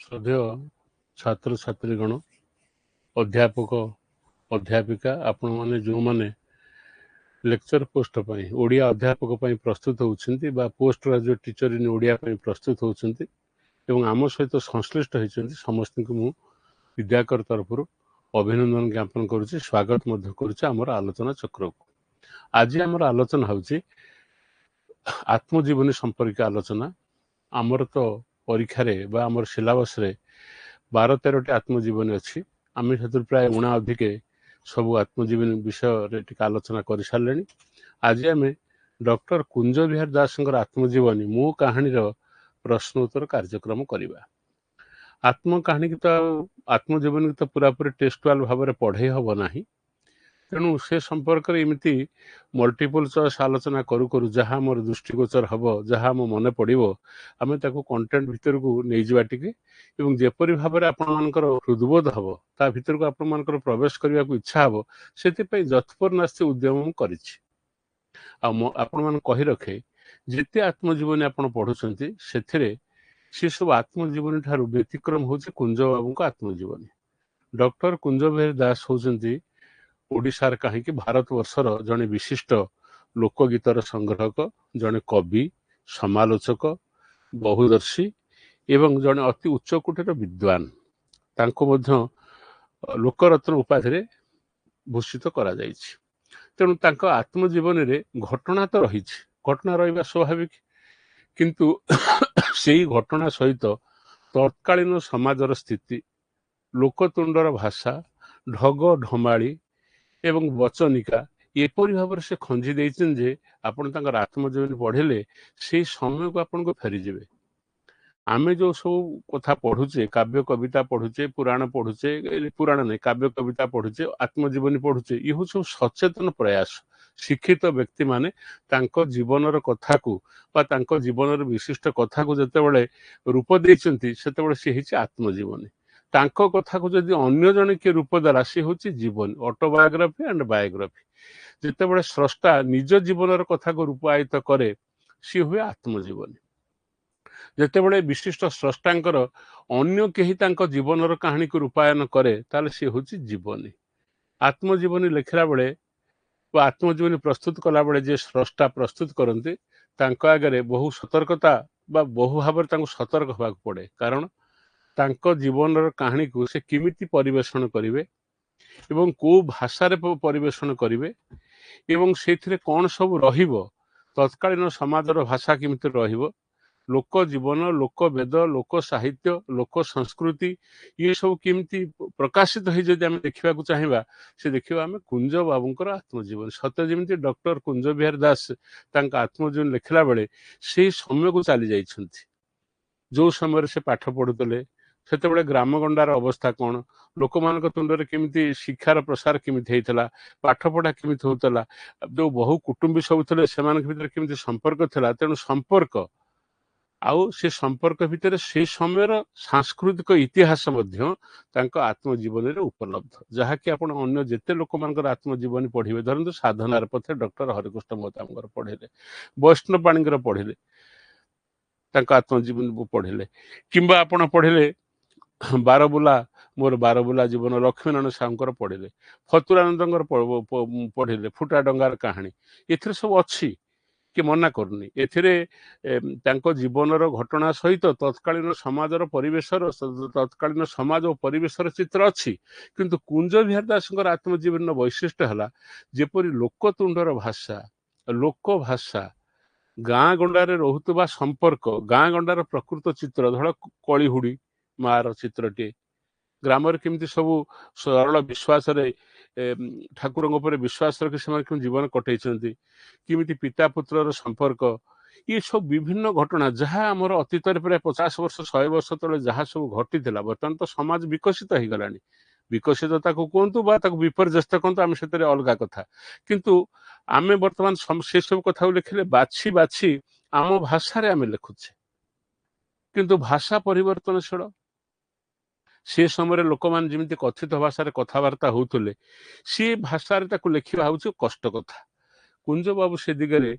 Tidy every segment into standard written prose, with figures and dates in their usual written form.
श्रद्धेय छात्र छात्रीगण अध्यापक अध्यापिका आपण मैंने जो मैंने लेक्चर पोस्ट ओडिया अध्यापक प्रस्तुत होती पोस्ट ग्रेजुएट टीचर इन ओडिया प्रस्तुत होती आम सहित संश्लिष्ट होती समस्त को विद्याकर तरफ अभिनंदन ज्ञापन करुच्ची स्वागत कर आलोचना चक्र को। आज आम आलोचना होची आत्मजीवनी संपर्क आलोचना। आमर तो परीक्षा बा आमर सिलेबस रे 12-13टी आत्मजीवनी अच्छी आम से प्राय 19 अधिके सब आत्मजीवनी विषय आलोचना कर सारे। आज आम डॉक्टर कुंज बिहार दास आत्मजीवनी मो कहानी प्रश्नोत्तर कार्यक्रम करवा। आत्म कहानी की तो आत्मजीवनी की तो पूरापूरी टेक्सटुआल भाव में पढ़े हम ना, तेणु से संपर्क एमती मल्टीपल चॉइस आलोचना करू करू जहाँ मोर दृष्टिगोचर हम जहाँ मो मन पड़ो आम कंटेंट भितर को नहीं जावा टिके एवं जेपरी भाव में आपण मानकर हृदबोध हम ता भितर को आपण मानकर प्रवेश करने को इच्छा हम से जतपर नास्ति उद्यम करिछि। आपण मान कही रखे जिते आत्मजीवनी आपण पढ़ुछंती सेथिरे से सब आत्मजीवनी ठारू व्यतिक्रम होचे कुंज बाबू आत्मजीवनी। डॉक्टर कुंज बिहारी दास होचंती ओडिशार कहीं भारत वर्षर जड़े विशिष्ट लोकगीतर संग्राहक, जड़े कवि, समालोचक, बहुदर्शी एवं जड़े अति उच्चकोटीर विद्वान। तांको मध्य लोकरत्न उपाधि भूषित करा जायछि। तेणु तांको आत्मजीवन रे घटना तो रही, घटना रहा स्वाभाविक, किंतु सेही घटना सहित तत्कालीन समाजर स्थिति, लोकतुंडर भाषा, ढग ढमाली एवं वचनिका एपरी भाव से खंजी देइछन जे आपण तांकर आत्मजीवनी पढ़िले से समय को आपन को फेरीजिबे। आमे जो सब कथा पढ़ुचे, काव्य कविता पढ़ुचे, पुराण पढ़ुचे, पुराण नहीं काव्य कविता पढ़ुचे, आत्मजीवनी पढ़ुचे, ये सब सचेतन प्रयास। शिक्षित व्यक्ति माने तांको जीवनर कथा को बा तांको जीवनर विशिष्ट कथा को जतेबेले रूप देइछंती सेतेबेले से हिच आत्मजीवनी। तांको कथा को जदि अन्य जने के रूप देला से होची जीवन, ऑटोबायोग्राफी एंड बायोग्राफी। जितेबेले स्रष्टा निज जीवनर कथा को रूपायित करे सी हुए आत्मजीवनी। जितेबेले विशिष्ट स्रष्टांकर अन्य केही तांको जीवनर कहानी को रूपायन करे ताले सी होची जीवनी। आत्मजीवनी लिखला बेले वा आत्मजीवनी प्रस्तुत कला बेले जे स्रष्टा प्रस्तुत करते तांको आगे बहु सतर्कता बा बहु भाव तांको सतर्क होबाक पड़े, कारण तांको जीवनर कहानी को से किमिति परिवेषण करिवे एवं को भाषा रे परिवेषण करिवे एवं सेथिरे कोन सब रहिबो, तत्कालीन समाजर भाषा किमिति रहिबो, लोक जीवन, लोक वेद, लोक साहित्य, लोक संस्कृति ये सब किमिति प्रकाशित हो जदि आम देखा चाहिए से देखा आम कुंज बाबूंकर आत्मजीवन। सत्य जमी डॉक्टर कुंज बिहारी दास तांका आत्मजीवन लिखला बेले से समय को चली जाइछंती। जो समय से पाठ पढ़ुते सेतेबेले ग्रामगंडार अवस्था कौन, लोक मान तुंडरे केमिति शिक्षार प्रसार केमिति हेइतला, पाठ पढ़ा केमिति होतला, जो बहु कुटुंबी सब थे से भितर केमिति संपर्क थिला। तेणु संपर्क आउ से संपर्क भितर से समय सांस्कृतिक इतिहास आत्मजीवन रे उपलब्ध, जहाँकि आप अन्य जिते लोक मान आत्मजीवनी पढ़े धरतु साधनार पथे डॉक्टर हरिकृष्ण महताब पढ़े, वैष्णव पाणीकर पढ़े आत्मजीवन पढ़े, किंबा आपण पढ़े बारबुला मोर बारबुला जीवन लक्ष्मीनारायण साहूकर पढ़े, फतुरानंद पढ़े फुटा डंगार कहानी, एथिरे सब अच्छी कि मना करनी। एथिरे जीवनर घटना सहित तत्कालीन समाजर परिवेशर तत्कालीन समाज और परिवेशर चित्र अच्छी, किंतु कुंज बिहारी दास आत्मजीवन वैशिष्ट्य है जेपरी लोकतुंडर भाषा, लोक भाषा, गाँ गंडारे रोहुतबा संपर्क, गाँ गंडार प्रकृत चित्र, धर कलिहुड़ी मार चित्रटे, ग्राम केमती सब सरल विश्वास ठाकुर विश्वास रखी से जीवन कटई, किमिति पिता पुत्र संपर्क, ये सब विभिन्न घटना जहाँ आमर अतीत प्राय 50 वर्ष 100 वर्ष तले जहाँ सब घटी बर्तमान तो समाज विकसित हो गला। विकसितता को कहतु बा विपर्यस्त कहतु आम से अलग कथा, किंतु आमे बर्तमान से सब कथा लिखिले बाछी बाछी आम भाषा आम लिखुचे, किंतु भाषा परिवर्तनशील। से समय लोक मैंने जमी कथित भाषा कथबार्ता होते सी भाषा लिखा हूँ कष्ट कथा। कुंज बाबू से दिगरे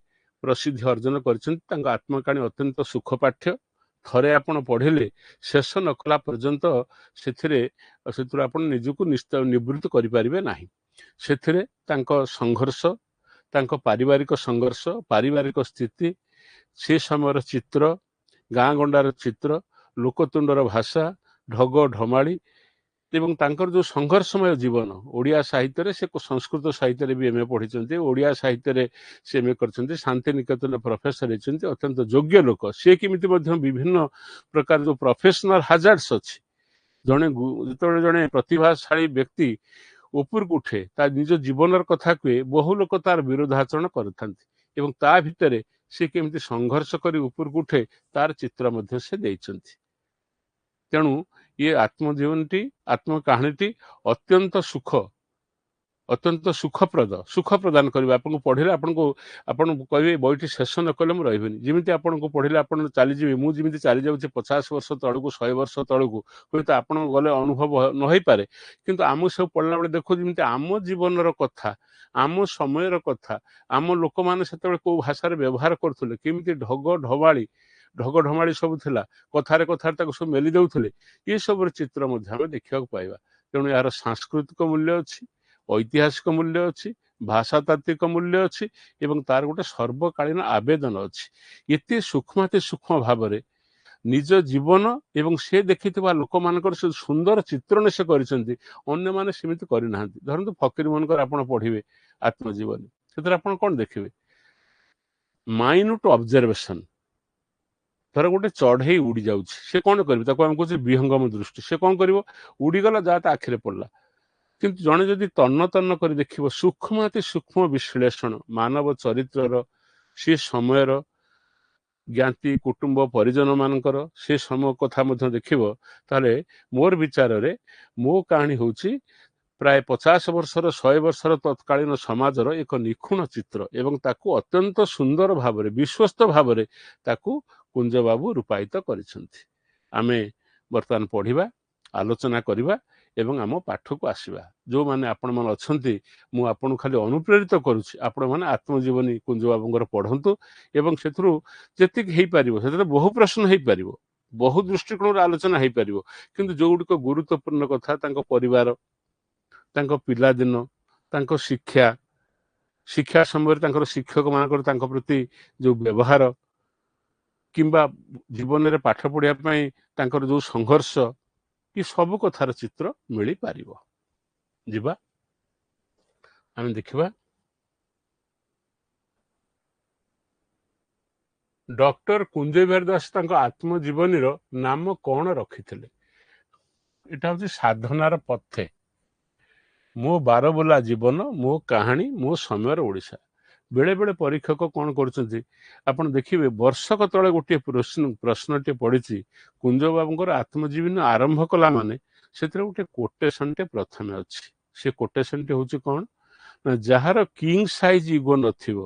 प्रसिद्धि अर्जन कर आत्मकाणी अत्यंत सुखपाठ्य, ଥରେ ଆପଣ ପଢ଼ିଲେ ଶେଷ ନ କଲା ପର୍ଯ୍ୟନ୍ତ ସେଥିରୁ ଆପଣ ନିଜକୁ ନିବୃତ୍ତ କରିପାରିବେ ନାହିଁ। ସେଥିରେ ତାଙ୍କ ସଂଘର୍ଷ, ତାଙ୍କ ପାରିବାରିକ ସଂଘର୍ଷ, ପାରିବାରିକ ସ୍ଥିତି, ସେ ସମୟର ଚିତ୍ର, ଗାଁ ଗଣ୍ଡାର ଚିତ୍ର, ଲୋକତୁଣ୍ଡର ଭାଷା, ଢଗ ଢମାଳି ଏବଂ ତାଙ୍କର ଯେଉଁ ସଂଘର୍ଷମୟ ଜୀବନ। ଓଡ଼ିଆ ସାହିତ୍ୟରେ ସେ ସଂସ୍କୃତ ସାହିତ୍ୟରେ ବି MA ପଢ଼ିଛନ୍ତି, ଓଡ଼ିଆ ସାହିତ୍ୟରେ ସେ MA କରିଛନ୍ତି, ଶାନ୍ତିନିକେତନରେ ପ୍ରଫେସର ହେଇଛନ୍ତି, ଅତ୍ୟନ୍ତ ଯୋଗ୍ୟ ଲୋକ। ସେ କେମିତି ମଧ୍ୟ ବିଭିନ୍ନ ପ୍ରକାର ଯେଉଁ ପ୍ରଫେସନାଲ ହାଜାର୍ଡସ୍ ଅଛି, ଯେତେବେଳେ ଜଣେ ପ୍ରତିଭାଶାଳୀ ବ୍ୟକ୍ତି ଉପରକୁ ଉଠେ, ତା ନିଜ ଜୀବନର କଥା କୁହେ, ବହୁ ଲୋକ ତାର ବିରୋଧାଚରଣ କରିଥାନ୍ତି ଏବଂ ତା ଭିତରେ ସେ କେମିତି ସଂଘର୍ଷ କରି ଉପରକୁ ଉଠେ ତାର ଚିତ୍ର ମଧ୍ୟ ସେ ଦେଇଛନ୍ତି। ତେଣୁ ये आत्मजीवनटी आत्मकाहानीटी अत्यंत सुख प्रदान करिबा। आपनको पढ़िले आपन कहबे बईटी शेष न कले मु रहिबेनी। जिमिति आपनको पढ़िले आपन चली जिवे, मु जिमिति चली जाउछि 50 वर्ष तळकु 100 वर्ष तळकु, होय त आपन गले अनुभव न होई पारे, किंतु आमु सब पढ़ला बेले देखो जिमिति आम जीवनर कथा, आम समयर कथा, आम लोक माने सेतेबेले को भाषा रे व्यवहार करथुले, केमिति ढग ढमाड़ी सब थिला, कथारे ताको सब मेली दउथुले, ये सब चित्र मध्य आमे देखिବାକୁ पाइबा। तेणु यार सांस्कृतिक मूल्य अछि, ऐतिहासिक मूल्य अछि, भाषातात्विक मूल्य अछि एवं तार गोटे सर्वकालीन आवेदन अछि। एते सूक्ष्म भावरे निज जीवन एवं से देखिथिबा लोक मानकर से सुंदर चित्रण से करिसंती, अन्य माने समिति करि नाहंती। धरंतु फकीर मनकर आपण पढिबे आत्मजीवनी, सेतर आपण कोन देखिबे, माइन्यूट ऑब्जर्वेशन। धर गोटे चढ़ई उड़ी जाउछि, से कौन करिबे, ताको हम कहूँ विहंगम दृष्टि। से कौन करिवो, उड़ीगला जा ता आखिरे पड़ला। किंतु जने जदि तन्न करि देखिबो, सूक्ष्म विश्लेषण मानव चरित्रर, से समयर ज्ञाति कुटुंब परिजन मानकर से समय कथा मध्य देखिबो, ताले मोर विचार रे मो कहानी होउछि प्राय 50 वर्षर 100 वर्षर तत्कालीन समाजर एक निखुण चित्र एवं ताकू अत्यंत सुंदर भावरे, विश्वस्त भावरे ताकू कुंज बाबू रूपायित करिसंथि। आमे वर्तमान पढ़िबा, आलोचना करिबा एवं आम पाठक आसिबा। जो माने आपण मन अछंती, मु आपण खाली अनुप्रेरित करूछि, आपण माने आत्मजीवनी कुंज बाबूंकर पढ़ंतु एवं सेथरु जेतिक हेई पारिबो, सेतरे बहु प्रश्न हेई पारिबो, बहु दृष्टिकोण आलोचना हेई पारिबो, किंतु जो गुडिक गुरुत्वपूर्ण कथा, तांको परिवार, तांको पिला दिन, तांको शिक्षा समय तांकर शिक्षक मानकर तांको प्रति जो व्यवहार, किंबा जीवन में पाठ पढ़िया पई तांकर जो संघर्ष, ये सब कथार चित्र मिली पारिबो। जिबा आमे देखिबा डॉक्टर कुंज बिहारी दास तांको आत्मजीवनीर नाम कौन रखिथिले। एटा होछि साधनार पथे, मो बारबुला जीवन, मो कहानी, मो समयर ओडिशा। बेले बेले परीक्षक कौन करछन्ती, आपण देखिबे वर्षक तळे गोटे प्रश्नटे पड़िछि, कुंज बाबूंकर आत्मजीवनी आरंभ कला माने सेतरे गोटे कोटेशनटे प्रथमे अछि। से कोटेशनटे होछि कोन ना, जहार किंग साइज इगो नथिबो,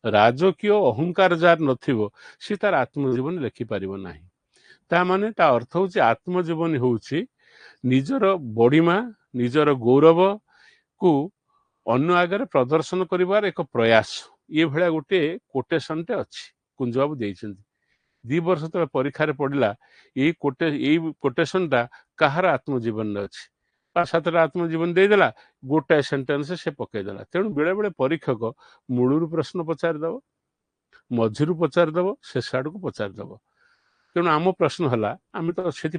राजकीय अहंकार जार नथिबो, से तार आत्मजीवनी लेखि पारिबो नाही। ता माने ता अर्थ होछि आत्मजीवनी होछि निजर बड़ीमा, निजर गौरव को अन्य आगे प्रदर्शन करिवार एक प्रयास। ये भलिया गोटे कोटेशनटे अछि कुंज बाबू देइछन्ती। 2 वर्ष तले परीक्षा रे पड़िला एई कोटेशनटा कहार आत्मजीवन अछि। 5-7 आत्मजीवन देदेला, गोटाए सेंटेंस से पकईदेला। तेणु बेले बेले परीक्षक मूलरू प्रश्न पचारिदेव, मझिरू पचारिदेव, शेष आड़क पचारिदेव। तेणु आम प्रश्न है, आम तो से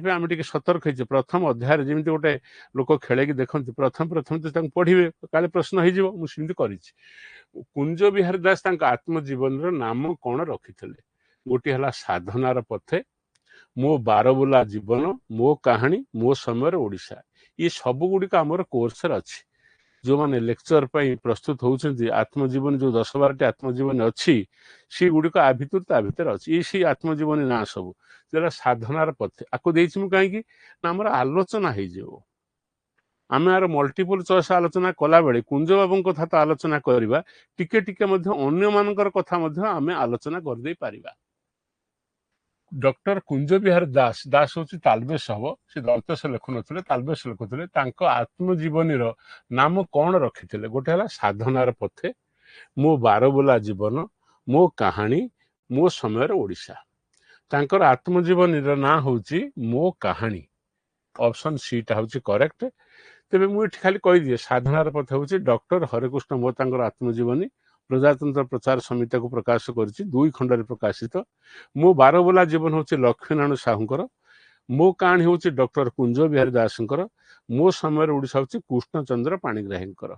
सतर्क हो, प्रथम अध्याय जमी गोटे लोक खेल देखते प्रथम तो पढ़े काले प्रश्न होमती कर। कुंज बिहारी दास आत्मजीवन नाम कौन रखिते, गोटे है साधनार पथे, मो बारबुला जीवन, मो कहानी, मो समय ओडिशा। ये सब गुड़िक आमर कोर्स अच्छी। जो माने लेक्चर पाई प्रस्तुत होउछन्ती, आत्मजीवन जो 10-12 आत्मजीवन अच्छी, सी गुड़िक आ भितर अच्छी। ये आत्मजीवनी ना सब जो साधनार पथे आपको देछि मु काहेकि ना हमर आलोचना हो जाओ। आम यार मल्टीपल चॉइस आलोचना कला बेले कुंज बाबू कथा तो आलोचना करवा, टिके टिके मध्य अन्य मानकर कथा मध्य आमे आलोचना कर दे पारिबा। डॉक्टर कुंज बिहारी दास हूँ तालबेस हम, से दंत से लिखुन, तालबेस लिखुले। आत्मजीवनी नाम कौन रखिते, गोटे है साधनार पथे, मो बारबुला जीवन, मो कहानी, मो समय ओडिशा। ତାଙ୍କର ଆତ୍ମଜୀବନୀର ନାଁ ହେଉଛି ମୋ କାହାଣୀ। ଅପସନ୍ ସିଟା ହେଉଛି କରେକ୍ଟ। ତେବେ ମୁଁ ଏଠି ଖାଲି କହିଦିଏ, ସାଧନାର ପଥ ହେଉଛି ଡକ୍ଟର ହରେକୃଷ୍ଣ ମୋ ତାଙ୍କର ଆତ୍ମଜୀବନୀ ପ୍ରଜାତନ୍ତ୍ର ପ୍ରଚାର ସମିତିକୁ ପ୍ରକାଶ କରିଛି, 2 ଖଣ୍ଡରେ ପ୍ରକାଶିତ। ମୋ ବାରବୋଲା ଜୀବନ ହେଉଛି ଲକ୍ଷ୍ମୀନାରାୟଣ ସାହୁଙ୍କର। ମୋ କାହାଣୀ ହେଉଛି ଡକ୍ଟର କୁଞ୍ଜ ବିହାରୀ ଦାସଙ୍କର। ମୋ ସମୟରେ ଓଡ଼ିଶା ହେଉଛି କୃଷ୍ଣଚନ୍ଦ୍ର ପାଣିଗ୍ରାହୀଙ୍କର।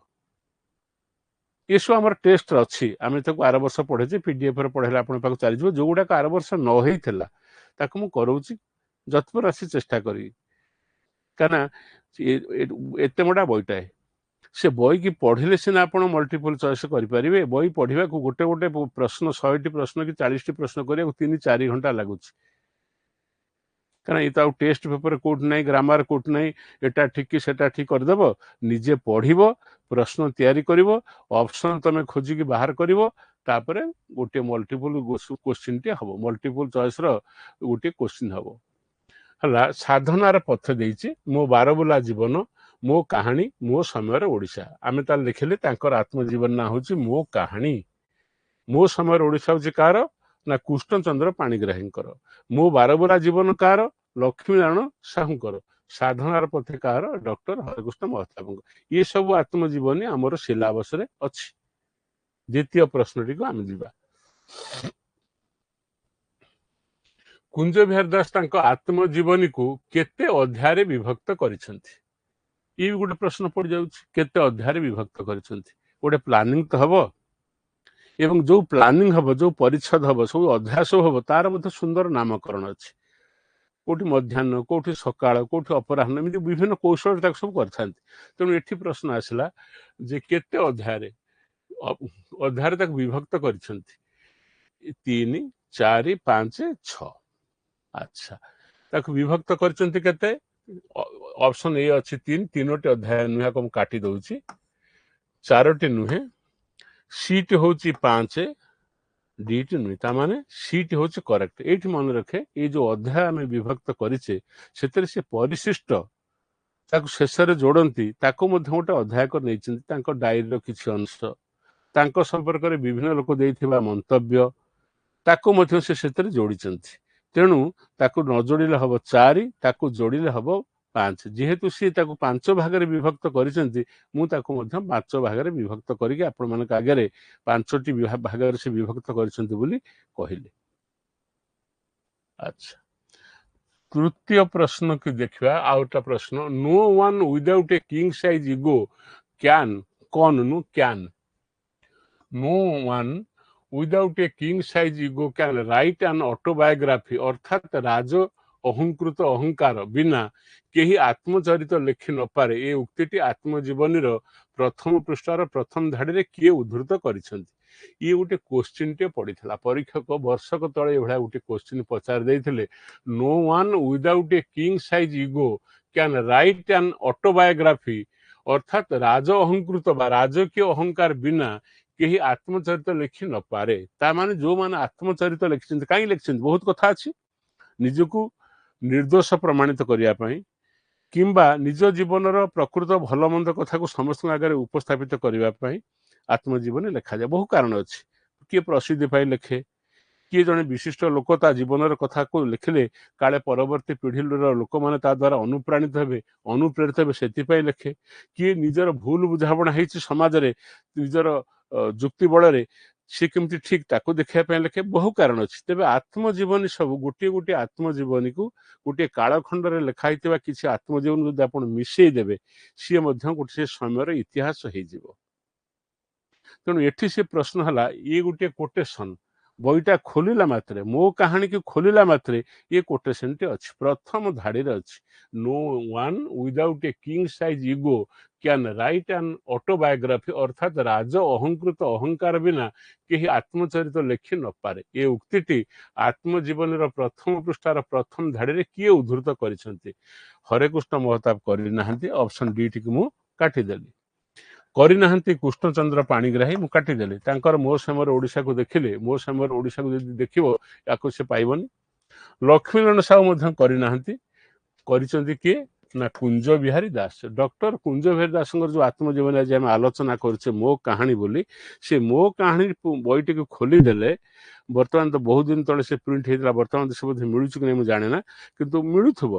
ଏସବୁ ଆମର ଟେଷ୍ଟ ଅଛି, ଆମେ ତାକୁ ଆର ବର୍ଷ ପଢ଼େଇଛେ, ପିଡିଏଫରେ ପଢ଼େଇଲେ ଆପଣଙ୍କ ପାଖକୁ ଚାଲିଯିବ। ଯେଉଁଗୁଡ଼ାକ ଆର ବର୍ଷ ନ ହେଇଥିଲା ତାକୁ ମୁଁ କରଉଛି ଯତ୍ପର ଆସି ଚେଷ୍ଟା କରିବି, କାହିଁକିନା ଏତେ ବଡ଼ା ବହିଟାଏ। ସେ ବହିକି ପଢ଼ିଲେ ସିନା ଆପଣ ମଲ୍ଟିପଲ୍ ଚଏସ୍ କରିପାରିବେ। ବହି ପଢ଼ିବାକୁ ଗୋଟେ ଗୋଟେ ପ୍ରଶ୍ନ 100ଟି ପ୍ରଶ୍ନ କି 40ଟି ପ୍ରଶ୍ନ କରିବାକୁ 3-4 ଘଣ୍ଟା ଲାଗୁଛି, କାରଣ ଏ ତ ଆଉ ଟେଷ୍ଟ ପେପରରେ କୋଉଠି ନାହିଁ, ଗ୍ରାମାର କୋଉଠି ନାହିଁ, ଏଟା ଠିକ୍ କି ସେଟା ଠିକ୍ କରିଦେବ। ନିଜେ ପଢ଼ିବ, ପ୍ରଶ୍ନ ତିଆରି କରିବ, ଅପସନ୍ ତମେ ଖୋଜିକି ବାହାର କରିବ, ତାପରେ ଗୋଟିଏ ମଲ୍ଟିପୁଲ୍ କୋଶ୍ଚିନ୍ଟେ ହେବ, ମଲ୍ଟିପୁଲ୍ ଚଏସ୍ର ଗୋଟିଏ କୋଶ୍ଚିନ୍ ହେବ। ହେଲା, ସାଧନାର ପଥ ଦେଇଛି ମୋ ବାରବୁଲା ଜୀବନ, ମୋ କାହାଣୀ, ମୋ ସମୟର ଓଡ଼ିଶା। ଆମେ ତାହେଲେ ଦେଖିଲେ ତାଙ୍କର ଆତ୍ମଜୀବନ ନାଁ ହେଉଛି ମୋ କାହାଣୀ। ମୋ ସମୟର ଓଡ଼ିଶା ହେଉଛି କାହାର ନା କୃଷ୍ଣଚନ୍ଦ୍ର ପାଣିଗ୍ରାହୀଙ୍କର। ମୋ ବାରବୁଲା ଜୀବନ କାହାର? ଲକ୍ଷ୍ମୀନାରାୟଣ ସାହୁଙ୍କର। ସାଧନାର ପଥେ କାହାର? ଡକ୍ଟର ହରେକୃଷ୍ଣ ମହତାବଙ୍କ। ଏ ସବୁ ଆତ୍ମଜୀବନୀ ଆମର ସିଲାବସରେ ଅଛି। ଦ୍ୱିତୀୟ ପ୍ରଶ୍ନଟିକୁ ଆମେ ଯିବା। କୁଞ୍ଜ ବିହାରୀ ଦାସ ତାଙ୍କ ଆତ୍ମଜୀବନୀକୁ କେତେ ଅଧ୍ୟାୟରେ ବିଭକ୍ତ କରିଛନ୍ତି? ଇଏ ବି ଗୋଟେ ପ୍ରଶ୍ନ ପଡ଼ିଯାଉଛି, କେତେ ଅଧ୍ୟାୟରେ ବିଭକ୍ତ କରିଛନ୍ତି? ଗୋଟେ ପ୍ଲାନିଂ ତ ହବ, ଏବଂ ଯୋଉ ପ୍ଲାନିଂ ହବ, ଯୋଉ ପରିଚ୍ଛଦ ହବ, ସବୁ ଅଧ୍ୟାୟ ସବୁ ହବ, ତାର ମଧ୍ୟ ସୁନ୍ଦର ନାମକରଣ ଅଛି। କୋଉଠି ମଧ୍ୟାହ୍ନ, କୋଉଠି ସକାଳ, କୋଉଠି ଅପରାହ୍ନ, ଏମିତି ବିଭିନ୍ନ କୌଶଳରେ ତାକୁ ସବୁ କରିଥାନ୍ତି। ତେଣୁ ଏଠି ପ୍ରଶ୍ନ ଆସିଲା ଯେ କେତେ ଅଧ୍ୟାୟରେ ତାକୁ ବିଭକ୍ତ କରିଛନ୍ତି? 3, 4, 5, 6। ଆଚ୍ଛା, ତାକୁ ବିଭକ୍ତ କରିଛନ୍ତି କେତେ? ଅପସନ୍ ଏ ଅଛି 3ଟି ଅଧ୍ୟାୟ ନୁହେଁ, ମୁଁ କାଟି ଦଉଛି, 4ଟି ନୁହେଁ। ସିଟି ହେଉଛି 5, ଡିଟି ନୁହେଁ, ତା ମାନେ ସିଟି ହେଉଛି କରେକ୍ଟ। ଏଇଠି ମନେ ରଖେ, ଏଇ ଯୋଉ ଅଧ୍ୟାୟ ଆମେ ବିଭକ୍ତ କରିଛେ ସେଥିରେ ସେ ପରିଶିଷ୍ଟ ତାକୁ ଶେଷରେ ଯୋଡ଼ନ୍ତି, ତାକୁ ମଧ୍ୟ ଗୋଟେ ଅଧ୍ୟାୟ କରି ନେଇଛନ୍ତି। ତାଙ୍କ ଡାଏରୀର କିଛି ଅଂଶ, ତାଙ୍କ ସମ୍ପର୍କରେ ବିଭିନ୍ନ ଲୋକ ଦେଇଥିବା ମନ୍ତବ୍ୟ, ତାକୁ ମଧ୍ୟ ସେ ସେଥିରେ ଯୋଡ଼ିଛନ୍ତି। ତେଣୁ ତାକୁ ନ ଯୋଡ଼ିଲେ ହବ 4, ତାକୁ ଯୋଡ଼ିଲେ ହବ 5। ଯେହେତୁ ସିଏ ତାକୁ 5 ଭାଗରେ ବିଭକ୍ତ କରିଛନ୍ତି, ମୁଁ ତାକୁ ମଧ୍ୟ 5 ଭାଗରେ ବିଭକ୍ତ କରିକି ଆପଣମାନଙ୍କ ଆଗରେ 5ଟି ଭାଗରେ ସେ ବିଭକ୍ତ କରିଛନ୍ତି ବୋଲି କହିଲେ। ଆଚ୍ଛା, ତୃତୀୟ ପ୍ରଶ୍ନକୁ ଦେଖିବା। ଆଉ ଗୋଟେ ପ୍ରଶ୍ନ, no one without a king size ego can, no one without a king size ego can write an autobiography, अर्थात राज अहंकृत अहंकार बिना केही आत्मचरित लिखि न पारे। ए उक्तिटी आत्मजीवनीर प्रथम पृष्ठार प्रथम धाड़ी किए उद्धृत करिसेंती? ये गोटे क्वेश्चन टे पड़ीथिला, परीक्षक वर्षक तले एभळा गोटे क्वेश्चन पचार देइथिले। No one without a king size ego can write an autobiography, अर्थात राज अहंकृत बा राजकीय अहंकार बिना केही आत्मचरित लिखि न पारे। ता माने जो माने आत्मचरित लिखिसेंती, काई लिखिसेंती? बहुत कथा अछि। निजको निर्दोष प्रमाणित करिया पई, किंबा निज जीवनर प्रकृत भल मंद कथा को समस्त आगे उपस्थापित करने आत्मजीवनी लिखा जाए। बहु कारण अच्छी, किए प्रसिद्धि पाई लिखे, किए जड़े विशिष्ट लोक ता जीवन कथा को लिखिले काले परवर्ती पीढ़ी लोक मैंने द्वारा अनुप्राणित हे, अनुप्रेरित हे, से लिखे। किए निजर भूल बुझाणा हो समाज रे, निजर जुक्ति बल सी केमती ठीक ताको देखा लिखे। बहु कारण अच्छी। तेज आत्मजीवनी सब गोटे गोटे आत्मजीवनी को गोटे कालखंड में लिखाई किसी आत्मजीवन जब आप मिसई देवे, सी गोटे समय इतिहास हो। तेणु एठी से प्रश्न है, ये गोटे कोटेशन बईटा खोलिला मात्रे, मो कहानी की खोलिला मात्रे ये कोटेशन टे अच्छी, प्रथम धाड़ी अच्छी। No one without a king size ego can write an autobiography, अर्थात राज अहंकृत अहंकार बिना केही आत्मचरित लिखि न पारे। ये उक्तिटी आत्मजीवनी प्रथम पृष्ठार प्रथम धाड़ी किए उद्धृत करिसेंती? हरेकृष्ण महताब करनाहांती। ऑप्शन डी टी मु काटिदेली। करनाहांती कृष्णचंद्र पाणिग्राही, मु काटिदेली। तांकर मो समय ओडिशा को देखिले, मो समय ओडिशा को जदि देखिबो याको से पाइबनी। लक्ष्मीनारायण साहू मध्य करनाहांती, करिसेंती किए? ନା କୁଞ୍ଜ ବିହାରୀ ଦାସ। ଡକ୍ଟର କୁଞ୍ଜ ବିହାରୀ ଦାସଙ୍କର ଯେଉଁ ଆତ୍ମଜୀବନୀ ଆଜି ଆମେ ଆଲୋଚନା କରୁଛେ ମୋ କାହାଣୀ ବୋଲି, ସେ ମୋ କାହାଣୀ ବହିଟିକୁ ଖୋଲିଦେଲେ ବର୍ତ୍ତମାନ ତ ବହୁତ ଦିନ ତଳେ ସେ ପ୍ରିଣ୍ଟ ହେଇଥିଲା, ବର୍ତ୍ତମାନ ସେ ବୋଧେ ମିଳୁଛି କି ନାହିଁ ମୁଁ ଜାଣେ ନା, କିନ୍ତୁ ମିଳୁଥିବ,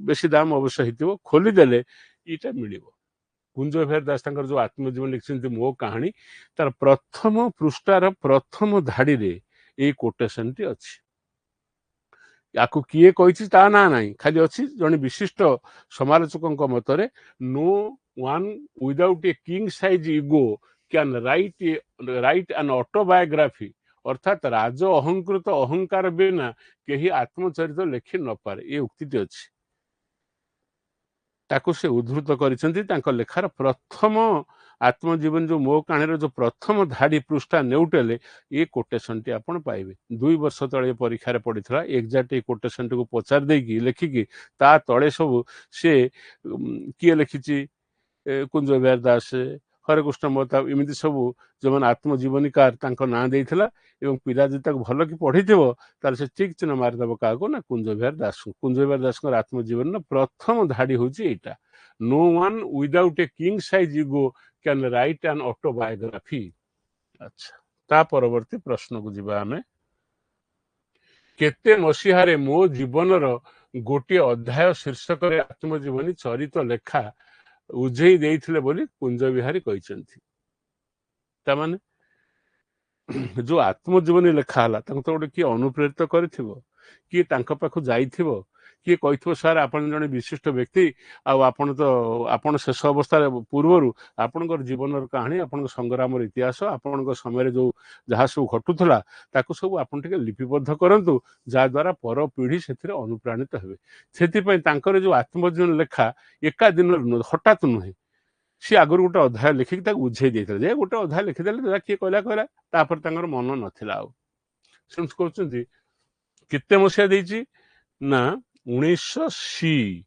ବେଶୀ ଦାମ ଅବଶ୍ୟ ହେଇଥିବ। ଖୋଲିଦେଲେ ଏଇଟା ମିଳିବ। କୁଞ୍ଜ ବିହାରୀ ଦାସ ତାଙ୍କର ଯେଉଁ ଆତ୍ମଜୀବନୀ ଲେଖିଛନ୍ତି ମୋ କାହାଣୀ, ତାର ପ୍ରଥମ ପୃଷ୍ଠାର ପ୍ରଥମ ଧାଡ଼ିରେ ଏଇ କୋଟେସନଟି ଅଛି। ୟାକୁ କିଏ କହିଛି ତା ନାଁ ନାହିଁ, ଖାଲି ଅଛି ଜଣେ ବିଶିଷ୍ଟ ସମାଲୋଚକଙ୍କ ମତରେ no one without a king size ego can write an autobiography, ଅର୍ଥାତ୍ ରାଜ ଅହଂକୃତ ଅହଙ୍କାର ବିନା କେହି ଆତ୍ମଚରିତ ଲେଖି ନପାରେ, ଏ ଉକ୍ତିଟି ଅଛି। ତାକୁ ସେ ଉଦ୍ଧୃତ କରିଛନ୍ତି ତାଙ୍କ ଲେଖାର ପ୍ରଥମ ଆତ୍ମଜୀବନୀ ଯେଉଁ ମୋ କାହାଣୀର ଯେଉଁ ପ୍ରଥମ ଧାଡ଼ି ପୃଷ୍ଠା ନେଉଟେଲେ ଏ କୋଟେସନଟି ଆପଣ ପାଇବେ। 2 ବର୍ଷ ତଳେ ପରୀକ୍ଷାରେ ପଡ଼ିଥିଲା, ଏକ୍ଜାକ୍ଟ ଏ କୋଟେସନଟିକୁ ପଚାରି ଦେଇକି ଲେଖିକି ତା ତଳେ ସବୁ ସେ କିଏ ଲେଖିଛି, କୁଞ୍ଜ ବିହାରୀ ଦାସ, ହରେକୃଷ୍ଣ ମହତାବ, ଏମିତି ସବୁ ଯେଉଁମାନେ ଆତ୍ମଜୀବନୀକାର ତାଙ୍କ ନାଁ ଦେଇଥିଲା। ଏବଂ ପିଲା ଯଦି ତାକୁ ଭଲ କି ପଢ଼ିଥିବ ତାହେଲେ ସେ ଠିକ୍ ଚିହ୍ନ ମାରିଦେବ କାହାକୁ ନା କୁଞ୍ଜ ବିହାରୀ ଦାସଙ୍କୁ। କୁଞ୍ଜ ବିହାରୀ ଦାସଙ୍କର ଆତ୍ମଜୀବନୀର ପ୍ରଥମ ଧାଡ଼ି ହେଉଛି ଏଇଟା, no one without a king size ego can write an autobiography। ଆଚ୍ଛା, ତା ପରବର୍ତ୍ତୀ ପ୍ରଶ୍ନକୁ ଯିବା ଆମେ। କେତେ ମସିହାରେ ମୋ ଜୀବନର ଗୋଟିଏ ଅଧ୍ୟାୟ ଶୀର୍ଷକରେ ଆତ୍ମଜୀବନୀ ଚରିତ ଲେଖା ଉଝେଇ ଦେଇଥିଲେ ବୋଲି କୁଞ୍ଜ ବିହାରୀ କହିଛନ୍ତି। ତାମାନେ ଯେଉଁ ଆତ୍ମଜୀବନୀ ଲେଖା ହେଲା ତାଙ୍କୁ ତ ଗୋଟେ କିଏ ଅନୁପ୍ରେରିତ କରିଥିବ, କିଏ ତାଙ୍କ ପାଖକୁ ଯାଇଥିବ, କିଏ କହିଥିବ ସାର୍ ଆପଣ ଜଣେ ବିଶିଷ୍ଟ ବ୍ୟକ୍ତି, ଆଉ ଆପଣ ଶେଷ ଅବସ୍ଥାରେ ପୂର୍ବରୁ ଆପଣଙ୍କର ଜୀବନର କାହାଣୀ, ଆପଣଙ୍କ ସଂଗ୍ରାମର ଇତିହାସ, ଆପଣଙ୍କ ସମୟରେ ଯେଉଁ ଯାହା ସବୁ ଘଟୁଥିଲା ତାକୁ ସବୁ ଆପଣ ଟିକେ ଲିପିବଦ୍ଧ କରନ୍ତୁ, ଯାହାଦ୍ୱାରା ପର ପିଢ଼ି ସେଥିରେ ଅନୁପ୍ରାଣିତ ହେବେ। ସେଥିପାଇଁ ତାଙ୍କର ଯେଉଁ ଆତ୍ମଜୀବନୀ ଲେଖା ଏକା ଦିନରେ ହଠାତ୍ ନୁହେଁ, ସିଏ ଆଗରୁ ଗୋଟେ ଅଧ୍ୟାୟ ଲେଖିକି ତାକୁ ବୁଝେଇ ଦେଇଥିଲେ ଯେ ଗୋଟେ ଅଧ୍ୟାୟ ଲେଖିଦେଲେ ଯାହା କିଏ କହିଲା, ତାପରେ ତାଙ୍କର ମନ ନଥିଲା ଆଉ। ସେମିତି କହୁଛନ୍ତି କେତେ ମସିହା ଦେଇଛି ନା 1980।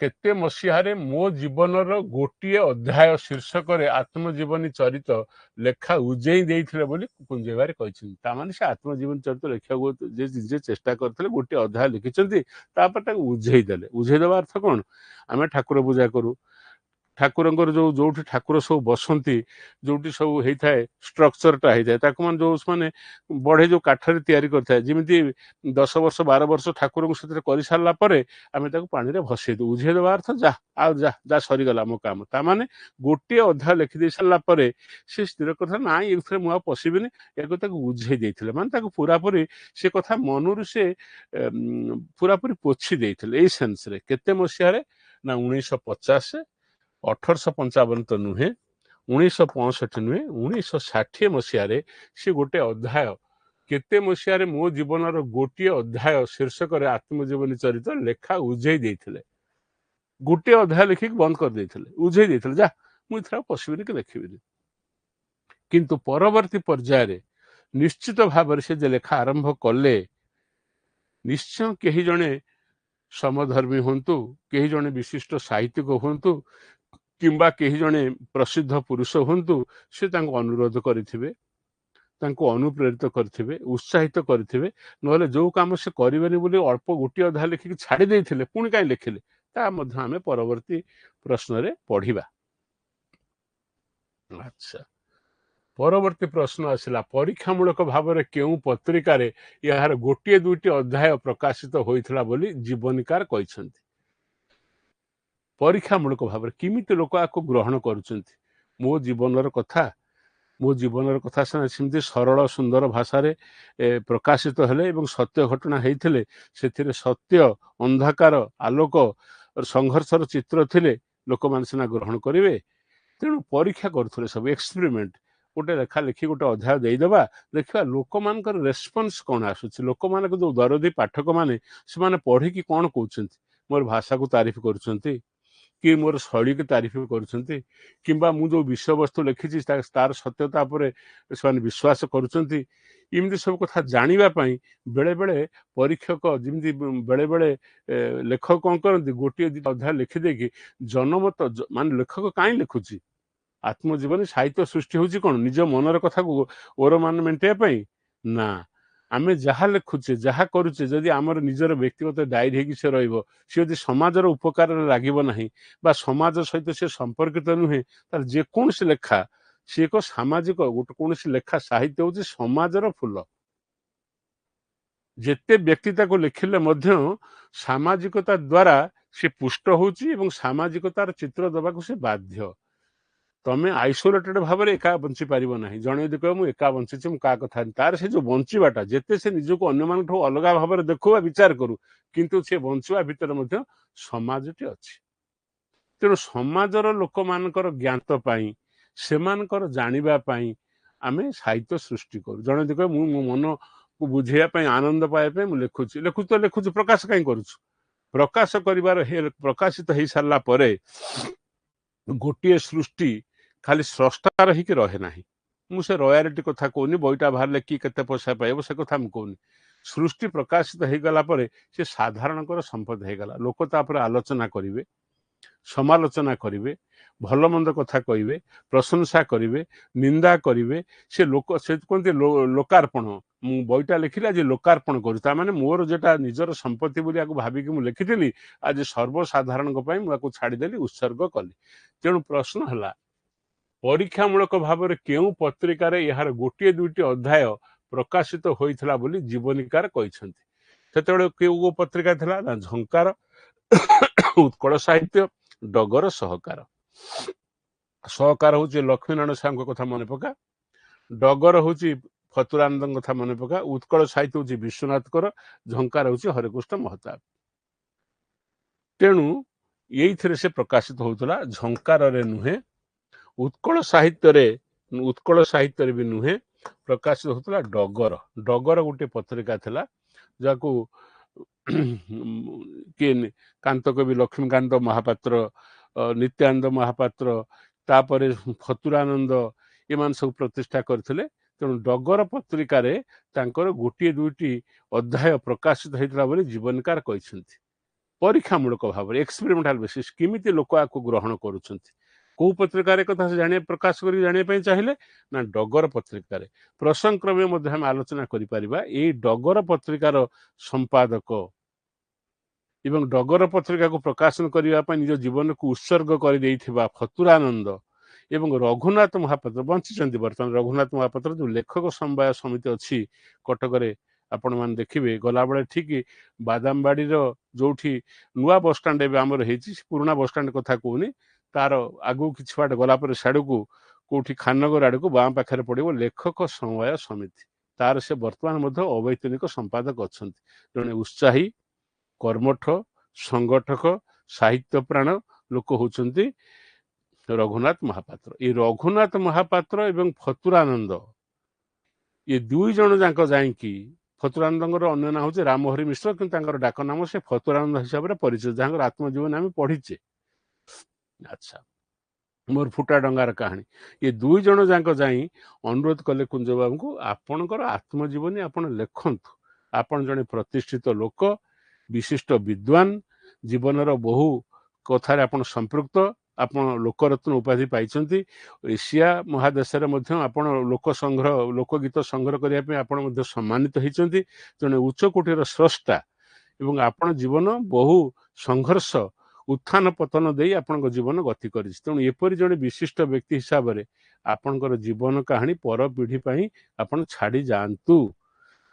କେତେ ମସିହାରେ ମୋ ଜୀବନର ଗୋଟିଏ ଅଧ୍ୟାୟ ଶୀର୍ଷକରେ ଆତ୍ମଜୀବନୀ ଚରିତ ଲେଖା ଉଜେଇ ଦେଇଥିଲେ ବୋଲି କୁଞ୍ଜ ବିହାରୀ କହିଛନ୍ତି। ତାମାନେ ସେ ଆତ୍ମଜୀବନୀ ଚରିତ ଲେଖିବାକୁ ନିଜେ ଚେଷ୍ଟା କରିଥିଲେ, ଗୋଟିଏ ଅଧ୍ୟାୟ ଲେଖିଛନ୍ତି, ତାପରେ ତାକୁ ଉଝେଇ ଦେଲେ। ଉଝେଇ ଦେବା ଅର୍ଥ କ'ଣ? ଆମେ ଠାକୁର ପୂଜା କରୁ, ଠାକୁରଙ୍କର ଯୋଉଠି ଠାକୁର ସବୁ ବସନ୍ତି, ଯୋଉଠି ସବୁ ହେଇଥାଏ ଷ୍ଟ୍ରକ୍ଚରଟା ହେଇଥାଏ, ତାକୁ ମାନେ ଯେଉଁ ମାନେ ବଢ଼େଇ ଯେଉଁ କାଠରେ ତିଆରି କରିଥାଏ, ଯେମିତି 10 ବର୍ଷ 12 ବର୍ଷ ଠାକୁରଙ୍କୁ ସେଥିରେ କରିସାରିଲା ପରେ ଆମେ ତାକୁ ପାଣିରେ ଭସେଇ ଦେଉ। ଉଝେଇ ଦେବା ଅର୍ଥ ଯା ସରିଗଲା ମୋ କାମ। ତାମାନେ ଗୋଟିଏ ଅଧ୍ୟାୟ ଲେଖିଦେଇ ସାରିଲା ପରେ ସେ ସ୍ଥିର କଥା ନାଇଁ ଏଥିରେ ମୁଁ ଆଉ ପଶିବିନି, ଏକୁ ତାକୁ ବୁଝେଇ ଦେଇଥିଲେ, ମାନେ ତାକୁ ପୁରାପୁରି ସେ କଥା ମନରୁ ସେ ପୁରାପୁରି ପୋଛି ଦେଇଥିଲେ। ଏଇ ସେନ୍ସରେ କେତେ ମସିହାରେ ନା 1950, 1855 ତ ନୁହେଁ, 1965 ନୁହେଁ, 1960 ମସିହାରେ ସେ ଗୋଟେ ଅଧ୍ୟାୟ, କେତେ ମସିହାରେ ମୋ ଜୀବନର ଗୋଟିଏ ଅଧ୍ୟାୟ ଶୀର୍ଷକରେ ଆତ୍ମଜୀବନୀ ଚରିତ ଲେଖା ଉଝେଇ ଦେଇଥିଲେ। ଗୋଟିଏ ଅଧ୍ୟାୟ ଲେଖିକି ବନ୍ଦ କରିଦେଇଥିଲେ, ଉଝେଇ ଦେଇଥିଲେ, ଯା ମୁଁ ଏଥିରେ ଆଉ ପଶିବିନି କି ଲେଖିବିନି। କିନ୍ତୁ ପରବର୍ତ୍ତୀ ପର୍ଯ୍ୟାୟରେ ନିଶ୍ଚିତ ଭାବରେ ସେ ଯେ ଲେଖା ଆରମ୍ଭ କଲେ, ନିଶ୍ଚୟ କେହି ଜଣେ ସମଧର୍ମୀ ହୁଅନ୍ତୁ, କେହି ଜଣେ ବିଶିଷ୍ଟ ସାହିତ୍ୟିକ ହୁଅନ୍ତୁ, କିମ୍ବା କେହି ଜଣେ ପ୍ରସିଦ୍ଧ ପୁରୁଷ ହୁଅନ୍ତୁ, ସେ ତାଙ୍କୁ ଅନୁରୋଧ କରିଥିବେ, ତାଙ୍କୁ ଅନୁପ୍ରେରିତ କରିଥିବେ, ଉତ୍ସାହିତ କରିଥିବେ। ନହେଲେ ଯେଉଁ କାମ ସେ କରିବେନି ବୋଲି ଅଳ୍ପ ଗୋଟିଏ ଅଧ୍ୟାୟ ଲେଖିକି ଛାଡ଼ି ଦେଇଥିଲେ, ପୁଣି କାହିଁ ଲେଖିଲେ, ତା ମଧ୍ୟ ଆମେ ପରବର୍ତ୍ତୀ ପ୍ରଶ୍ନରେ ପଢ଼ିବା। ଆଚ୍ଛା, ପରବର୍ତ୍ତୀ ପ୍ରଶ୍ନ ଆସିଲା, ପରୀକ୍ଷାମୂଳକ ଭାବରେ କେଉଁ ପତ୍ରିକାରେ ଏହାର ଗୋଟିଏ ଦୁଇଟି ଅଧ୍ୟାୟ ପ୍ରକାଶିତ ହୋଇଥିଲା ବୋଲି ଜୀବନୀକାର କହିଛନ୍ତି? ପରୀକ୍ଷାମୂଳକ ଭାବରେ କେମିତି ଲୋକ ଆକୁ ଗ୍ରହଣ କରୁଛନ୍ତି? ମୋ ଜୀବନର କଥା ସିନା ସେମିତି ସରଳ ସୁନ୍ଦର ଭାଷାରେ ପ୍ରକାଶିତ ହେଲେ ଏବଂ ସତ୍ୟ ଘଟଣା ହେଇଥିଲେ, ସେଥିରେ ସତ୍ୟ, ଅନ୍ଧକାର, ଆଲୋକ, ସଂଘର୍ଷର ଚିତ୍ର ଥିଲେ ଲୋକମାନେ ସିନା ଗ୍ରହଣ କରିବେ। ତେଣୁ ପରୀକ୍ଷା କରୁଥିଲେ, ସବୁ ଏକ୍ସପେରିମେଣ୍ଟ। ଗୋଟେ ଲେଖା ଲେଖି ଗୋଟେ ଅଧ୍ୟାୟ ଦେଇଦେବା, ଦେଖିବା ଲୋକମାନଙ୍କର ରେସ୍ପନ୍ସ କ'ଣ ଆସୁଛି, ଲୋକମାନଙ୍କ ଯେଉଁ ଦରଦୀ ପାଠକମାନେ ସେମାନେ ପଢ଼ିକି କ'ଣ କହୁଛନ୍ତି, ମୋର ଭାଷାକୁ ତାରିଫ କରୁଛନ୍ତି କି ମୋର ଶୈଳୀକୁ ତାରିଫ କରୁଛନ୍ତି, କିମ୍ବା ମୁଁ ଯେଉଁ ବିଷୟବସ୍ତୁ ଲେଖିଛି ତାର ସତ୍ୟତା ଉପରେ ସେମାନେ ବିଶ୍ୱାସ କରୁଛନ୍ତି। ଏମିତି ସବୁ କଥା ଜାଣିବା ପାଇଁ ବେଳେବେଳେ ପରୀକ୍ଷକ, ଯେମିତି ବେଳେବେଳେ ଲେଖକ କ'ଣ କରନ୍ତି, ଗୋଟିଏ ଦୁଇଟା ଅଧ୍ୟାୟ ଲେଖିଦେଇକି ଜନମତ, ମାନେ ଲେଖକ କାହିଁ ଲେଖୁଛି, ଆତ୍ମଜୀବନୀ ସାହିତ୍ୟ ସୃଷ୍ଟି ହେଉଛି କ'ଣ ନିଜ ମନର କଥାକୁ ଓର ମାନ ମେଣ୍ଟେଇବା ପାଇଁ? ନା, ଆମେ ଯାହା ଲେଖୁଛେ ଯାହା କରୁଛେ ଯଦି ଆମର ନିଜର ବ୍ୟକ୍ତିଗତ ଡାଏରୀ ହେଇକି ସେ ରହିବ, ସେ ଯଦି ସମାଜର ଉପକାରରେ ଲାଗିବ ନାହିଁ ବା ସମାଜ ସହିତ ସେ ସମ୍ପର୍କିତ ନୁହେଁ, ତାହେଲେ ଯେକୌଣସି ଲେଖା ସେ ଏକ ସାମାଜିକ ଗୋଟେ କୌଣସି ଲେଖା ସାହିତ୍ୟ ହେଉଛି ସମାଜର ଫୁଲ। ଯେତେ ବ୍ୟକ୍ତି ତାକୁ ଲେଖିଲେ ମଧ୍ୟ ସାମାଜିକତା ଦ୍ୱାରା ସେ ପୁଷ୍ଟ ହେଉଛି ଏବଂ ସାମାଜିକତାର ଚିତ୍ର ଦେବାକୁ ସେ ବାଧ୍ୟ। ତମେ ଆଇସୋଲେଟେଡ୍ ଭାବରେ ଏକା ବଞ୍ଚି ପାରିବ ନାହିଁ। ଜଣେ ଯଦି କହିବ ମୁଁ ଏକା ବଞ୍ଚିଛି, ମୁଁ କାହା କଥା ତାର ସେ ଯୋଉ ବଞ୍ଚିବାଟା, ଯେତେ ସେ ନିଜକୁ ଅନ୍ୟମାନଙ୍କଠୁ ଅଲଗା ଭାବରେ ଦେଖୁ ବା ବିଚାର କରୁ, କିନ୍ତୁ ସେ ବଞ୍ଚିବା ଭିତରେ ମଧ୍ୟ ସମାଜଟି ଅଛି। ତେଣୁ ସମାଜର ଲୋକମାନଙ୍କର ଜ୍ଞାତ ପାଇଁ, ସେମାନଙ୍କର ଜାଣିବା ପାଇଁ ଆମେ ସାହିତ୍ୟ ସୃଷ୍ଟି କରୁ। ଜଣେ ଯଦି କହିବ ମୁଁ ମୋ ମନକୁ ବୁଝେଇବା ପାଇଁ, ଆନନ୍ଦ ପାଇବା ପାଇଁ ମୁଁ ଲେଖୁଛି, ପ୍ରକାଶ କାହିଁ କରୁଛୁ? ପ୍ରକାଶ କରିବାର ପ୍ରକାଶିତ ହେଇସାରିଲା ପରେ ଗୋଟିଏ ସୃଷ୍ଟି ଖାଲି ସ୍ରଷ୍ଟାର ହେଇକି ରହେ ନାହିଁ। ମୁଁ ସେ ରୟାଲିଟି କଥା କହୁନି, ବହିଟା ବାହାରିଲେ କି କେତେ ପଇସା ପାଇବ ସେ କଥା ମୁଁ କହୁନି। ସୃଷ୍ଟି ପ୍ରକାଶିତ ହେଇଗଲା ପରେ ସେ ସାଧାରଣଙ୍କର ସମ୍ପଦ ହେଇଗଲା। ଲୋକ ତାପରେ ଆଲୋଚନା କରିବେ, ସମାଲୋଚନା କରିବେ, ଭଲ ମନ୍ଦ କଥା କହିବେ, ପ୍ରଶଂସା କରିବେ, ନିନ୍ଦା କରିବେ। ସେ ଲୋକ ସେ କୁହନ୍ତି ଲୋକାର୍ପଣ। ମୁଁ ବହିଟା ଲେଖିଲି ଆଜି ଲୋକାର୍ପଣ କରୁଛି, ତାମାନେ ମୋର ଯେଟା ନିଜର ସମ୍ପତ୍ତି ବୋଲି ଆକୁ ଭାବିକି ମୁଁ ଲେଖିଥିଲି, ଆଜି ସର୍ବସାଧାରଣଙ୍କ ପାଇଁ ମୁଁ ଆକୁ ଛାଡ଼ିଦେଲି, ଉତ୍ସର୍ଗ କଲି। ତେଣୁ ପ୍ରଶ୍ନ ହେଲା, ପରୀକ୍ଷାମୂଳକ ଭାବରେ କେଉଁ ପତ୍ରିକାରେ ଏହାର ଗୋଟିଏ ଦୁଇଟି ଅଧ୍ୟାୟ ପ୍ରକାଶିତ ହୋଇଥିଲା ବୋଲି ଜୀବନୀକାର କହିଛନ୍ତି? ସେତେବେଳେ କେଉଁ ପତ୍ରିକା ଥିଲା ନା ଝଙ୍କାର, ଉତ୍କଳ ସାହିତ୍ୟ, ଡଗର, ସହକାର। ସହକାର ହଉଛି ଲକ୍ଷ୍ମୀନାରାୟଣ ସାହୁଙ୍କ କଥା ମନେ ପକା, ଡଗର ହଉଛି ଫତୁରାନନ୍ଦଙ୍କ କଥା ମନେ ପକା, ଉତ୍କଳ ସାହିତ୍ୟ ହଉଛି ବିଶ୍ୱନାଥଙ୍କର, ଝଙ୍କାର ହଉଛି ହରେକୃଷ୍ଣ ମହତାବ। ତେଣୁ ଏଇଥିରେ ସେ ପ୍ରକାଶିତ ହଉଥିଲା, ଝଙ୍କାରରେ ନୁହେଁ। ଉତ୍କଳ ସାହିତ୍ୟରେ ବି ନୁହେଁ, ପ୍ରକାଶିତ ହଉଥିଲା ଡଗର। ଡଗର ଗୋଟେ ପତ୍ରିକା ଥିଲା, ଯାହାକୁ କିଏ କାନ୍ତକବି ଲକ୍ଷ୍ମୀକାନ୍ତ ମହାପାତ୍ର, ନିତ୍ୟାନନ୍ଦ ମହାପାତ୍ର, ତାପରେ ଫତୁରାନନ୍ଦ, ଏମାନେ ସବୁ ପ୍ରତିଷ୍ଠା କରିଥିଲେ। ତେଣୁ ଡଗର ପତ୍ରିକାରେ ତାଙ୍କର ଗୋଟିଏ ଦୁଇଟି ଅଧ୍ୟାୟ ପ୍ରକାଶିତ ହେଇଥିଲା ବୋଲି ଜୀବନୀକାର କହିଛନ୍ତି। ପରୀକ୍ଷାମୂଳକ ଭାବରେ ଏକ୍ସପେରିମେଣ୍ଟାଲ ବେସିସ୍, କେମିତି ଲୋକ ଆକୁ ଗ୍ରହଣ କରୁଛନ୍ତି। କୋଉ ପତ୍ରିକାରେ କଥା ପ୍ରକାଶ କରି ଜାଣିବା ପାଇଁ ଚାହିଁଲେ ନା ଡଗର ପତ୍ରିକାରେ। ପ୍ରସଙ୍ଗ କ୍ରମେ ମଧ୍ୟ ଆମେ ଆଲୋଚନା କରିପାରିବା। ଏଇ ଡଗର ପତ୍ରିକାର ସମ୍ପାଦକ ଏବଂ ଡଗର ପତ୍ରିକାକୁ ପ୍ରକାଶନ କରିବା ପାଇଁ ନିଜ ଜୀବନକୁ ଉତ୍ସର୍ଗ କରିଦେଇଥିବା ଫତୁରାନନ୍ଦ ଏବଂ ରଘୁନାଥ ମହାପାତ୍ର ବଞ୍ଚିଛନ୍ତି ବର୍ତ୍ତମାନ। ରଘୁନାଥ ମହାପାତ୍ର ଯୋଉ ଲେଖକ ସମବାୟ ସମିତି ଅଛି କଟକରେ, ଆପଣମାନେ ଦେଖିବେ ଗଲାବେଳେ ଠିକ ବାଦାମବାଡିର ଯୋଉଠି ନୂଆ ବସଷ୍ଟାଣ୍ଡ ଏବେ ଆମର ହେଇଛି, ପୁରୁଣା ବସଷ୍ଟାଣ୍ଡ କଥା କହୁନି, ତାର ଆଗକୁ କିଛି ବାଟ ଗଲା ପରେ ସିଆଡକୁ କୋଉଠି ଖାନନଗର ଆଡକୁ ବାଁ ପାଖରେ ପଡିବ ଲେଖକ ସମବାୟ ସମିତି। ତାର ସେ ବର୍ତ୍ତମାନ ମଧ୍ୟ ଅବୈତନିକ ସମ୍ପାଦକ ଅଛନ୍ତି। ଜଣେ ଉତ୍ସାହୀ, କର୍ମଠ, ସଂଗଠକ, ସାହିତ୍ୟ ପ୍ରାଣ ଲୋକ ହଉଛନ୍ତି ରଘୁନାଥ ମହାପାତ୍ର। ଏଇ ରଘୁନାଥ ମହାପାତ୍ର ଏବଂ ଫତୁରାନନ୍ଦ, ଏ ଦୁଇ ଜଣ ଯାକ ଯାଇକି, ଫତୁରାନନ୍ଦଙ୍କର ଅନ୍ୟ ନାଁ ହଉଛି ରାମହରି ମିଶ୍ର, କିନ୍ତୁ ତାଙ୍କର ଡାକ ନାମ ସେ ଫତୁରାନନ୍ଦ ହିସାବରେ ପରିଚିତ, ଯାହାଙ୍କର ଆତ୍ମଜୀବନୀ ଆମେ ପଢିଛେ। ଆଚ୍ଛା, ମୋର ଫୁଟା ଡଙ୍ଗାର କାହାଣୀ। ଏ ଦୁଇ ଜଣ ଯାକ ଯାଇ ଅନୁରୋଧ କଲେ କୁଞ୍ଜ ବାବୁଙ୍କୁ, ଆପଣଙ୍କର ଆତ୍ମଜୀବନୀ ଆପଣ ଲେଖନ୍ତୁ। ଆପଣ ଜଣେ ପ୍ରତିଷ୍ଠିତ ଲୋକ, ବିଶିଷ୍ଟ ବିଦ୍ୱାନ, ଜୀବନର ବହୁ କଥାରେ ଆପଣ ସମ୍ପୃକ୍ତ, ଆପଣ ଲୋକରତ୍ନ ଉପାଧି ପାଇଛନ୍ତି। ଏସିଆ ମହାଦେଶରେ ମଧ୍ୟ ଆପଣ ଲୋକଗୀତ ସଂଗ୍ରହ କରିବା ପାଇଁ ଆପଣ ମଧ୍ୟ ସମ୍ମାନିତ ହେଇଛନ୍ତି। ଜଣେ ଉଚ୍ଚ କୋଟିର ସ୍ରଷ୍ଟା ଏବଂ ଆପଣ ଜୀବନ ବହୁ ସଂଘର୍ଷ, ଉତ୍ଥାନ ପତନ ଦେଇ ଆପଣଙ୍କ ଜୀବନ ଗତି କରିଛି। ତେଣୁ ଏପରି ଜଣେ ବିଶିଷ୍ଟ ବ୍ୟକ୍ତି ହିସାବରେ ଆପଣଙ୍କର ଜୀବନ କାହାଣୀ ପର ପିଢି ପାଇଁ ଆପଣ ଛାଡି ଯାଆନ୍ତୁ,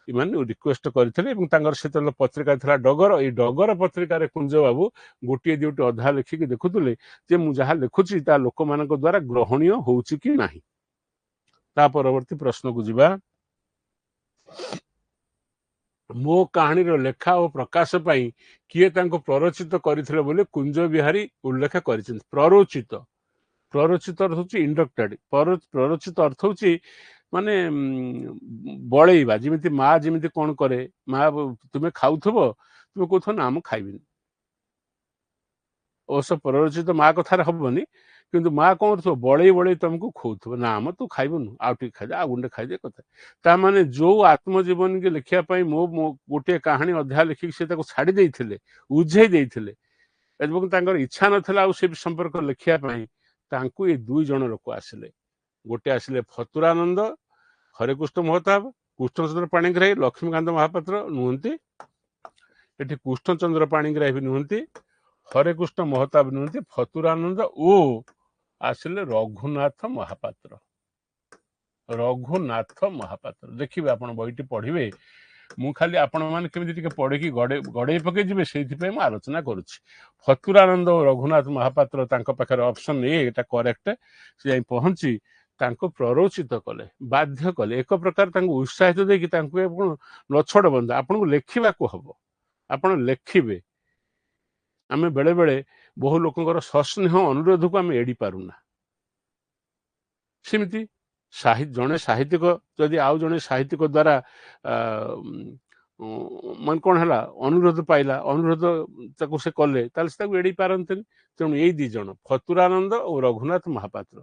ଏମାନେ ରିକ୍ୱେଷ୍ଟ କରିଥିଲେ। ଏବଂ ତାଙ୍କର ସେତେବେଳେ ପତ୍ରିକା ଥିଲା ଡଗର। ଏଇ ଡଗର ପତ୍ରିକାରେ କୁଞ୍ଜ ବାବୁ ଗୋଟିଏ ଦୁଇଟି ଅଧ୍ୟାୟ ଲେଖିକି ଦେଖୁଥିଲେ ଯେ ମୁଁ ଯାହା ଲେଖୁଛି ତା ଲୋକମାନଙ୍କ ଦ୍ୱାରା ଗ୍ରହଣୀୟ ହଉଛି କି ନାହିଁ। ତା ପରବର୍ତ୍ତୀ ପ୍ରଶ୍ନକୁ ଯିବା। ମୋ କାହାଣୀର ଲେଖା ଓ ପ୍ରକାଶ ପାଇଁ କିଏ ତାଙ୍କୁ ପ୍ରରୋଚିତ କରିଥିଲେ ବୋଲି କୁଞ୍ଜ ବିହାରୀ ଉଲ୍ଲେଖ କରିଛନ୍ତି। ପ୍ରରୋଚିତ ଅର୍ଥ ହଉଛି ଇଣ୍ଡକ୍ଟେଡ, ପ୍ରରୋଚିତ ଅର୍ଥ ହଉଛି ମାନେ ବଳେଇବା। ଯେମିତି ମା ଯେମିତି କଣ କରେ, ମା ତୁମେ ଖାଉଥିବ, ତୁମେ କହୁଥିବ ନା ମୁଁ ଖାଇବିନି। ଅବଶ୍ୟ ପ୍ରରୋଚିତ ମା କଥାରେ ହବନି, କିନ୍ତୁ ମା କଣ କରୁଥିବ, ବଳେଇ ବଳେଇ ତମକୁ ଖୋଉଥିବ, ନା ଆମ ତୁ ଖାଇବୁନୁ, ଆଉ ଟିକେ ଖାଇଦେ, ଆଉ ଗୁଣ୍ଡେ ଖାଇଦେ କଥା। ତାମାନେ ଯୋଉ ଆତ୍ମଜୀବନୀକି ଲେଖିବା ପାଇଁ ମୋ ଗୋଟିଏ କାହାଣୀ ଅଧ୍ୟାୟ ଲେଖିକି ସେ ତାକୁ ଛାଡି ଦେଇଥିଲେ, ଉଝେଇ ଦେଇଥିଲେ, ଏବଂ ତାଙ୍କର ଇଚ୍ଛା ନଥିଲା ଆଉ ସେ ସମ୍ପର୍କ ଲେଖିବା ପାଇଁ, ତାଙ୍କୁ ଏ ଦୁଇ ଜଣ ଲୋକ ଆସିଲେ। ଗୋଟେ ଆସିଲେ ଫତୁରାନନ୍ଦ, ହରେକୃଷ୍ଣ ମହତାବ, କୃଷ୍ଣଚନ୍ଦ୍ର ପାଣିଗ୍ରାହୀ ଲକ୍ଷ୍ମୀକାନ୍ତ ମହାପାତ୍ର ନୁହନ୍ତି, ଏଠି କୃଷ୍ଣଚନ୍ଦ୍ର ପାଣିଗ୍ରାହୀ ବି ନୁହନ୍ତି, ହରେକୃଷ୍ଣ ମହତାବ ନୁହନ୍ତି, ଫତୁରାନନ୍ଦ ଓ ଆସିଲେ ରଘୁନାଥ ମହାପାତ୍ର। ରଘୁନାଥ ମହାପାତ୍ର ଦେଖିବେ, ଆପଣ ବହିଟି ପଢିବେ। ମୁଁ ଖାଲି ଆପଣମାନେ କେମିତି ଟିକେ ପଢିକି ଗଡେଇ ପକେଇ ଯିବେ, ସେଇଥିପାଇଁ ମୁଁ ଆଲୋଚନା କରୁଛି। ଫତୁରାନନ୍ଦ ଓ ରଘୁନାଥ ମହାପାତ୍ର, ତାଙ୍କ ପାଖରେ ଅପସନ୍ ଏ, ଏଟା କରେକ୍ଟ। ସେ ଯାଇ ପହଞ୍ଚି ତାଙ୍କୁ ପ୍ରରୋଚିତ କଲେ, ବାଧ୍ୟ କଲେ, ଏକ ପ୍ରକାର ତାଙ୍କୁ ଉତ୍ସାହିତ ଦେଇକି ତାଙ୍କୁ ନଛୋଡ଼ ବନ୍ଧା, ଆପଣଙ୍କୁ ଲେଖିବାକୁ ହବ, ଆପଣ ଲେଖିବେ। ଆମେ ବେଳେ ବେଳେ ବହୁ ଲୋକଙ୍କର ସସ୍ନେହ ଅନୁରୋଧକୁ ଆମେ ଏଡି ପାରୁନା। ସେମିତି ଜଣେ ସାହିତ୍ୟିକ ଯଦି ଆଉ ଜଣେ ସାହିତ୍ୟିକ ଦ୍ୱାରା ମାନେ କ'ଣ ହେଲା, ଅନୁରୋଧ ପାଇଲା, ଅନୁରୋଧ ତାକୁ ସେ କଲେ, ତାହେଲେ ସେ ତାକୁ ଏଡେଇ ପାରନ୍ତିନି। ତେଣୁ ଏଇ ଦି ଜଣ ଫତୁରାନନ୍ଦ ଓ ରଘୁନାଥ ମହାପାତ୍ର,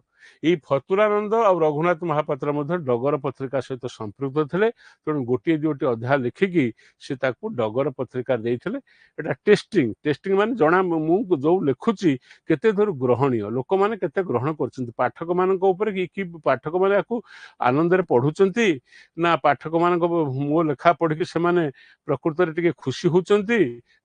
ଏଇ ଫତୁରାନନ୍ଦ ଆଉ ରଘୁନାଥ ମହାପାତ୍ର ମଧ୍ୟ ଡଗର ପତ୍ରିକା ସହିତ ସମ୍ପୃକ୍ତ ଥିଲେ। ତେଣୁ ଗୋଟିଏ ଦୁଇଟି ଅଧ୍ୟାୟ ଲେଖିକି ସେ ତାକୁ ଡଗର ପତ୍ରିକା ଦେଇଥିଲେ। ଏଟା ଟେଷ୍ଟିଂ ମାନେ ଜଣା, ମୁଁ ଯୋଉ ଲେଖୁଛି କେତେ ଦୂର ଗ୍ରହଣୀୟ, ଲୋକମାନେ କେତେ ଗ୍ରହଣ କରୁଛନ୍ତି, ପାଠକମାନଙ୍କ ଉପରେ କି ପାଠକମାନେ ଆକୁ ଆନନ୍ଦରେ ପଢୁଛନ୍ତି, ନା ପାଠକମାନଙ୍କ ମୋ ଲେଖା ପଢିକି ସେମାନେ ପ୍ରକୃତରେ ଟିକେ ଖୁସି ହଉଛନ୍ତି,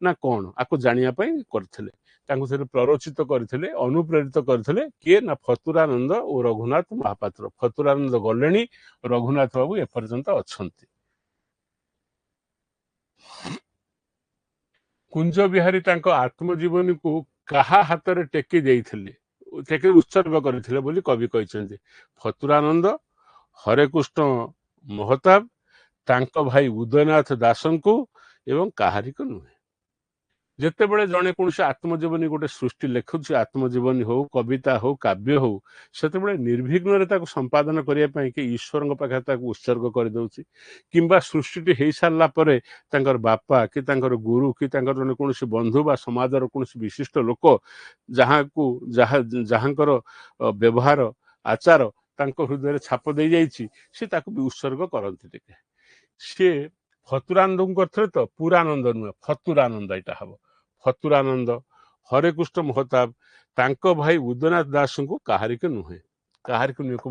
ନା କ'ଣ, ଆକୁ ଜାଣିବା ପାଇଁ କରିଥିଲେ। ତାଙ୍କୁ ସେଠି ପ୍ରରୋଚିତ କରିଥିଲେ, ଅନୁପ୍ରେରିତ କରିଥିଲେ କିଏ, ନା ଫତୁରାନନ୍ଦ ଓ ରଘୁନାଥ ମହାପାତ୍ର। ଫତୁରାନନ୍ଦ ଗଲେଣି, ରଘୁନାଥ ବାବୁ ଏପର୍ଯ୍ୟନ୍ତ ଅଛନ୍ତି। କୁଞ୍ଜ ବିହାରୀ ତାଙ୍କ ଆତ୍ମଜୀବନୀକୁ କାହା ହାତରେ ଟେକି ଦେଇଥିଲେ, ଟେକି ଉତ୍ସର୍ଗ କରିଥିଲେ ବୋଲି କବି କହିଛନ୍ତି? ଫତୁରାନନ୍ଦ, ହରେକୃଷ୍ଣ ମହତାବ, ତାଙ୍କ ଭାଇ ଉଦୟନାଥ ଦାସଙ୍କୁ ଏବଂ କାହାରିକୁ ନୁହେଁ। ଯେତେବେଳେ ଜଣେ କୌଣସି ଆତ୍ମଜୀବନୀ ଗୋଟେ ସୃଷ୍ଟି ଲେଖୁଛି, ଆତ୍ମଜୀବନୀ ହଉ, କବିତା ହଉ, କାବ୍ୟ ହଉ, ସେତେବେଳେ ନିର୍ବିଘ୍ନରେ ତାକୁ ସମ୍ପାଦନ କରିବା ପାଇଁ କି ଈଶ୍ୱରଙ୍କ ପାଖରେ ତାକୁ ଉତ୍ସର୍ଗ କରିଦେଉଛି, କିମ୍ବା ସୃଷ୍ଟିଟି ହେଇସାରିଲା ପରେ ତାଙ୍କର ବାପା କି ତାଙ୍କର ଗୁରୁ କି ତାଙ୍କର ଜଣେ କୌଣସି ବନ୍ଧୁ ବା ସମାଜର କୌଣସି ବିଶିଷ୍ଟ ଲୋକ ଯାହାଙ୍କର ବ୍ୟବହାର ଆଚାର ତାଙ୍କ ହୃଦୟରେ ଛାପ ଦେଇଯାଇଛି, ସେ ତାକୁ ବି ଉତ୍ସର୍ଗ କରନ୍ତି ଟିକେ। ସିଏ ଫତୁରାନନ୍ଦଙ୍କୁ କରିଥିଲେ ତ, ପୁରାନନ୍ଦ ନୁହେଁ, ଫତୁରାନନ୍ଦ ଏଇଟା ହବ। ଫତୁରାନନ୍ଦ, ହରେକୃଷ୍ଣ ମହତାବ, ତାଙ୍କ ଭାଇ ଉଦୟନାଥ ଦାସଙ୍କୁ କାହାରିକୁ ନୁହେଁ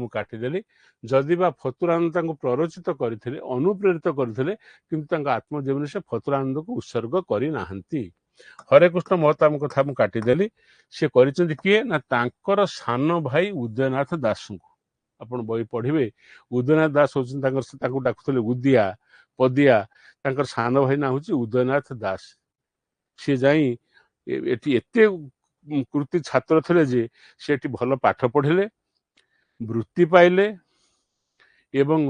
ମୁଁ କାଟିଦେଲି। ଯଦି ବା ଫତୁରାନନ୍ଦ ତାଙ୍କୁ ପ୍ରରୋଚିତ କରିଥିଲେ, ଅନୁପ୍ରେରିତ କରିଥିଲେ, କିନ୍ତୁ ତାଙ୍କ ଆତ୍ମଜୀବନୀ ସେ ଫତୁରାନନ୍ଦକୁ ଉତ୍ସର୍ଗ କରିନାହାନ୍ତି। ହରେକୃଷ୍ଣ ମହତାବଙ୍କ କଥା ମୁଁ କାଟିଦେଲି। ସେ କରିଛନ୍ତି କିଏ, ନା ତାଙ୍କର ସାନ ଭାଇ ଉଦୟନାଥ ଦାସଙ୍କୁ। ଆପଣ ବହି ପଢିବେ, ଉଦୟନାଥ ଦାସ ହଉଛନ୍ତି ତାଙ୍କୁ ଡାକୁଥିଲେ ଉଦିଆ, ପଦିଆ। ତାଙ୍କର ସାନ ଭାଇ ନାଁ ହଉଛି ଉଦୟନାଥ ଦାସ। ସିଏ ଯାଇ ଏଠି ଏତେ କୃତି ଛାତ୍ର ଥିଲେ ଯେ ସେ ଏଠି ଭଲ ପାଠ ପଢିଲେ, ବୃତ୍ତି ପାଇଲେ ଏବଂ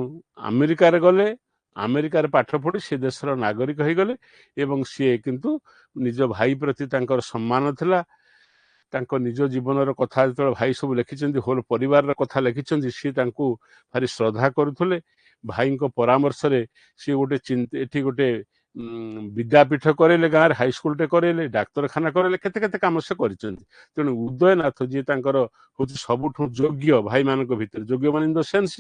ଆମେରିକାରେ ଗଲେ। ଆମେରିକାରେ ପାଠ ପଢି ସେ ଦେଶର ନାଗରିକ ହେଇଗଲେ ଏବଂ ସିଏ କିନ୍ତୁ ନିଜ ଭାଇ ପ୍ରତି ତାଙ୍କର ସମ୍ମାନ ଥିଲା। ତାଙ୍କ ନିଜ ଜୀବନର କଥା ଯେତେବେଳେ ଭାଇ ସବୁ ଲେଖିଛନ୍ତି, ହୋଲ ପରିବାରର କଥା ଲେଖିଛନ୍ତି, ସିଏ ତାଙ୍କୁ ଭାରି ଶ୍ରଦ୍ଧା କରୁଥିଲେ। ଭାଇଙ୍କ ପରାମର୍ଶରେ ସିଏ ଏଠି ଗୋଟେ ବିଦ୍ୟାପୀଠ କରେଇଲେ, ଗାଁରେ ହାଇସ୍କୁଲଟେ କରେଇଲେ, ଡାକ୍ତରଖାନା କରେଇଲେ, କେତେ କେତେ କାମ ସେ କରିଛନ୍ତି। ତେଣୁ ଉଦୟନାଥ ଯିଏ ତାଙ୍କର ହଉଛି ସବୁଠୁ ଯୋଗ୍ୟ ଭାଇମାନଙ୍କ ଭିତରେ, ଯୋଗ୍ୟ ମାନେ ଇନ୍ ଦ ସେନ୍ସ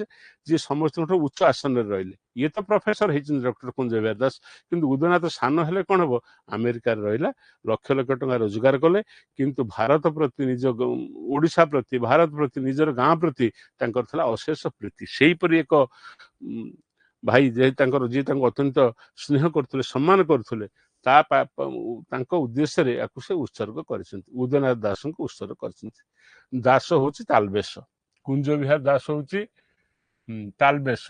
ଯିଏ ସମସ୍ତଙ୍କଠୁ ଉଚ୍ଚ ଆସନରେ ରହିଲେ। ଇଏ ତ ପ୍ରଫେସର ହେଇଛନ୍ତି ଡକ୍ଟର କୁଞ୍ଜ ବିହାରୀ ଦାସ, କିନ୍ତୁ ଉଦୟନାଥ ସାନ ହେଲେ କ'ଣ ହବ, ଆମେରିକାରେ ରହିଲା, ଲକ୍ଷ ଲକ୍ଷ ଟଙ୍କା ରୋଜଗାର କଲେ, କିନ୍ତୁ ଭାରତ ପ୍ରତି, ନିଜ ଓଡ଼ିଶା ପ୍ରତି, ଭାରତ ପ୍ରତି, ନିଜର ଗାଁ ପ୍ରତି ତାଙ୍କର ଥିଲା ଅଶେଷ ପ୍ରୀତି। ସେଇପରି ଏକ ଭାଇ ଯିଏ ତାଙ୍କୁ ଅତ୍ୟନ୍ତ ସ୍ନେହ କରୁଥିଲେ, ସମ୍ମାନ କରୁଥିଲେ, ତାଙ୍କ ଉଦ୍ଦେଶ୍ୟରେ ୟାକୁ ସେ ଉତ୍ସର୍ଗ କରିଛନ୍ତି, ଉଦୟନାଥ ଦାସଙ୍କୁ ଉତ୍ସର୍ଗ କରିଛନ୍ତି। ଦାସ ହଉଛି ତାଲବେଶ, କୁଞ୍ଜ ବିହାରୀ ଦାସ ହଉଛି ତାଲବେଶ,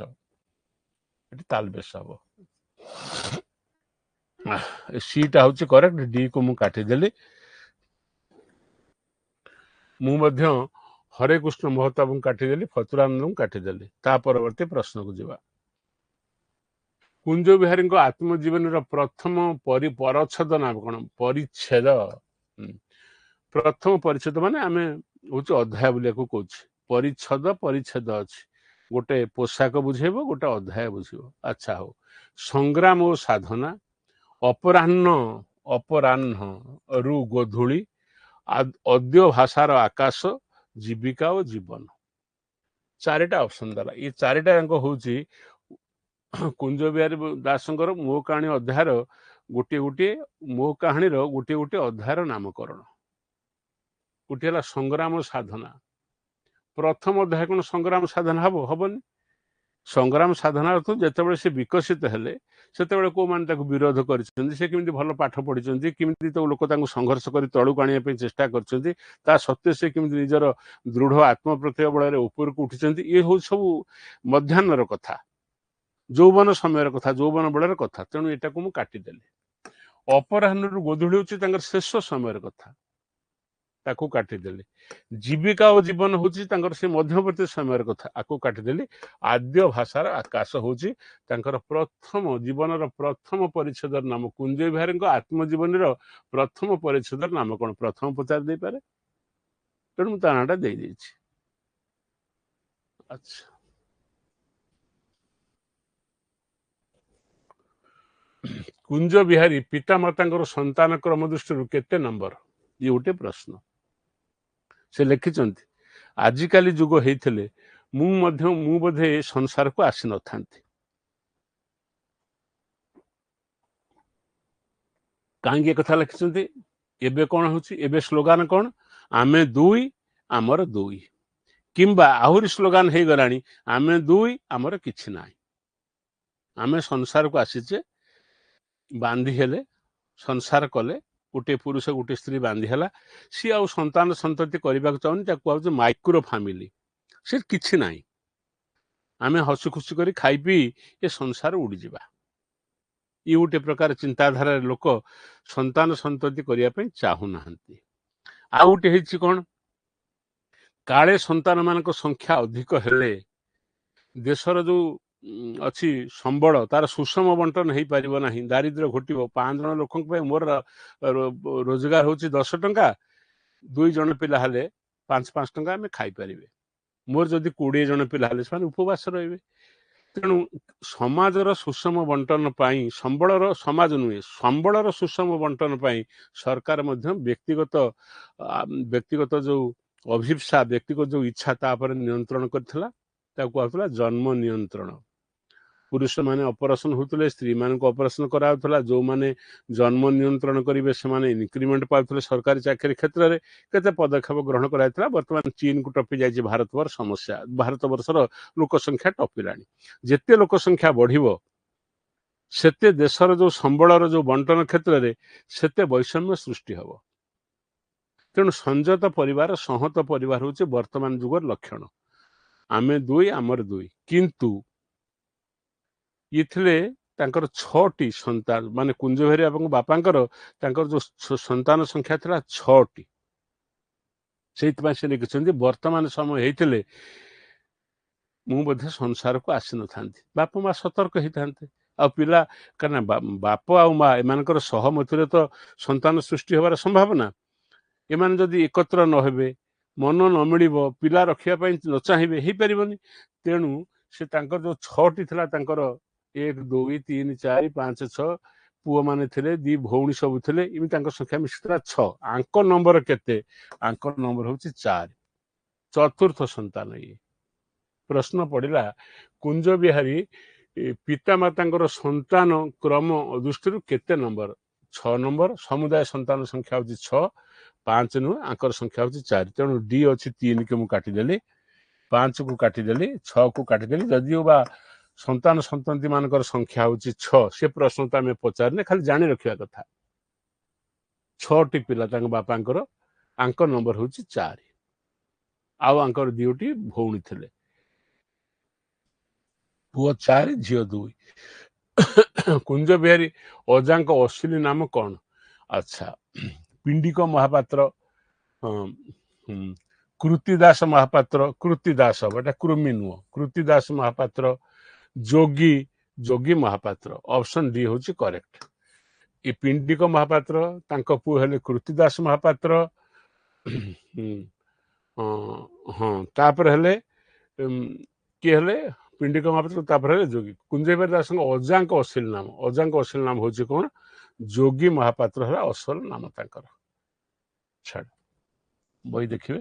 ଏଠି ତାଲବେଶ ହବ। ସିଟା ହଉଛି କରେକ୍ଟ, ଡି କୁ ମୁଁ କାଟିଦେଲି। ମୁଁ ମଧ୍ୟ ହରେକୃଷ୍ଣ ମହତାବଙ୍କୁ କାଟିଦେଲି, ଫତୁରାନନ୍ଦଙ୍କୁ କାଟିଦେଲି। ତା ପରବର୍ତ୍ତୀ ପ୍ରଶ୍ନକୁ ଯିବା। କୁଞ୍ଜ ବିହାରୀଙ୍କ ଆତ୍ମଜୀବନୀର ପ୍ରଥମ ପରିଚ୍ଛେଦ ନାମ କ'ଣ? ପରିଚ୍ଛେଦ। ପ୍ରଥମ ପରିଚ୍ଛେଦ ମାନେ ଆମେ ହଉଛି ଅଧ୍ୟାୟ ବୁଲିବାକୁ କହୁଛି। ପରିଚ୍ଛେଦ ଅଛି, ଗୋଟେ ପୋଷାକ ବୁଝେଇବ, ଗୋଟେ ଅଧ୍ୟାୟ ବୁଝିବ। ଆଚ୍ଛା, ହଉ। ସଂଗ୍ରାମ ଓ ସାଧନା, ଅପରାହ୍ନ ରୁ ଗୋଧୂଳି, ଅଦ୍ୟ ଭାଷାର ଆକାଶ, ଜୀବିକା ଓ ଜୀବନ। ଚାରିଟା ଅପସନ ଦେଲା। ଏ ଚାରିଟା ଯାକ ହଉଛି କୁଞ୍ଜ ବିହାରୀ ଦାସଙ୍କର ମୋ କାହାଣୀ ଅଧ୍ୟାୟର ମୋ କାହାଣୀର ଗୋଟିଏ ଅଧ୍ୟାୟର ନାମକରଣ। ଗୋଟିଏ ହେଲା ସଂଗ୍ରାମ ସାଧନା। ପ୍ରଥମ ଅଧ୍ୟାୟ କ'ଣ ସଂଗ୍ରାମ ସାଧନା ହବନି? ସଂଗ୍ରାମ ସାଧନା ଅର୍ଥ ଯେତେବେଳେ ସେ ବିକଶିତ ହେଲେ ସେତେବେଳେ କୋଉମାନେ ତାକୁ ବିରୋଧ କରିଛନ୍ତି, ସେ କେମିତି ଭଲ ପାଠ ପଢିଛନ୍ତି, କେମିତି ତ ଲୋକ ତାଙ୍କୁ ସଂଘର୍ଷ କରି ତଳକୁ ଆଣିବା ପାଇଁ ଚେଷ୍ଟା କରିଛନ୍ତି, ତା ସତ୍ତ୍ୱେ ସେ କେମିତି ନିଜର ଦୃଢ ଆତ୍ମପ୍ରତ୍ୟୟ ବଳରେ ଉପରକୁ ଉଠିଛନ୍ତି, ଇଏ ହଉଛି ସବୁ ମଧ୍ୟାହ୍ନର କଥା, ଯୌବନ ସମୟର କଥା, ଯୌବନ ବେଳର କଥା। ତେଣୁ ଏଟାକୁ ମୁଁ କାଟିଦେଲି। ଅପରାହ୍ନରୁ ଗୋଧୂଳି ହେଉଛି ତାଙ୍କର ଶେଷ ସମୟର କଥା, ତାକୁ କାଟିଦେଲି। ଜୀବିକା ଓ ଜୀବନ ହଉଛି ତାଙ୍କର ସେ ମଧ୍ୟବର୍ତ୍ତୀ ସମୟର କଥା, ଆକୁ କାଟିଦେଲି। ଆଦ୍ୟ ଭାଷାର ଆକାଶ ହଉଛି ତାଙ୍କର ପ୍ରଥମ ଜୀବନର ପ୍ରଥମ ପରିଚ୍ଛେଦର ନାମ। କୁଞ୍ଜ ବିହାରୀଙ୍କ ଆତ୍ମଜୀବନୀର ପ୍ରଥମ ପରିଚ୍ଛେଦର ନାମ କଣ ପ୍ରଥମ ପଚାରି ଦେଇପାରେ, ତେଣୁ ମୁଁ ତା ନାଁଟା ଦେଇଦେଇଛି। ଆଚ୍ଛା, କୁଞ୍ଜ ବିହାରୀ ପିତାମାତାଙ୍କର ସନ୍ତାନ କ୍ରମ ଦୃଷ୍ଟିରୁ କେତେ ନମ୍ବର? ଇଏ ଗୋଟେ ପ୍ରଶ୍ନ। ସେ ଲେଖିଛନ୍ତି, ଆଜିକାଲି ଯୁଗ ହେଇଥିଲେ ମୁଁ ବୋଧେ ଏ ସଂସାରକୁ ଆସିନଥାନ୍ତି। କାହିଁକି କଥା ଲେଖିଛନ୍ତି? ଏବେ କଣ ହଉଛି, ଏବେ ସ୍ଲୋଗାନ କଣ? ଆମେ ଦୁଇ ଆମର ଦୁଇ, କିମ୍ବା ଆହୁରି ସ୍ଲୋଗାନ ହେଇଗଲାଣି, ଆମେ ଦୁଇ ଆମର କିଛି ନାହିଁ। ଆମେ ସଂସାରକୁ ଆସିଛେ, ବାନ୍ଧି ହେଲେ, ସଂସାର କଲେ, ଗୋଟେ ପୁରୁଷ ଗୋଟେ ସ୍ତ୍ରୀ ବାନ୍ଧି ହେଲା, ସିଏ ଆଉ ସନ୍ତାନ ସନ୍ତତି କରିବାକୁ ଚାହୁଁନି, ତାକୁ କୁହାଯାଉଛି ମାଇକ୍ରୋ ଫ୍ୟାମିଲି। ସେ କିଛି ନାହିଁ, ଆମେ ହସୁ ଖୁସି କରି ଖାଇ ପିଇ ଏ ସଂସାର ଉଡ଼ିଯିବା। ଇଏ ଗୋଟେ ପ୍ରକାର ଚିନ୍ତାଧାରାରେ ଲୋକ ସନ୍ତାନ ସନ୍ତତି କରିବା ପାଇଁ ଚାହୁଁନାହାନ୍ତି। ଆଉ ଗୋଟେ ହେଇଛି କଣ, କାଳେ ସନ୍ତାନ ମାନଙ୍କ ସଂଖ୍ୟା ଅଧିକ ହେଲେ ଦେଶର ଯୋଉ ଅଛି ସମ୍ବଳ ତାର ସୁଷମ ବଣ୍ଟନ ହେଇପାରିବ ନାହିଁ, ଦାରିଦ୍ର୍ୟ ଘଟିବ। 5 ଜଣ ଲୋକଙ୍କ ପାଇଁ ମୋର ରୋଜଗାର ହଉଛି 10 ଟଙ୍କା, 2 ଜଣ ପିଲା ହେଲେ 5 ଟଙ୍କା ଆମେ ଖାଇପାରିବେ। ମୋର ଯଦି 20 ଜଣ ପିଲା ହେଲେ ସେମାନେ ଉପବାସ ରହିବେ। ତେଣୁ ସମାଜର ସୁଷମ ବଣ୍ଟନ ପାଇଁ, ସମାଜ ନୁହେଁ, ସମ୍ବଳର ସୁଷମ ବଣ୍ଟନ ପାଇଁ ସରକାର ମଧ୍ୟ ବ୍ୟକ୍ତିଗତ ଯୋଉ ଅଭିପ୍ସା, ବ୍ୟକ୍ତିଗତ ଯୋଉ ଇଚ୍ଛା ତା ଉପରେ ନିୟନ୍ତ୍ରଣ କରିଥିଲା, ତାକୁ କୁହାଯାଉଥିଲା ଜନ୍ମ ନିୟନ୍ତ୍ରଣ। ପୁରୁଷମାନେ ଅପରେସନ ହଉଥିଲେ, ସ୍ତ୍ରୀ ମାନଙ୍କୁ ଅପରେସନ କରାଯାଉଥିଲା। ଯୋଉମାନେ ଜନ୍ମ ନିୟନ୍ତ୍ରଣ କରିବେ ସେମାନେ ଇନକ୍ରିମେଣ୍ଟ ପାଉଥିଲେ ସରକାରୀ ଚାକିରି କ୍ଷେତ୍ରରେ। କେତେ ପଦକ୍ଷେପ ଗ୍ରହଣ କରାଯାଇଥିଲା। ବର୍ତ୍ତମାନ ଚୀନକୁ ଟପି ଯାଇଛି ଭାରତ ବର୍ଷର ଲୋକ ସଂଖ୍ୟା ଟପିଲାଣି। ଯେତେ ଲୋକ ସଂଖ୍ୟା ବଢିବ ସେତେ ଦେଶର ଯୋଉ ସମ୍ବଳର ଯୋଉ ବଣ୍ଟନ କ୍ଷେତ୍ରରେ ସେତେ ବୈଷମ୍ୟ ସୃଷ୍ଟି ହବ। ତେଣୁ ସଂଯତ ପରିବାର, ସଂହତ ପରିବାର ହଉଛି ବର୍ତ୍ତମାନ ଯୁଗର ଲକ୍ଷଣ। ଆମେ ଦୁଇ ଆମର ଦୁଇ, କିନ୍ତୁ ଇଥିଲେ ତାଙ୍କର 6ଟି ସନ୍ତାନ, ମାନେ କୁଞ୍ଜ ବିହାରୀ ଏବଂ ବାପାଙ୍କର ତାଙ୍କର ଯୋଉ ସନ୍ତାନ ସଂଖ୍ୟା ଥିଲା 6ଟି। ସେଇଥିପାଇଁ ସେ ଲେଖିଛନ୍ତି, ବର୍ତ୍ତମାନ ସମୟ ହେଇଥିଲେ ମୁଁ ବୋଧେ ସଂସାରକୁ ଆସିନଥାନ୍ତି। ବାପା ମା ସତର୍କ ହେଇଥାନ୍ତେ। ଆଉ ପିଲା, କାରଣ ବାପ ଆଉ ମା ଏମାନଙ୍କର ସହମତିରେ ତ ସନ୍ତାନ ସୃଷ୍ଟି ହେବାର ସମ୍ଭାବନା। ଏମାନେ ଯଦି ଏକତ୍ର ନ ହେବେ, ମନ ନ ମିଳିବ, ପିଲା ରଖିବା ପାଇଁ ନ ଚାହିଁବେ, ହେଇପାରିବନି। ତେଣୁ ସେ ତାଙ୍କର ଯୋଉ 6ଟି ଥିଲା, ତାଙ୍କର 1 2 3 4 5 6 ପୁଅମାନେ ଥିଲେ, 2 ଭଉଣୀ ସବୁ ଥିଲେ, ଏମିତି ତାଙ୍କ ସଂଖ୍ୟା ମିଶିଥିଲା 6। ଆଙ୍କ ନମ୍ବର କେତେ? ଆଙ୍କ ନମ୍ବର ହଉଛି 4, ଚତୁର୍ଥ ସନ୍ତାନ ଇଏ। ପ୍ରଶ୍ନ ପଡିଲା, କୁଞ୍ଜ ବିହାରୀ ପିତାମାତାଙ୍କର ସନ୍ତାନ କ୍ରମ ଦୃଷ୍ଟିରୁ କେତେ ନମ୍ବର? 6 ନମ୍ବର। ସମୁଦାୟ ସନ୍ତାନ ସଂଖ୍ୟା ହଉଛି 6, 5 ନୁହେଁ, ଆଙ୍କର ସଂଖ୍ୟା ହଉଛି 4। ତେଣୁ ଡି ଅଛି 3 କୁ ମୁଁ କାଟିଦେଲି, 5 କୁ କାଟିଦେଲି, 6 କୁ କାଟିଦେଲି। ଯଦିଓ ବା ସନ୍ତାନ ସନ୍ତତି ମାନଙ୍କର ସଂଖ୍ୟା ହଉଛି 6, ସେ ପ୍ରଶ୍ନ ତ ଆମେ ପଚାରିଲେ, ଖାଲି ଜାଣି ରଖିବା କଥା। 6ଟି ପିଲା ତାଙ୍କ ବାପାଙ୍କର, ଆଙ୍କ ନମ୍ବର ହଉଛି 4, ଆଉ ଆଙ୍କର 2ଟି ଭଉଣୀ ଥିଲେ। ପୁଅ 4, ଝିଅ 2। କୁଞ୍ଜ ବିହାରୀ ଅଜାଙ୍କ ଅଶ୍ଲିୀ ନାମ କଣ? ଆଚ୍ଛା, ପିଣ୍ଡିକ ମହାପାତ୍ର, କୃତିଦାସ ମହାପାତ୍ର, କୃତିଦାସ ଏଟା କୃମି ନୁହଁ, କୃତିଦାସ ମହାପାତ୍ର, ଯୋଗୀ ମହାପାତ୍ର। ଅପସନ ଡି ହଉଛି କରେକ୍ଟ। ଏ ପିଣ୍ଡିକ ମହାପାତ୍ର, ତାଙ୍କ ପୁଅ ହେଲେ କୃତିଦାସ ମହାପାତ୍ର। ହଁ, ତାପରେ ହେଲେ କିଏ ହେଲେ? ପିଣ୍ଡିକ ମହାପାତ୍ର, ତାପରେ ହେଲେ ଯୋଗୀ। କୁଞ୍ଜ ବିହାରୀ ଦାସଙ୍କ ଅଜାଙ୍କ ଅଶ୍লীଳ ନାମ ହଉଛି କଣ? ଯୋଗୀ ମହାପାତ୍ର ହେଲା ଅସଲ ନାମ ତାଙ୍କର। ଛାଡ଼, ବହି ଦେଖିବେ।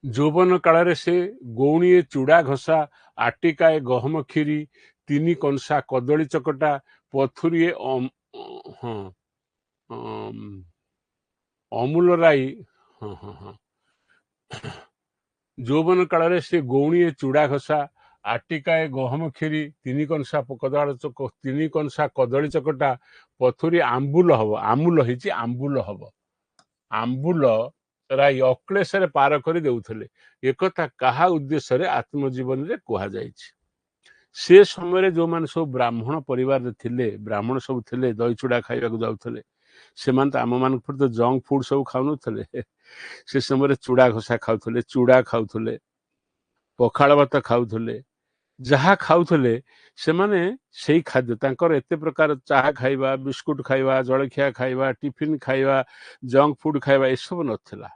ଯୌବନ କାଳରେ ସେ ଗୌଣିଏ ଚୁଡ଼ା ଘଷା, ଆଟିକାଏ ଗହମ କ୍ଷୀରି, 3 କଂସା କଦଳୀ ଚକଟା, ପଥୁରିଏ ଅମୂଲ ରାଇ, ଯୌବନ କାଳରେ ସେ ଗଉଣିଏ ଚୁଡ଼ା ଘଷା, ଆଟିକାଏ ଗହମ କ୍ଷୀରି, 3 କଂସା କଦଳୀ ଚକଟା, ପଥୁରୀ ଆମ୍ବୁଲ ହବ, ଆମୁଲ ହେଇଛି ଆମ୍ବୁଲ ହବ, ଆମ୍ବୁଲ ରାଇ ଅକ୍ଲେଶରେ ପାର କରି ଦେଉଥିଲେ। ଏକଥା କାହା ଉଦ୍ଦେଶ୍ୟରେ ଆତ୍ମଜୀବନୀରେ କୁହାଯାଇଛି? ସେ ସମୟରେ ଯୋଉମାନେ ସବୁ ବ୍ରାହ୍ମଣ ପରିବାରରେ ଥିଲେ, ବ୍ରାହ୍ମଣ ସବୁ ଥିଲେ, ଦହି ଚୁଡ଼ା ଖାଇବାକୁ ଯାଉଥିଲେ, ସେମାନେ ତ ଆମମାନଙ୍କ ପରି ତ ଜଙ୍କ ଫୁଡ ସବୁ ଖାଉନଥିଲେ। ସେ ସମୟରେ ଚୁଡ଼ା ଘଷା ଖାଉଥିଲେ, ଚୁଡ଼ା ଖାଉଥିଲେ, ପଖାଳ ଭାତ ଖାଉଥିଲେ, ଯାହା ଖାଉଥିଲେ ସେମାନେ ସେଇ ଖାଦ୍ୟ, ତାଙ୍କର ଏତେ ପ୍ରକାର ଚାହା ଖାଇବା, ବିସ୍କୁଟ ଖାଇବା, ଜଳଖିଆ ଖାଇବା, ଟିଫିନ ଖାଇବା, ଜଙ୍କ ଫୁଡ ଖାଇବା ଏସବୁ ନଥିଲା।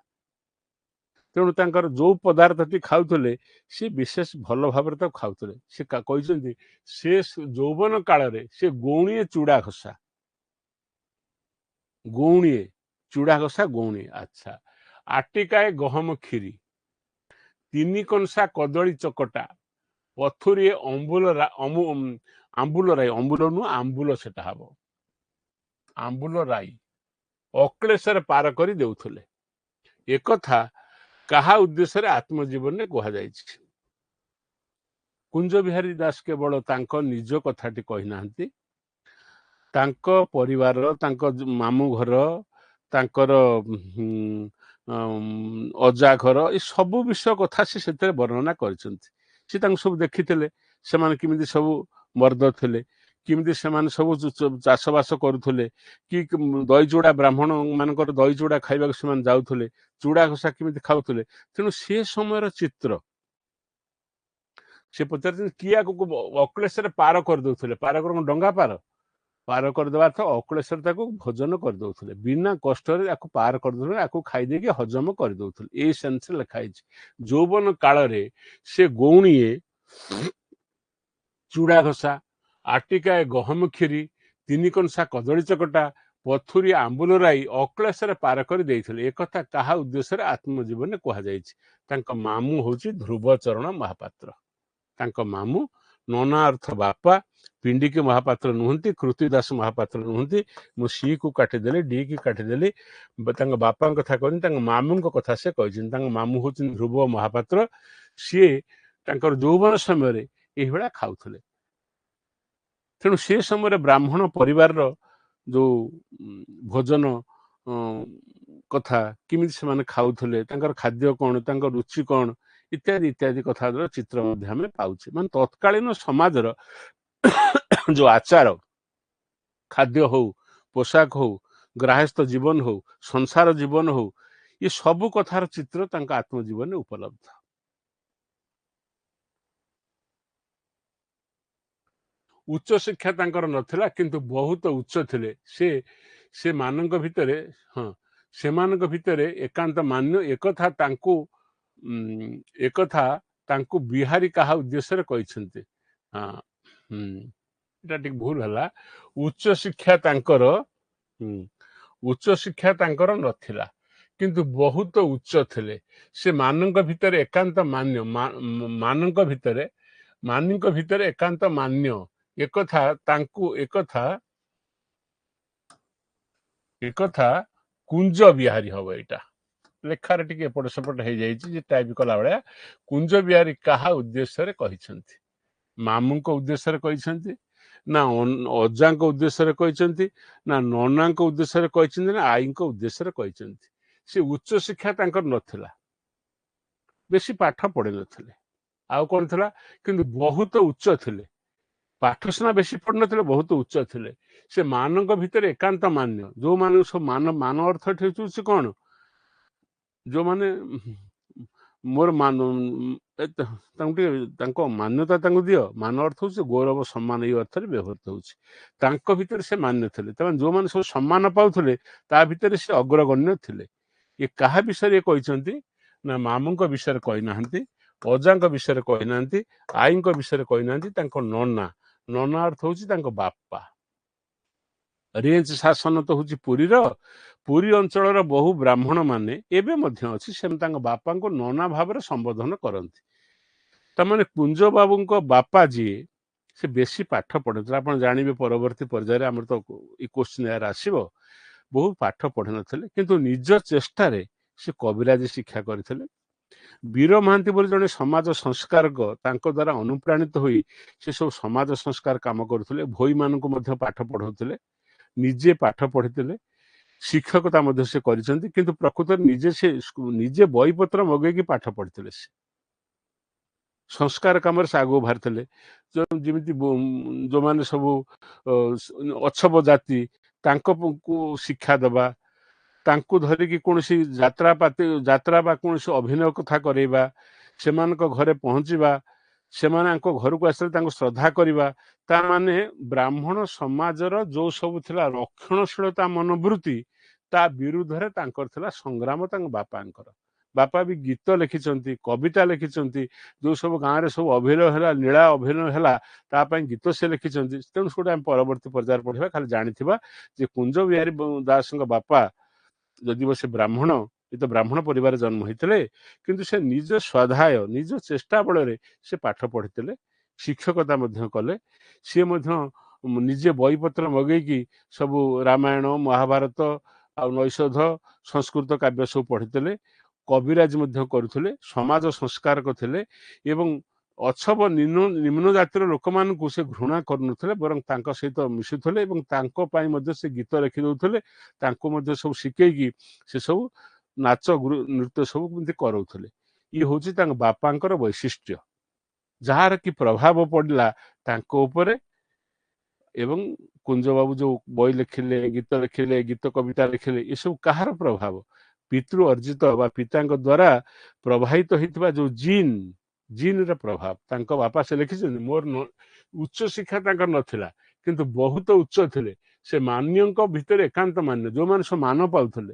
ତେଣୁ ତାଙ୍କର ଯୋଉ ପଦାର୍ଥଟି ଖାଉଥିଲେ ସେ ବିଶେଷ ଭଲ ଭାବରେ ତାକୁ ଖାଉଥିଲେ। ସେ କହିଛନ୍ତି ସେ ଯୌବନ କାଳରେ ସେ ଗଉଣିଏ ଚୁଡ଼ା ଘଷା, ଗଉଣିଏ ଚୁଡ଼ା ଘଷା ଗଉଣିଏ, ଆଚ୍ଛା, ଆଟିକାଏ ଗହମ କ୍ଷୀରି, 3 କଂସା କଦଳୀ ଚକଟା, ପଥୁରିଏ ଆମ୍ବୁଲ ରାଇ, ଅମ୍ବୁଲ ନୁହଁ ଆମ୍ବୁଲ ସେଟା ହବ, ଆମ୍ବୁଲ ରାଇ ଅକ୍ଲେଶରେ ପାର କରି ଦେଉଥିଲେ। ଏକଥା କାହା ଉଦ୍ଦେଶ୍ୟରେ ଆତ୍ମଜୀବନରେ କୁହାଯାଇଛି? କୁଞ୍ଜ ବିହାରୀ ଦାସ କେବଳ ତାଙ୍କ ନିଜ କଥାଟି କହିନାହାନ୍ତି, ତାଙ୍କ ପରିବାରର, ତାଙ୍କ ମାମୁଁ ଘର, ତାଙ୍କର ଅଜା ଘର, ଏ ସବୁ ବିଷୟ କଥା ସେ ସେଥିରେ ବର୍ଣ୍ଣନା କରିଛନ୍ତି। ସେ ତାଙ୍କୁ ସବୁ ଦେଖିଥିଲେ, ସେମାନେ କେମିତି ସବୁ ମର୍ଦ୍ଦ ଥିଲେ, କେମିତି ସେମାନେ ସବୁ ଚାଷବାସ କରୁଥିଲେ, କି ଦହି ଚୁଡ଼ା, ବ୍ରାହ୍ମଣ ମାନଙ୍କର ଦହି ଚୁଡ଼ା ଖାଇବାକୁ ସେମାନେ ଯାଉଥିଲେ, ଚୁଡ଼ା ଘଷା କେମିତି ଖାଉଥିଲେ। ତେଣୁ ସେ ସମୟର ଚିତ୍ର ସେ ପଚାରୁଛନ୍ତି କିଏ ଆଗକୁ ଅକ୍ଲେଶରେ ପାର କରିଦଉଥିଲେ, ପାର କର ଡଙ୍ଗା ପାର କରିଦେବା ତ ଅକ୍ଲେଶରେ ତାକୁ ଭୋଜନ କରିଦଉଥିଲେ, ବିନା କଷ୍ଟରେ ଆକୁ ପାର କରିଦଉଥିଲେ, ଆକୁ ଖାଇଦେଇକି ହଜମ କରିଦଉଥିଲେ। ଏଇ ସେନ୍ସରେ ଲେଖା ହେଇଛି। ଯୌବନ କାଳରେ ସେ ଗଉଣିଏ ଚୁଡ଼ା ଘଷା, ଆଟିକାଏ ଗହମ କ୍ଷୀରି, 3 କଂସା କଦଳୀ ଚକଟା, ପଥୁରୀ ଆମ୍ବୁଲ ରାଇ ଅକ୍ଲେଶରେ ପାର କରି ଦେଇଥିଲେ। ଏକଥା କାହା ଉଦ୍ଦେଶ୍ୟରେ ଆତ୍ମଜୀବନରେ କୁହାଯାଇଛି? ତାଙ୍କ ମାମୁଁ ହଉଛି ଧ୍ରୁବଚରଣ ମହାପାତ୍ର। ତାଙ୍କ ମାମୁଁ, ନନା ଅର୍ଥ ବାପା, ପିଣ୍ଡିକି ମହାପାତ୍ର ନୁହନ୍ତି, କୃତିଦାସ ମହାପାତ୍ର ନୁହନ୍ତି, ମୁଁ ସି କୁ କାଟିଦେଲି, ଡି କି କାଟିଦେଲି, ତାଙ୍କ ବାପାଙ୍କ କଥା କହିଛନ୍ତି, ତାଙ୍କ ମାମୁଙ୍କ କଥା ସେ କହିଛନ୍ତି। ତାଙ୍କ ମାମୁଁ ହଉଛନ୍ତି ଧ୍ରୁବ ମହାପାତ୍ର। ସିଏ ତାଙ୍କର ଯୌବନ ସମୟରେ ଏଇଭଳିଆ ଖାଉଥିଲେ। ତେଣୁ ସେ ସମୟରେ ବ୍ରାହ୍ମଣ ପରିବାରର ଯୋଉ ଭୋଜନ କଥା, କେମିତି ସେମାନେ ଖାଉଥିଲେ, ତାଙ୍କର ଖାଦ୍ୟ କଣ, ତାଙ୍କ ରୁଚି କଣ, ଇତ୍ୟାଦି ଇତ୍ୟାଦି କଥାର ଚିତ୍ର ମଧ୍ୟ ଆମେ ପାଉଛେ। ମାନେ ତତ୍କାଳୀନ ସମାଜର ଯୋଉ ଆଚାର, ଖାଦ୍ୟ ହଉ, ପୋଷାକ ହଉ, ଗ୍ରାହସ୍ଥ ଜୀବନ ହଉ, ସଂସାର ଜୀବନ ହଉ, ଏ ସବୁ କଥାର ଚିତ୍ର ତାଙ୍କ ଆତ୍ମଜୀବନରେ ଉପଲବ୍ଧ। ଉଚ୍ଚ ଶିକ୍ଷା ତାଙ୍କର ନଥିଲା, କିନ୍ତୁ ବହୁତ ଉଚ୍ଚ ଥିଲେ। ସେମାନଙ୍କ ଭିତରେ, ହଁ, ସେମାନଙ୍କ ଭିତରେ ଏକାନ୍ତ ମାନ୍ୟ। ଏକଥା ତାଙ୍କୁ ବିହାରୀ କାହା ଉଦ୍ଦେଶ୍ୟରେ କହିଛନ୍ତି? ଏଟା ଟିକେ ଭୁଲ ହେଲା। ଉଚ୍ଚ ଶିକ୍ଷା ତାଙ୍କର ନଥିଲା, କିନ୍ତୁ ବହୁତ ଉଚ୍ଚ ଥିଲେ। ସେମାନଙ୍କ ଭିତରେ ଏକାନ୍ତ ମାନ୍ୟ, ମାନଙ୍କ ଭିତରେ ଏକାନ୍ତ ମାନ୍ୟ। ଏକଥା କୁଞ୍ଜ ବିହାରୀ ହବ। ଏଇଟା ଲେଖାରେ ଟିକେ ଏପଟ ସେପଟ ହେଇଯାଇଛି, ଯେ ଟାଇପ କଲା ଭଳିଆ। କୁଞ୍ଜ ବିହାରୀ କାହା ଉଦ୍ଦେଶ୍ୟରେ କହିଛନ୍ତି? ମାମୁଙ୍କ ଉଦ୍ଦେଶ୍ୟରେ କହିଛନ୍ତି, ନା ଅଜାଙ୍କ ଉଦ୍ଦେଶ୍ୟରେ କହିଛନ୍ତି, ନା ନନାଙ୍କ ଉଦ୍ଦେଶ୍ୟରେ କହିଛନ୍ତି, ନା ଆଈଙ୍କ ଉଦ୍ଦେଶ୍ୟରେ କହିଛନ୍ତି? ସେ ଉଚ୍ଚ ଶିକ୍ଷା ତାଙ୍କର ନଥିଲା, ବେଶୀ ପାଠ ପଢିନଥିଲେ। ଆଉ କଣ ଥିଲା? କିନ୍ତୁ ବହୁତ ଉଚ୍ଚ ଥିଲେ। ପାଠ ସିନା ବେଶୀ ପଢିନଥିଲେ, ବହୁତ ଉଚ୍ଚ ଥିଲେ। ସେ ମାନଙ୍କ ଭିତରେ ଏକାନ୍ତ ମାନ୍ୟ। ଯୋଉମାନଙ୍କୁ ସବୁ ମାନ ଅର୍ଥ ହେଉଛି କଣ? ଯୋଉମାନେ ମୋର ତାଙ୍କୁ ଟିକେ ତାଙ୍କ ମାନ୍ୟତା ତାଙ୍କୁ ଦିଅ। ମାନ ଅର୍ଥ ହଉଛି ଗୌରବ, ସମ୍ମାନ, ଏଇ ଅର୍ଥରେ ବ୍ୟବହୃତ ହଉଛି। ତାଙ୍କ ଭିତରେ ସେ ମାନ୍ୟ ଥିଲେ। ତେଣୁ ଯୋଉମାନେ ସବୁ ସମ୍ମାନ ପାଉଥିଲେ, ତା ଭିତରେ ସେ ଅଗ୍ରଗଣ୍ୟ ଥିଲେ। ଏ କାହା ବିଷୟରେ କହିଛନ୍ତି? ନା ମାମୁଙ୍କ ବିଷୟରେ କହିନାହାନ୍ତି, ଅଜାଙ୍କ ବିଷୟରେ କହିନାହାନ୍ତି, ଆଈଙ୍କ ବିଷୟରେ କହିନାହାନ୍ତି, ତାଙ୍କ ନନା ଅର୍ଥ ହଉଛି ତାଙ୍କ ବାପା। ରେଞ୍ଜ ଶାସନ ତ ହଉଛି ପୁରୀ ଅଞ୍ଚଳର ବହୁ ବ୍ରାହ୍ମଣ ମାନେ, ଏବେ ମଧ୍ୟ ଅଛି, ସେମାନେ ତାଙ୍କ ବାପାଙ୍କୁ ନନା ଭାବରେ ସମ୍ବୋଧନ କରନ୍ତି। ତାମାନେ କୁଞ୍ଜ ବାବୁଙ୍କ ବାପା ଯିଏ, ସେ ବେଶୀ ପାଠ ପଢିନଥିଲେ। ଆପଣ ଜାଣିବେ ପରବର୍ତ୍ତୀ ପର୍ଯ୍ୟାୟରେ, ଆମର ତ ଏ କୋଶ୍ଚିନ୍ ଏୟାର ଆସିବ, ବହୁତ ପାଠ ପଢିନଥିଲେ, କିନ୍ତୁ ନିଜ ଚେଷ୍ଟାରେ ସେ କବିରାଜି ଶିକ୍ଷା କରିଥିଲେ। ବୀର ମହାନ୍ତି ବୋଲି ଜଣେ ସମାଜ ସଂସ୍କାରକ ତାଙ୍କ ଦ୍ୱାରା ଅନୁପ୍ରାଣିତ ହୋଇ ସେ ସବୁ ସମାଜ ସଂସ୍କାର କାମ କରୁଥିଲେ। ଭୋଇମାନଙ୍କୁ ମଧ୍ୟ ପାଠ ପଢ଼ାଉଥିଲେ, ନିଜେ ପାଠ ପଢ଼ିଥିଲେ, ଶିକ୍ଷକତା ମଧ୍ୟ ସେ କରିଛନ୍ତି, କିନ୍ତୁ ପ୍ରକୃତରେ ନିଜେ ବହିପତ୍ର ମଗେଇକି ପାଠ ପଢ଼ିଥିଲେ। ସେ ସଂସ୍କାର କାମରେ ସେ ଆଗକୁ ବାହାରିଥିଲେ। ଯେମିତି ଯେଉଁମାନେ ସବୁ ଅଛବ ଜାତି ତାଙ୍କୁ ଶିକ୍ଷା ଦେବା, ତାଙ୍କୁ ଧରିକି କୌଣସି ଯାତ୍ରା ବା କୌଣସି ଅଭିନୟ କଥା କରେଇବା, ସେମାନଙ୍କ ଘରେ ପହଞ୍ଚିବା, ସେମାନଙ୍କ ଘରକୁ ଆସିଲେ ତାଙ୍କୁ ଶ୍ରଦ୍ଧା କରିବା, ତା ମାନେ ବ୍ରାହ୍ମଣ ସମାଜର ଯୋଉ ସବୁ ଥିଲା ରକ୍ଷଣଶୀଳତା ମନୋବୃତ୍ତି ତା ବିରୁଦ୍ଧରେ ତାଙ୍କର ଥିଲା ସଂଗ୍ରାମ। ତାଙ୍କ ବାପାଙ୍କର ବାପା ବି ଗୀତ ଲେଖିଛନ୍ତି, କବିତା ଲେଖିଛନ୍ତି, ଯୋଉ ସବୁ ଗାଁରେ ସବୁ ଅଭିନୟ ହେଲା, ଲୀଳା ଅଭିନୟ ହେଲା, ତା ପାଇଁ ଗୀତ ସେ ଲେଖିଛନ୍ତି। ତେଣୁ ସେଟା ଆମେ ପରବର୍ତ୍ତୀ ପର୍ଯ୍ୟାୟରେ ପଢିବା। ଖାଲି ଜାଣିଥିବା ଯେ କୁଞ୍ଜ ବିହାରୀ ଦାସଙ୍କ ବାପା ଯଦି ସେ ବ୍ରାହ୍ମଣ, ଏ ତ ବ୍ରାହ୍ମଣ ପରିବାର ଜନ୍ମ ହେଇଥିଲେ, କିନ୍ତୁ ସେ ନିଜ ସ୍ୱାଧ୍ୟାୟ ନିଜ ଚେଷ୍ଟା ବଳରେ ସେ ପାଠ ପଢିଥିଲେ, ଶିକ୍ଷକତା ମଧ୍ୟ କଲେ। ସିଏ ମଧ୍ୟ ନିଜେ ବହିପତ୍ର ମଗେଇକି ସବୁ ରାମାୟଣ, ମହାଭାରତ ଆଉ ନୈଷଧ, ସଂସ୍କୃତ କାବ୍ୟ ସବୁ ପଢିଥିଲେ, କବିରାଜ ମଧ୍ୟ କରୁଥିଲେ, ସମାଜ ସଂସ୍କାରକ ଥିଲେ ଏବଂ ଅଛବ ନିମ୍ନ ଜାତିର ଲୋକମାନଙ୍କୁ ସେ ଘୃଣା କରୁନଥିଲେ, ବରଂ ତାଙ୍କ ସହିତ ମିଶୁଥିଲେ ଏବଂ ତାଙ୍କ ପାଇଁ ମଧ୍ୟ ସେ ଗୀତ ଲେଖି ଦଉଥିଲେ, ତାଙ୍କୁ ମଧ୍ୟ ସବୁ ଶିଖେଇକି ସେ ସବୁ ନାଚ ନୃତ୍ୟ ସବୁ ଏମିତି କରଉଥିଲେ। ଇଏ ହଉଛି ତାଙ୍କ ବାପାଙ୍କର ବୈଶିଷ୍ଟ୍ୟ, ଯାହାର କି ପ୍ରଭାବ ପଡିଲା ତାଙ୍କ ଉପରେ। ଏବଂ କୁଞ୍ଜ ବାବୁ ଯୋଉ ବହି ଲେଖିଲେ, ଗୀତ ଲେଖିଲେ, ଗୀତ କବିତା ଲେଖିଲେ, ଏସବୁ କାହାର ପ୍ରଭାବ? ପିତୃ ଅର୍ଜିତ ବା ପିତାଙ୍କ ଦ୍ୱାରା ପ୍ରବାହିତ ହେଇଥିବା ଯୋଉ ଜିନ୍ର ପ୍ରଭାବ। ତାଙ୍କ ବାପା ସେ ଲେଖିଛନ୍ତି, ମୋର ଉଚ୍ଚ ଶିକ୍ଷା ତାଙ୍କର ନଥିଲା, କିନ୍ତୁ ବହୁତ ଉଚ୍ଚ ଥିଲେ। ସେ ମାନ୍ୟଙ୍କ ଭିତରେ ଏକାନ୍ତ ମାନ୍ୟ, ଯୋଉମାନେ ସବୁ ମାନ ପାଉଥିଲେ।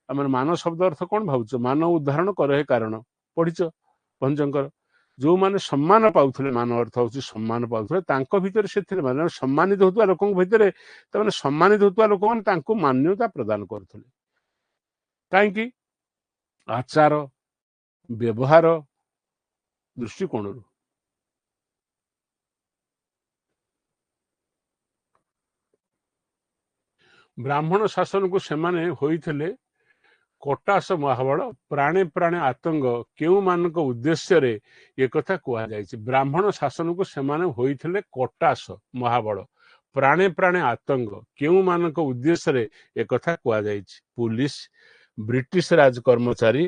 ଆମର ମାନ ଶବ୍ଦ ଅର୍ଥ କଣ ଭାବୁଛ? ମାନ ଉଦାହରଣ କର ହେ କାରଣ, ପଢିଛ ଭଞ୍ଜଙ୍କର। ଯୋଉମାନେ ସମ୍ମାନ ପାଉଥିଲେ, ମାନ ଅର୍ଥ ହଉଛି ସମ୍ମାନ ପାଉଥିଲେ, ତାଙ୍କ ଭିତରେ ସେ ଥିଲେ। ମାନେ ସମ୍ମାନିତ ହଉଥିବା ଲୋକଙ୍କ ଭିତରେ, ତାମାନେ ସମ୍ମାନିତ ହଉଥିବା ଲୋକମାନେ ତାଙ୍କୁ ମାନ୍ୟତା ପ୍ରଦାନ କରୁଥିଲେ। କାହିଁକି? ଆଚାର ବ୍ୟବହାର ଦୃଷ୍ଟିକୋଣରୁ। ବ୍ରାହ୍ମଣ ଶାସନକୁ ସେମାନେ ହୋଇଥିଲେ କଟାସ ମହାବଳ, ପ୍ରାଣେ ପ୍ରାଣେ ଆତଙ୍କ, କେଉଁମାନଙ୍କ ଉଦ୍ଦେଶ୍ୟରେ ଏକଥା କୁହାଯାଇଛି। ବ୍ରାହ୍ମଣ ଶାସନକୁ ସେମାନେ ହୋଇଥିଲେ କଟାସ ମହାବଳ, ପ୍ରାଣେ ପ୍ରାଣେ ଆତଙ୍କ, କେଉଁମାନଙ୍କ ଉଦ୍ଦେଶ୍ୟରେ ଏକଥା କୁହାଯାଇଛି। ପୁଲିସ, ବ୍ରିଟିଶ ରାଜ କର୍ମଚାରୀ,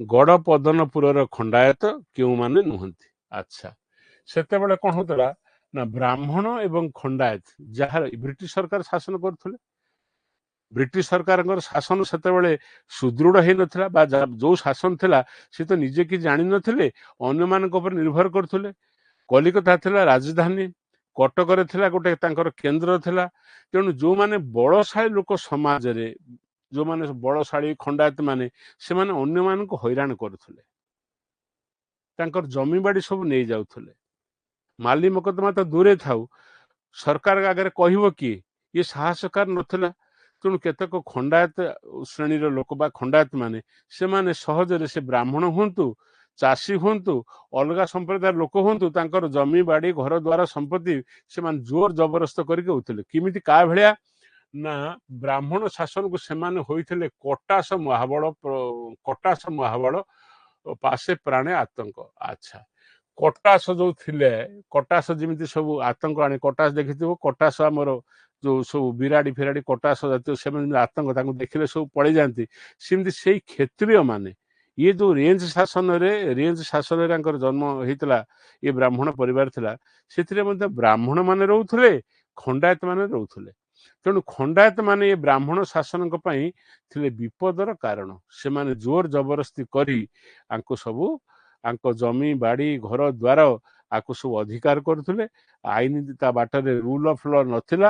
ଗଡ଼ପଦନପୁରର ଖଣ୍ଡାୟତ, କେଉଁମାନେ ନୁହନ୍ତି। ଆଚ୍ଛା, ସେତେବେଳେ କଣ ହଉଥିଲା ନା ବ୍ରାହ୍ମଣ ଏବଂ ଖଣ୍ଡାୟତ, ଯାହାର ବ୍ରିଟିଶ ସରକାର ଶାସନ କରୁଥିଲେ। ବ୍ରିଟିଶ ସରକାରଙ୍କର ଶାସନ ସେତେବେଳେ ସୁଦୃଢ ହେଇନଥିଲା, ବା ଯୋଉ ଶାସନ ଥିଲା ସେ ତ ନିଜେ କିଛି ଜାଣିନଥିଲେ, ଅନ୍ୟମାନଙ୍କ ଉପରେ ନିର୍ଭର କରୁଥିଲେ। କଲିକତା ଥିଲା ରାଜଧାନୀ, କଟକରେ ଥିଲା ଗୋଟେ ତାଙ୍କର କେନ୍ଦ୍ର ଥିଲା। ତେଣୁ ଯୋଉମାନେ ବଳଶାଳୀ ଲୋକ ସମାଜରେ, ଯୋଉମାନେ ବଳଶାଳୀ ଖଣ୍ଡାୟତ ମାନେ, ସେମାନେ ଅନ୍ୟମାନଙ୍କୁ ହଇରାଣ କରୁଥିଲେ, ତାଙ୍କର ଜମିବାଡି ସବୁ ନେଇଯାଉଥିଲେ। ମାଲି ମକଦ୍ଦମା ତ ଦୂରେ ଥାଉ, ସରକାର ଆଗରେ କହିବ କିଏ? ଇଏ ସାହସକାର ନଥିଲା। ତେଣୁ କେତେକ ଖଣ୍ଡାୟତ ଶ୍ରେଣୀର ଲୋକ ବା ଖଣ୍ଡାୟତ ମାନେ, ସେମାନେ ସହଜରେ ସେ ବ୍ରାହ୍ମଣ ହୁଅନ୍ତୁ, ଚାଷୀ ହୁଅନ୍ତୁ, ଅଲଗା ସମ୍ପ୍ରଦାୟର ଲୋକ ହୁଅନ୍ତୁ, ତାଙ୍କର ଜମି ବାଡି, ଘର ଦ୍ୱାର, ସମ୍ପତ୍ତି ସେମାନେ ଜୋର ଜବରଦସ୍ତ କରିକି ହଉଥିଲେ। କେମିତି କାହା ଭଳିଆ ନା ବ୍ରାହ୍ମଣ ଶାସନକୁ ସେମାନେ ହୋଇଥିଲେ କଟାସ ମହାବଳ, ପାଶେ ପ୍ରାଣେ ଆତଙ୍କ। ଆଚ୍ଛା, କଟାସ ଯୋଉ ଥିଲେ, କଟାସ ଯେମିତି ସବୁ ଆତଙ୍କ ଆଣେ, କଟାସ ଦେଖିଥିବ, କଟାସ ଆମର ଯୋଉ ସବୁ ବିରାଡି ଫିରାଡି କଟାସ ଜାତୀୟ, ସେମାନେ ଆତଙ୍କ, ତାଙ୍କୁ ଦେଖିଲେ ସବୁ ପଳେଇ ଯାଆନ୍ତି। ସେମିତି ସେଇ କ୍ଷତ୍ରିୟ ମାନେ, ଇଏ ଯୋଉ ରେଞ୍ଜ ଶାସନରେ ତାଙ୍କର ଜନ୍ମ ହେଇଥିଲା, ଇଏ ବ୍ରାହ୍ମଣ ପରିବାର ଥିଲା, ସେଥିରେ ମଧ୍ୟ ବ୍ରାହ୍ମଣ ମାନେ ରହୁଥିଲେ, ଖଣ୍ଡାୟତ ମାନେ ରହୁଥିଲେ। ତେଣୁ ଖଣ୍ଡାୟତ ମାନେ ଏ ବ୍ରାହ୍ମଣ ଶାସନଙ୍କ ପାଇଁ ଥିଲେ ବିପଦର କାରଣ। ସେମାନେ ଜୋର ଜବରଦସ୍ତି କରି ଆଙ୍କୁ ସବୁ, ଆଙ୍କ ଜମି ବାଡି, ଘର ଦ୍ୱାର, ଆକୁ ସବୁ ଅଧିକାର କରୁଥିଲେ। ଆଇନ ତା ବାଟରେ, ରୁଲ ଅଫ ଲ ନଥିଲା।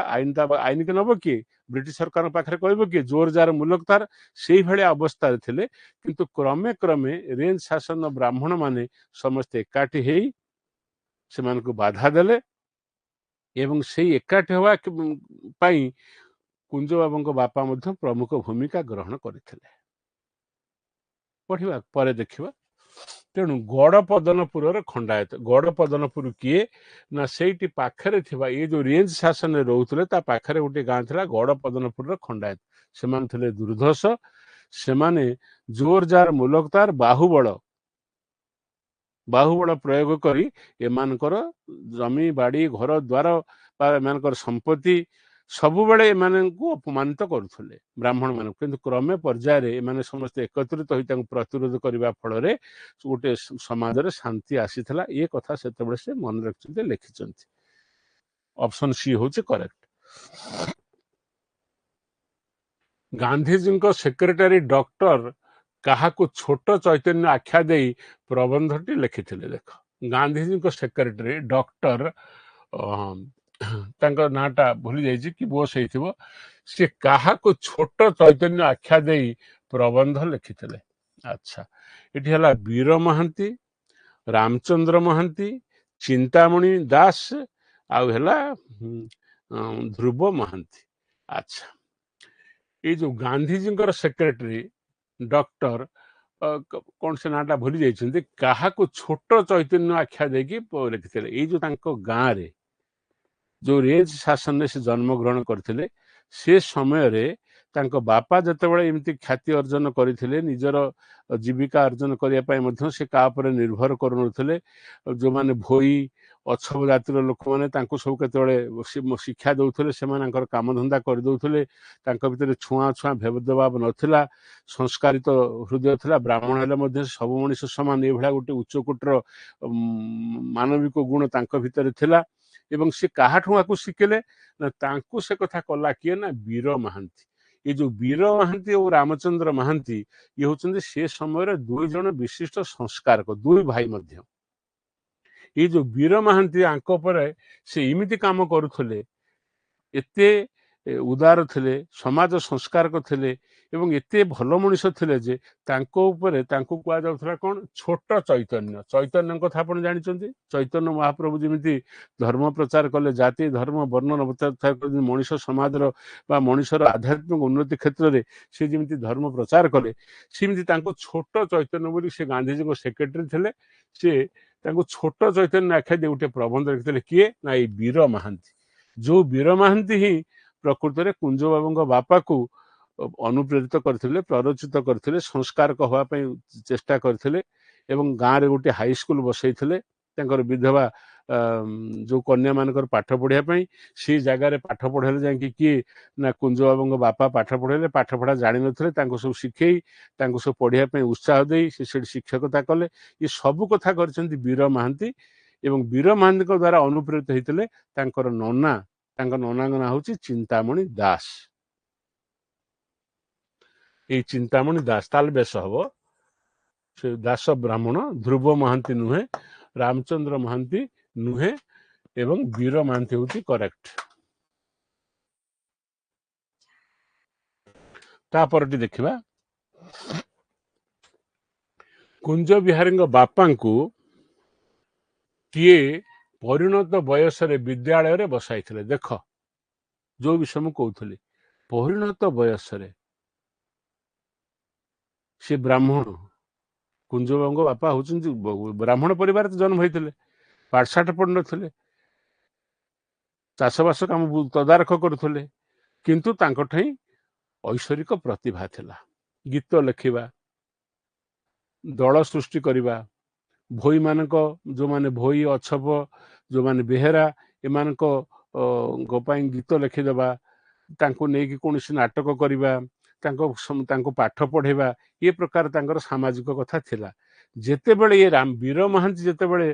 ଆଇନକୁ ନବ କିଏ? ବ୍ରିଟିଶ ସରକାରଙ୍କ ପାଖରେ କହିବ କିଏ? ଜୋର ଯାର ମୁଲକ ତାର, ସେଇଭଳିଆ ଅବସ୍ଥାରେ ଥିଲେ। କିନ୍ତୁ କ୍ରମେ କ୍ରମେ ରେଞ୍ଜ ଶାସନ ବ୍ରାହ୍ମଣ ମାନେ ସମସ୍ତେ ଏକାଠି ହେଇ ସେମାନଙ୍କୁ ବାଧା ଦେଲେ ଏବଂ ସେଇ ଏକାଠି ହେବା ପାଇଁ କୁଞ୍ଜ ବାବୁଙ୍କ ବାପା ମଧ୍ୟ ପ୍ରମୁଖ ଭୂମିକା ଗ୍ରହଣ କରିଥିଲେ। ପଢିବା ପରେ ଦେଖିବା। ତେଣୁ ଗଡ଼ପଦନପୁରର ଖଣ୍ଡାୟତ, ଗଡ଼ପଦନପୁର କିଏ ନା ସେଇଠି ପାଖରେ ଥିବା, ଏ ଯୋଉ ରେଞ୍ଜ ଶାସନରେ ରହୁଥିଲେ ତା ପାଖରେ ଗୋଟେ ଗାଁ ଥିଲା ଗଡ଼ପଦନପୁରର ଖଣ୍ଡାୟତ। ସେମାନେ ଥିଲେ ଦୁର୍ଦ୍ଧର୍ଷ, ସେମାନେ ଜୋର ଯାର ମୁଲକତାର, ବାହୁବଳ, ବାହୁବଳ ପ୍ରୟୋଗ କରି ଏମାନଙ୍କର ଜମି ବାଡ଼ି ଘର ଦ୍ୱାର ବା ଏମାନଙ୍କର ସମ୍ପତ୍ତି ସବୁବେଳେ ଏମାନଙ୍କୁ ଅପମାନିତ କରୁଥିଲେ ବ୍ରାହ୍ମଣ ମାନଙ୍କୁ। କିନ୍ତୁ କ୍ରମେ ପର୍ଯ୍ୟାୟରେ ଏମାନେ ସମସ୍ତେ ଏକତ୍ରିତ ହୋଇ ତାଙ୍କୁ ପ୍ରତିରୋଧ କରିବା ଫଳରେ ଗୋଟେ ସମାଜରେ ଶାନ୍ତି ଆସିଥିଲା। ଏ କଥା ସେତେବେଳେ ସେ ମନେ ରଖିଛନ୍ତି, ଲେଖିଛନ୍ତି। ଅପସନ ସି ହଉଛି କରେକ୍ଟ। ଗାନ୍ଧୀଜୀଙ୍କ ସେକ୍ରେଟାରୀ ଡକ୍ଟର କାହାକୁ ଛୋଟ ଚୈତନ୍ୟ ଆଖ୍ୟା ଦେଇ ପ୍ରବନ୍ଧଟି ଲେଖିଥିଲେ? ଦେଖ, ଗାନ୍ଧୀଜୀଙ୍କ ସେକ୍ରେଟାରୀ ଡକ୍ଟର ତାଙ୍କ ନାଁଟା ଭୁଲି ଯାଇଛି, କି ବୋସ୍ ହେଇଥିବ, ସେ କାହାକୁ ଛୋଟ ଚୈତନ୍ୟ ଆଖ୍ୟା ଦେଇ ପ୍ରବନ୍ଧ ଲେଖିଥିଲେ? ଆଚ୍ଛା, ଏଠି ହେଲା ବୀର ମହାନ୍ତି, ରାମଚନ୍ଦ୍ର ମହାନ୍ତି, ଚିନ୍ତାମଣି ଦାସ ଆଉ ହେଲା ଧ୍ରୁବ ମହାନ୍ତି। ଆଚ୍ଛା, ଏଇ ଯୋଉ ଗାନ୍ଧୀଜୀଙ୍କର ସେକ୍ରେଟାରୀ ଡକ୍ଟର କଣ ସେ ନାଁଟା ଭୁଲି ଯାଇଛନ୍ତି, କାହାକୁ ଛୋଟ ଚୈତନ୍ୟ ଆଖ୍ୟା ଦେଇକି ଲେଖିଥିଲେ? ଏଇ ଯୋଉ ତାଙ୍କ ଗାଁରେ ଯୋଉ ରେଞ୍ଜ ଶାସନରେ ସେ ଜନ୍ମଗ୍ରହଣ କରିଥିଲେ, ସେ ସମୟରେ ତାଙ୍କ ବାପା ଯେତେବେଳେ ଏମିତି ଖ୍ୟାତି ଅର୍ଜନ କରିଥିଲେ, ନିଜର ଜୀବିକା ଅର୍ଜନ କରିବା ପାଇଁ ମଧ୍ୟ ସେ କାହା ଉପରେ ନିର୍ଭର କରୁନଥିଲେ। ଯୋଉମାନେ ଭୋଇ ଅଛବ ଜାତିର ଲୋକମାନେ ତାଙ୍କୁ ସବୁ କେତେବେଳେ ଶିକ୍ଷା ଦଉଥିଲେ, ସେମାନଙ୍କର କାମଧନ୍ଦା କରିଦଉଥିଲେ। ତାଙ୍କ ଭିତରେ ଛୁଆଁ ଭେଦଭାବ ନଥିଲା, ସଂସ୍କାରିତ ହୃଦୟ ଥିଲା। ବ୍ରାହ୍ମଣ ହେଲେ ମଧ୍ୟ ସବୁ ମଣିଷ ସମାନ, ଏଇଭଳିଆ ଗୋଟେ ଉଚ୍ଚକୋଟୀର ମାନବିକ ଗୁଣ ତାଙ୍କ ଭିତରେ ଥିଲା। ଏବଂ ସେ କାହାଠୁ ଆକୁ ଶିଖିଲେ ନା, ତାଙ୍କୁ ସେ କଥା କଲା କିଏ ନା ବୀର ମହାନ୍ତି। ଏ ଯୋଉ ବୀର ମହାନ୍ତି ଓ ରାମଚନ୍ଦ୍ର ମହାନ୍ତି, ଇଏ ହଉଛନ୍ତି ସେ ସମୟରେ ଦୁଇ ଜଣ ବିଶିଷ୍ଟ ସଂସ୍କାରକ, ଦୁଇ ଭାଇ ମଧ୍ୟ। ଏଇ ଯୋଉ ବୀର ମହାନ୍ତି, ଆଙ୍କ ଉପରେ ସେ ଏମିତି କାମ କରୁଥିଲେ, ଏତେ ଉଦାର ଥିଲେ, ସମାଜ ସଂସ୍କାରକ ଥିଲେ ଏବଂ ଏତେ ଭଲ ମଣିଷ ଥିଲେ ଯେ ତାଙ୍କ ଉପରେ ତାଙ୍କୁ କୁହାଯାଉଥିଲା କ'ଣ? ଛୋଟ ଚୈତନ୍ୟ। ଚୈତନ୍ୟଙ୍କ କଥା ଆପଣ ଜାଣିଛନ୍ତି। ଚୈତନ୍ୟ ମହାପ୍ରଭୁ ଯେମିତି ଧର୍ମ ପ୍ରଚାର କଲେ, ଜାତି ଧର୍ମ ବର୍ଣ୍ଣ ପ୍ରଚାର କରି ମଣିଷ ସମାଜର ବା ମଣିଷର ଆଧ୍ୟାତ୍ମିକ ଉନ୍ନତି କ୍ଷେତ୍ରରେ ସେ ଯେମିତି ଧର୍ମ ପ୍ରଚାର କଲେ, ସେମିତି ତାଙ୍କୁ ଛୋଟ ଚୈତନ୍ୟ ବୋଲି, ସେ ଗାନ୍ଧୀଜୀଙ୍କ ସେକ୍ରେଟାରୀ ଥିଲେ, ସେ ତାଙ୍କୁ ଛୋଟ ଚୈତନ୍ୟ ଆଖ୍ୟା ଦେଇ ଗୋଟେ ପ୍ରବନ୍ଧ ଲେଖିଥିଲେ। କିଏ ନା ଏଇ ବୀର ମହାନ୍ତି। ଯୋଉ ବୀର ମହାନ୍ତି ହିଁ ପ୍ରକୃତରେ କୁଞ୍ଜ ବାବୁଙ୍କ ବାପାକୁ ଅନୁପ୍ରେରିତ କରିଥିଲେ, ପ୍ରରୋଚିତ କରିଥିଲେ, ସଂସ୍କାରକ ହେବା ପାଇଁ ଚେଷ୍ଟା କରିଥିଲେ ଏବଂ ଗାଁରେ ଗୋଟେ ହାଇସ୍କୁଲ ବସେଇଥିଲେ ତାଙ୍କର ବିଧବା ଯୋଉ କନ୍ୟା ମାନଙ୍କର ପାଠ ପଢିବା ପାଇଁ। ସେଇ ଜାଗାରେ ପାଠ ପଢେଇଲେ ଯାଇକି କିଏ ନା କୁଞ୍ଜ ବାବୁଙ୍କ ବାପା ପାଠ ପଢେଇଲେ। ପାଠ ପଢା ଜାଣିନଥିଲେ, ତାଙ୍କୁ ସବୁ ଶିଖେଇ ତାଙ୍କୁ ସବୁ ପଢିବା ପାଇଁ ଉତ୍ସାହ ଦେଇ ସେ ସେଠି ଶିକ୍ଷକତା କଲେ। ଏ ସବୁ କଥା କରିଛନ୍ତି ବୀର ମହାନ୍ତି ଏବଂ ବୀର ମହାନ୍ତିଙ୍କ ଦ୍ୱାରା ଅନୁପ୍ରେରିତ ହେଇଥିଲେ ତାଙ୍କର ନନା। ତାଙ୍କ ନନାଙ୍କ ନାଁ ହଉଛି ଚିନ୍ତାମଣି ଦାସ। ଏଇ ଚିନ୍ତାମଣି ଦାସ ତାହେଲେ ବେଶ ହବ, ସେ ଦାସ ବ୍ରାହ୍ମଣ। ଧ୍ରୁବ ମହାନ୍ତି ନୁହେଁ, ରାମଚନ୍ଦ୍ର ମହାନ୍ତି ନୁହେଁ ଏବଂ ବୀର ମହାନ୍ତି ହଉଛି କରେକ୍ଟ। ତାପରଟି ଦେଖିବା, କୁଞ୍ଜ ବିହାରୀଙ୍କ ବାପାଙ୍କୁ କିଏ ପରିଣତ ବୟସରେ ବିଦ୍ୟାଳୟରେ ବସାଇଥିଲେ? ଦେଖ, ଯୋଉ ବିଷୟ ମୁଁ କହୁଥିଲି, ପରିଣତ ବୟସରେ ସେ ବ୍ରାହ୍ମଣ। କୁଞ୍ଜ ବାବୁଙ୍କ ବାପା ହଉଛନ୍ତି ବ୍ରାହ୍ମଣ ପରିବାରରେ ଜନ୍ମ ହେଇଥିଲେ, ପାଠଶାଠ ପଢିନଥିଲେ, ଚାଷବାସ କାମ ତଦାରଖ କରୁଥିଲେ, କିନ୍ତୁ ତାଙ୍କଠାଇଁ ଐଶ୍ୱରିକ ପ୍ରତିଭା ଥିଲା। ଗୀତ ଲେଖିବା, ଦଳ ସୃଷ୍ଟି କରିବା, ଭୋଇମାନଙ୍କ ଯୋଉମାନେ ଭୋଇ ଅଛପ, ଯୋଉମାନେ ବେହେରା, ଏମାନଙ୍କ ପାଇଁ ଗୀତ ଲେଖିଦେବା, ତାଙ୍କୁ ନେଇକି କୌଣସି ନାଟକ କରିବା, ତାଙ୍କୁ ପାଠ ପଢେଇବା, ଏ ପ୍ରକାର ତାଙ୍କର ସାମାଜିକ କଥା ଥିଲା। ଯେତେବେଳେ ଇଏ ବୀର ମହାନ୍ତି ଯେତେବେଳେ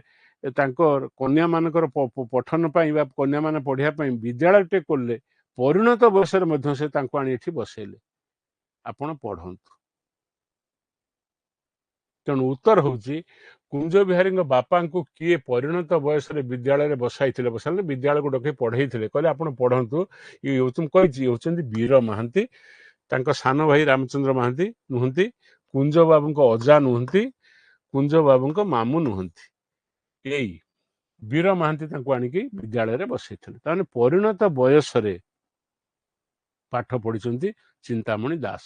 ତାଙ୍କର କନ୍ୟା ମାନଙ୍କର ପଠନ ପାଇଁ ବା କନ୍ୟା ମାନେ ପଢିବା ପାଇଁ ବିଦ୍ୟାଳୟଟେ କଲେ, ପରିଣତ ବୟସରେ ମଧ୍ୟ ସେ ତାଙ୍କୁ ଆଣି ଏଠି ବସେଇଲେ, ଆପଣ ପଢନ୍ତୁ। ତେଣୁ ଉତ୍ତର ହଉଛି କୁଞ୍ଜ ବିହାରୀଙ୍କ ବାପାଙ୍କୁ କିଏ ପରିଣତ ବୟସରେ ବିଦ୍ୟାଳୟରେ ବସାଇଥିଲେ? ବସାଇଲେ ବିଦ୍ୟାଳୟକୁ ଡକେଇ ପଢେଇଥିଲେ, କହିଲେ ଆପଣ ପଢନ୍ତୁ। ଇଏ କହିଛି ହଉଛନ୍ତି ବୀର ମହାନ୍ତି। ତାଙ୍କ ସାନ ଭାଇ ରାମଚନ୍ଦ୍ର ମହାନ୍ତି ନୁହନ୍ତି, କୁଞ୍ଜ ବାବୁଙ୍କ ଅଜା ନୁହନ୍ତି, କୁଞ୍ଜ ବାବୁଙ୍କ ମାମୁଁ ନୁହନ୍ତି। ଏଇ ବୀର ମହାନ୍ତି ତାଙ୍କୁ ଆଣିକି ବିଦ୍ୟାଳୟରେ ବସେଇଥିଲେ। ତାମାନେ ପରିଣତ ବୟସରେ ପାଠ ପଢିଛନ୍ତି ଚିନ୍ତାମଣି ଦାସ।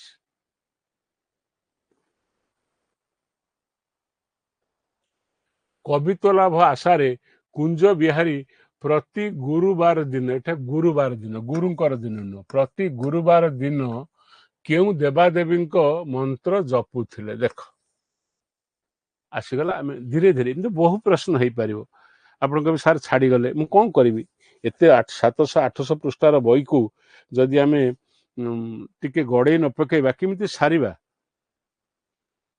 କବିତ୍ୱ ଲାଭ ଆଶାରେ କୁଞ୍ଜ ବିହାରୀ ପ୍ରତି ଗୁରୁବାର ଦିନ, ଏଟା ଗୁରୁବାର ଦିନ, ଗୁରୁଙ୍କର ଦିନ ନୁହଁ, ପ୍ରତି ଗୁରୁବାର ଦିନ କେଉଁ ଦେବାଦେବୀଙ୍କ ମନ୍ତ୍ର ଜପୁଥିଲେ? ଦେଖ, ଆସିଗଲା। ଆମେ ଧୀରେ ଧୀରେ ଏମିତି ବହୁ ପ୍ରଶ୍ନ ହେଇପାରିବ। ଆପଣ କହିବେ ସାର୍ ଛାଡ଼ିଗଲେ ମୁଁ କ'ଣ କରିବି? ଏତେ 700 800 ପୃଷ୍ଠାର ବହିକୁ ଯଦି ଆମେ ଟିକେ ଗଡ଼େଇ ନ ପକେଇବା କେମିତି ସାରିବା?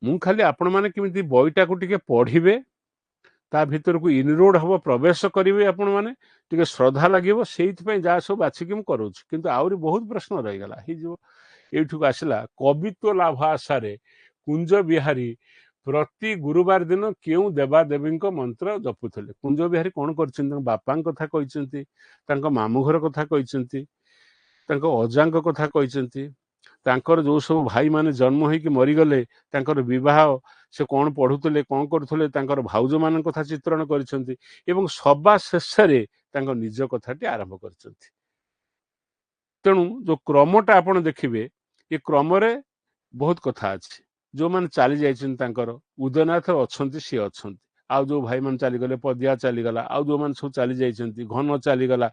ମୁଁ ଖାଲି ଆପଣମାନେ କେମିତି ବହିଟାକୁ ଟିକେ ପଢ଼ିବେ, ତା ଭିତରକୁ ଇନରୋଡ ହବ, ପ୍ରବେଶ କରିବେ ଆପଣମାନେ, ଟିକେ ଶ୍ରଦ୍ଧା ଲାଗିବ, ସେଇଥିପାଇଁ ଯାହା ସବୁ ବାଛିକି ମୁଁ କରୁଛି। କିନ୍ତୁ ଆହୁରି ବହୁତ ପ୍ରଶ୍ନ ରହିଗଲା, ହେଇଯିବ। ଏଇଠିକୁ ଆସିଲା, କବିତ୍ୱ ଲାଭ ଆଶାରେ କୁଞ୍ଜ ବିହାରୀ ପ୍ରତି ଗୁରୁବାର ଦିନ କେଉଁ ଦେବାଦେବୀଙ୍କ ମନ୍ତ୍ର ଜପୁଥିଲେ? କୁଞ୍ଜ ବିହାରୀ କ'ଣ କରିଛନ୍ତି? ତାଙ୍କ ବାପାଙ୍କ କଥା କହିଛନ୍ତି, ତାଙ୍କ ମାମୁଁ ଘର କଥା କହିଛନ୍ତି, ତାଙ୍କ ଅଜାଙ୍କ କଥା କହିଛନ୍ତି, ତାଙ୍କର ଯେଉଁ ସବୁ ଭାଇମାନେ ଜନ୍ମ ହେଇକି ମରିଗଲେ ତାଙ୍କର ବିବାହ ସେ କ'ଣ ପଢ଼ୁଥିଲେ, କ'ଣ କରୁଥିଲେ, ତାଙ୍କର ଭାଉଜମାନଙ୍କ କଥା ଚିତ୍ରଣ କରିଛନ୍ତି ଏବଂ ସବା ଶେଷରେ ତାଙ୍କ ନିଜ କଥାଟି ଆରମ୍ଭ କରିଛନ୍ତି। ତେଣୁ ଯେଉଁ କ୍ରମଟା ଆପଣ ଦେଖିବେ, ଏ କ୍ରମରେ ବହୁତ କଥା ଅଛି। ଯେଉଁମାନେ ଚାଲି ଯାଇଛନ୍ତି ତାଙ୍କର ଉଦୟନାଥ ଅଛନ୍ତି, ସିଏ ଅଛନ୍ତି। ଆଉ ଯେଉଁ ଭାଇମାନେ ଚାଲିଗଲେ, ପଦିଆ ଚାଲିଗଲା, ଆଉ ଯେଉଁମାନେ ସବୁ ଚାଲି ଯାଇଛନ୍ତି, ଘନ ଚାଲିଗଲା।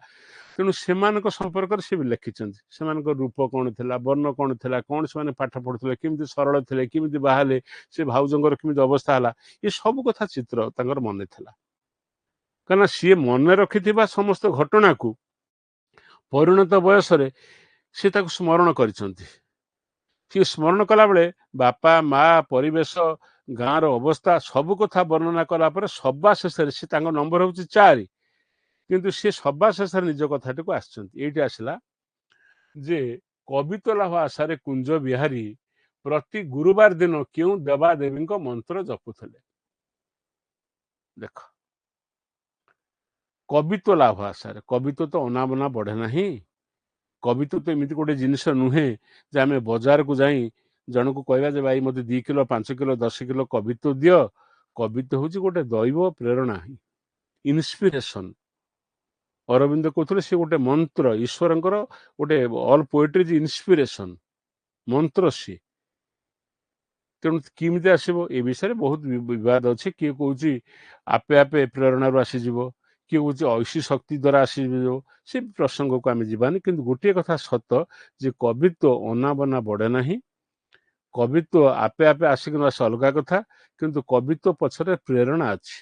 ତେଣୁ ସେମାନଙ୍କ ସମ୍ପର୍କରେ ସେ ବି ଲେଖିଛନ୍ତି। ସେମାନଙ୍କ ରୂପ କ'ଣ ଥିଲା, ବର୍ଣ୍ଣ କ'ଣ ଥିଲା, କ'ଣ ସେମାନେ ପାଠ ପଢ଼ୁଥିଲେ, କେମିତି ସରଳ ଥିଲେ, କେମିତି ବାହାରିଲେ, ସେ ଭାଉଜଙ୍କର କେମିତି ଅବସ୍ଥା ହେଲା, ଏ ସବୁ କଥା ଚିତ୍ର ତାଙ୍କର ମନେ ଥିଲା। କାରଣ ସିଏ ମନେ ରଖିଥିବା ସମସ୍ତ ଘଟଣାକୁ ପରିଣତ ବୟସରେ ସେ ତାକୁ ସ୍ମରଣ କରିଛନ୍ତି। ସିଏ ସ୍ମରଣ କଲାବେଳେ ବାପା ମା, ପରିବେଶ, ଗାଁର ଅବସ୍ଥା ସବୁ କଥା ବର୍ଣ୍ଣନା କଲା ପରେ ସବା ଶେଷରେ ସେ ତାଙ୍କ ନମ୍ବର ହେଉଛି 4, କିନ୍ତୁ ସେ ସବା ଶେଷରେ ନିଜ କଥାଟିକୁ ଆସିଛନ୍ତି। ଏଇଠି ଆସିଲା ଯେ କବିତ୍ୱ ଲାଭ ଆଶାରେ କୁଞ୍ଜ ବିହାରୀ ପ୍ରତି ଗୁରୁବାର ଦିନ କେଉଁ ଦେବାଦେବୀଙ୍କ ମନ୍ତ୍ର ଜପୁଥିଲେ? ଦେଖ, କବିତ୍ୱ ଲାଭ ଆଶାରେ, କବିତ୍ୱ ତ ଅନାବନା ବଢ଼େ ନାହିଁ। କବିତ୍ୱ ତ ଏମିତି ଗୋଟେ ଜିନିଷ ନୁହେଁ ଯେ ଆମେ ବଜାରକୁ ଯାଇ ଜଣକୁ କହିବା ଯେ ଭାଇ ମୋତେ 2 କିଲୋ, 5 କିଲୋ, 10 କିଲୋ କବିତ୍ୱ ଦିଅ। କବିତ୍ୱ ହେଉଛି ଗୋଟେ ଦୈବ ପ୍ରେରଣା, ଇନ୍ସପିରେସନ୍। ଅରବିନ୍ଦ କହୁଥିଲେ ସେ ଗୋଟେ ମନ୍ତ୍ର, ଈଶ୍ୱରଙ୍କର ଗୋଟେ ଅଲ୍ ପୋଏଟ୍ରି ଇଜ୍ ଇନ୍ସପିରେସନ୍, ମନ୍ତ୍ର ସିଏ। ତେଣୁ କେମିତି ଆସିବ ଏ ବିଷୟରେ ବହୁତ ବିବାଦ ଅଛି। କିଏ କହୁଛି ଆପେ ଆପେ ପ୍ରେରଣାରୁ ଆସିଯିବ, କିଏ କହୁଛି ଐଶୀ ଶକ୍ତି ଦ୍ୱାରା ଆସିଯିବ। ସେ ପ୍ରସଙ୍ଗକୁ ଆମେ ଯିବାନି, କିନ୍ତୁ ଗୋଟିଏ କଥା ସତ ଯେ କବିତ୍ୱ ଅନାବନା ବଢ଼େ ନାହିଁ। କବିତ୍ୱ ଆପେ ଆପେ ଆସିକି ନ ଆସେ ଅଲଗା କଥା, କିନ୍ତୁ କବିତ୍ୱ ପଛରେ ପ୍ରେରଣା ଅଛି,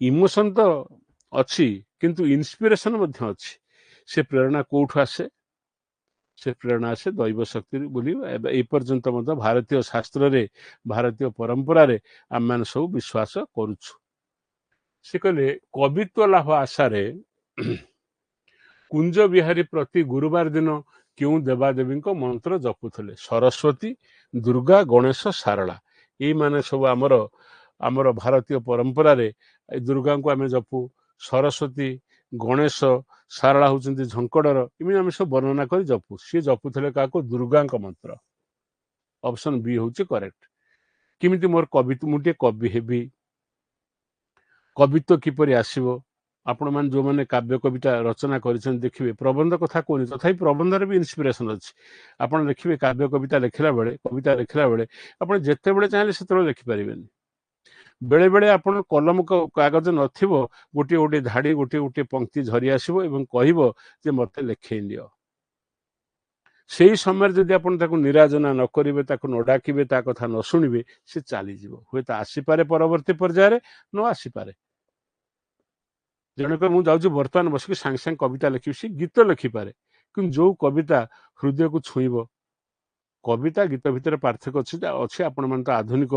ଇମୋସନ୍ ତ ଅଛି, କିନ୍ତୁ ଇନ୍ସପିରେସନ୍ ମଧ୍ୟ ଅଛି। ସେ ପ୍ରେରଣା କୋଉଠୁ ଆସେ? ସେ ପ୍ରେରଣା ଆସେ ଦୈବ ଶକ୍ତି ବୋଲି ଏ ପର୍ଯ୍ୟନ୍ତ ମଧ୍ୟ ଭାରତୀୟ ଶାସ୍ତ୍ରରେ, ଭାରତୀୟ ପରମ୍ପରାରେ ଆମେମାନେ ସବୁ ବିଶ୍ୱାସ କରୁଛୁ। ସେ କହିଲେ କବିତ୍ୱ ଲାଭ ଆଶାରେ କୁଞ୍ଜ ବିହାରୀ ପ୍ରତି ଗୁରୁବାର ଦିନ କେଉଁ ଦେବାଦେବୀଙ୍କ ମନ୍ତ୍ର ଜପୁଥିଲେ? ସରସ୍ୱତୀ, ଦୁର୍ଗା, ଗଣେଶ, ସାରଳା। ଏଇମାନେ ସବୁ ଆମର ଭାରତୀୟ ପରମ୍ପରାରେ ଦୁର୍ଗାଙ୍କୁ ଆମେ ଜପୁ, ସରସ୍ୱତୀ, ଗଣେଶ, ସାରଳା ହେଉଛନ୍ତି ଝଙ୍କଡ଼ର, ଏମିତି ଆମେ ସବୁ ବର୍ଣ୍ଣନା କରି ଜପୁ। ସିଏ ଜପୁଥିଲେ କାହାକୁ? ଦୁର୍ଗାଙ୍କ ମନ୍ତ୍ର। ଅପସନ୍ ବି ହେଉଛି କରେକ୍ଟ। କେମିତି ମୋର କବିତ୍ୱ, ମୁଁ ଟିକେ କବି ହେବି, କବିତ୍ୱ କିପରି ଆସିବ? ଆପଣମାନେ ଯେଉଁମାନେ କାବ୍ୟ କବିତା ରଚନା କରିଛନ୍ତି ଦେଖିବେ, ପ୍ରବନ୍ଧ କଥା କହୁନି, ତଥାପି ପ୍ରବନ୍ଧରେ ବି ଇନ୍ସପିରେସନ୍ ଅଛି। ଆପଣ ଦେଖିବେ କାବ୍ୟ କବିତା ଲେଖିଲା ବେଳେ, କବିତା ଲେଖିଲା ବେଳେ ଆପଣ ଯେତେବେଳେ ଚାହିଁଲେ ସେତେବେଳେ ଲେଖିପାରିବେନି। ବେଳେବେଳେ ଆପଣ କଲମ କାଗଜ ନଥିବ, ଗୋଟିଏ ଗୋଟିଏ ଧାଡ଼ି, ଗୋଟିଏ ଗୋଟିଏ ପଙ୍କ୍ତି ଝରି ଆସିବ ଏବଂ କହିବ ଯେ ମୋତେ ଲେଖେଇ ନିଅ। ସେଇ ସମୟରେ ଯଦି ଆପଣ ତାକୁ ନିରାଜନା ନ କରିବେ, ତାକୁ ନ ଡାକିବେ, ତା କଥା ନ ଶୁଣିବେ, ସେ ଚାଲିଯିବ। ହୁଏତ ଆସିପାରେ ପରବର୍ତ୍ତୀ ପର୍ଯ୍ୟାୟରେ, ନ ଆସିପାରେ। ଜଣେ କହିବ ମୁଁ ଯାଉଛି ବର୍ତ୍ତମାନ ବସିକି ସାଙ୍ଗେ ସାଙ୍ଗେ କବିତା ଲେଖିବି, ସେ ଗୀତ ଲେଖିପାରେ, କିନ୍ତୁ ଯେଉଁ କବିତା ହୃଦୟକୁ ଛୁଇଁବ। କବିତା ଗୀତ ଭିତରେ ପାର୍ଥକ୍ୟ ଅଛି। ଆପଣମାନେ ତ ଆଧୁନିକ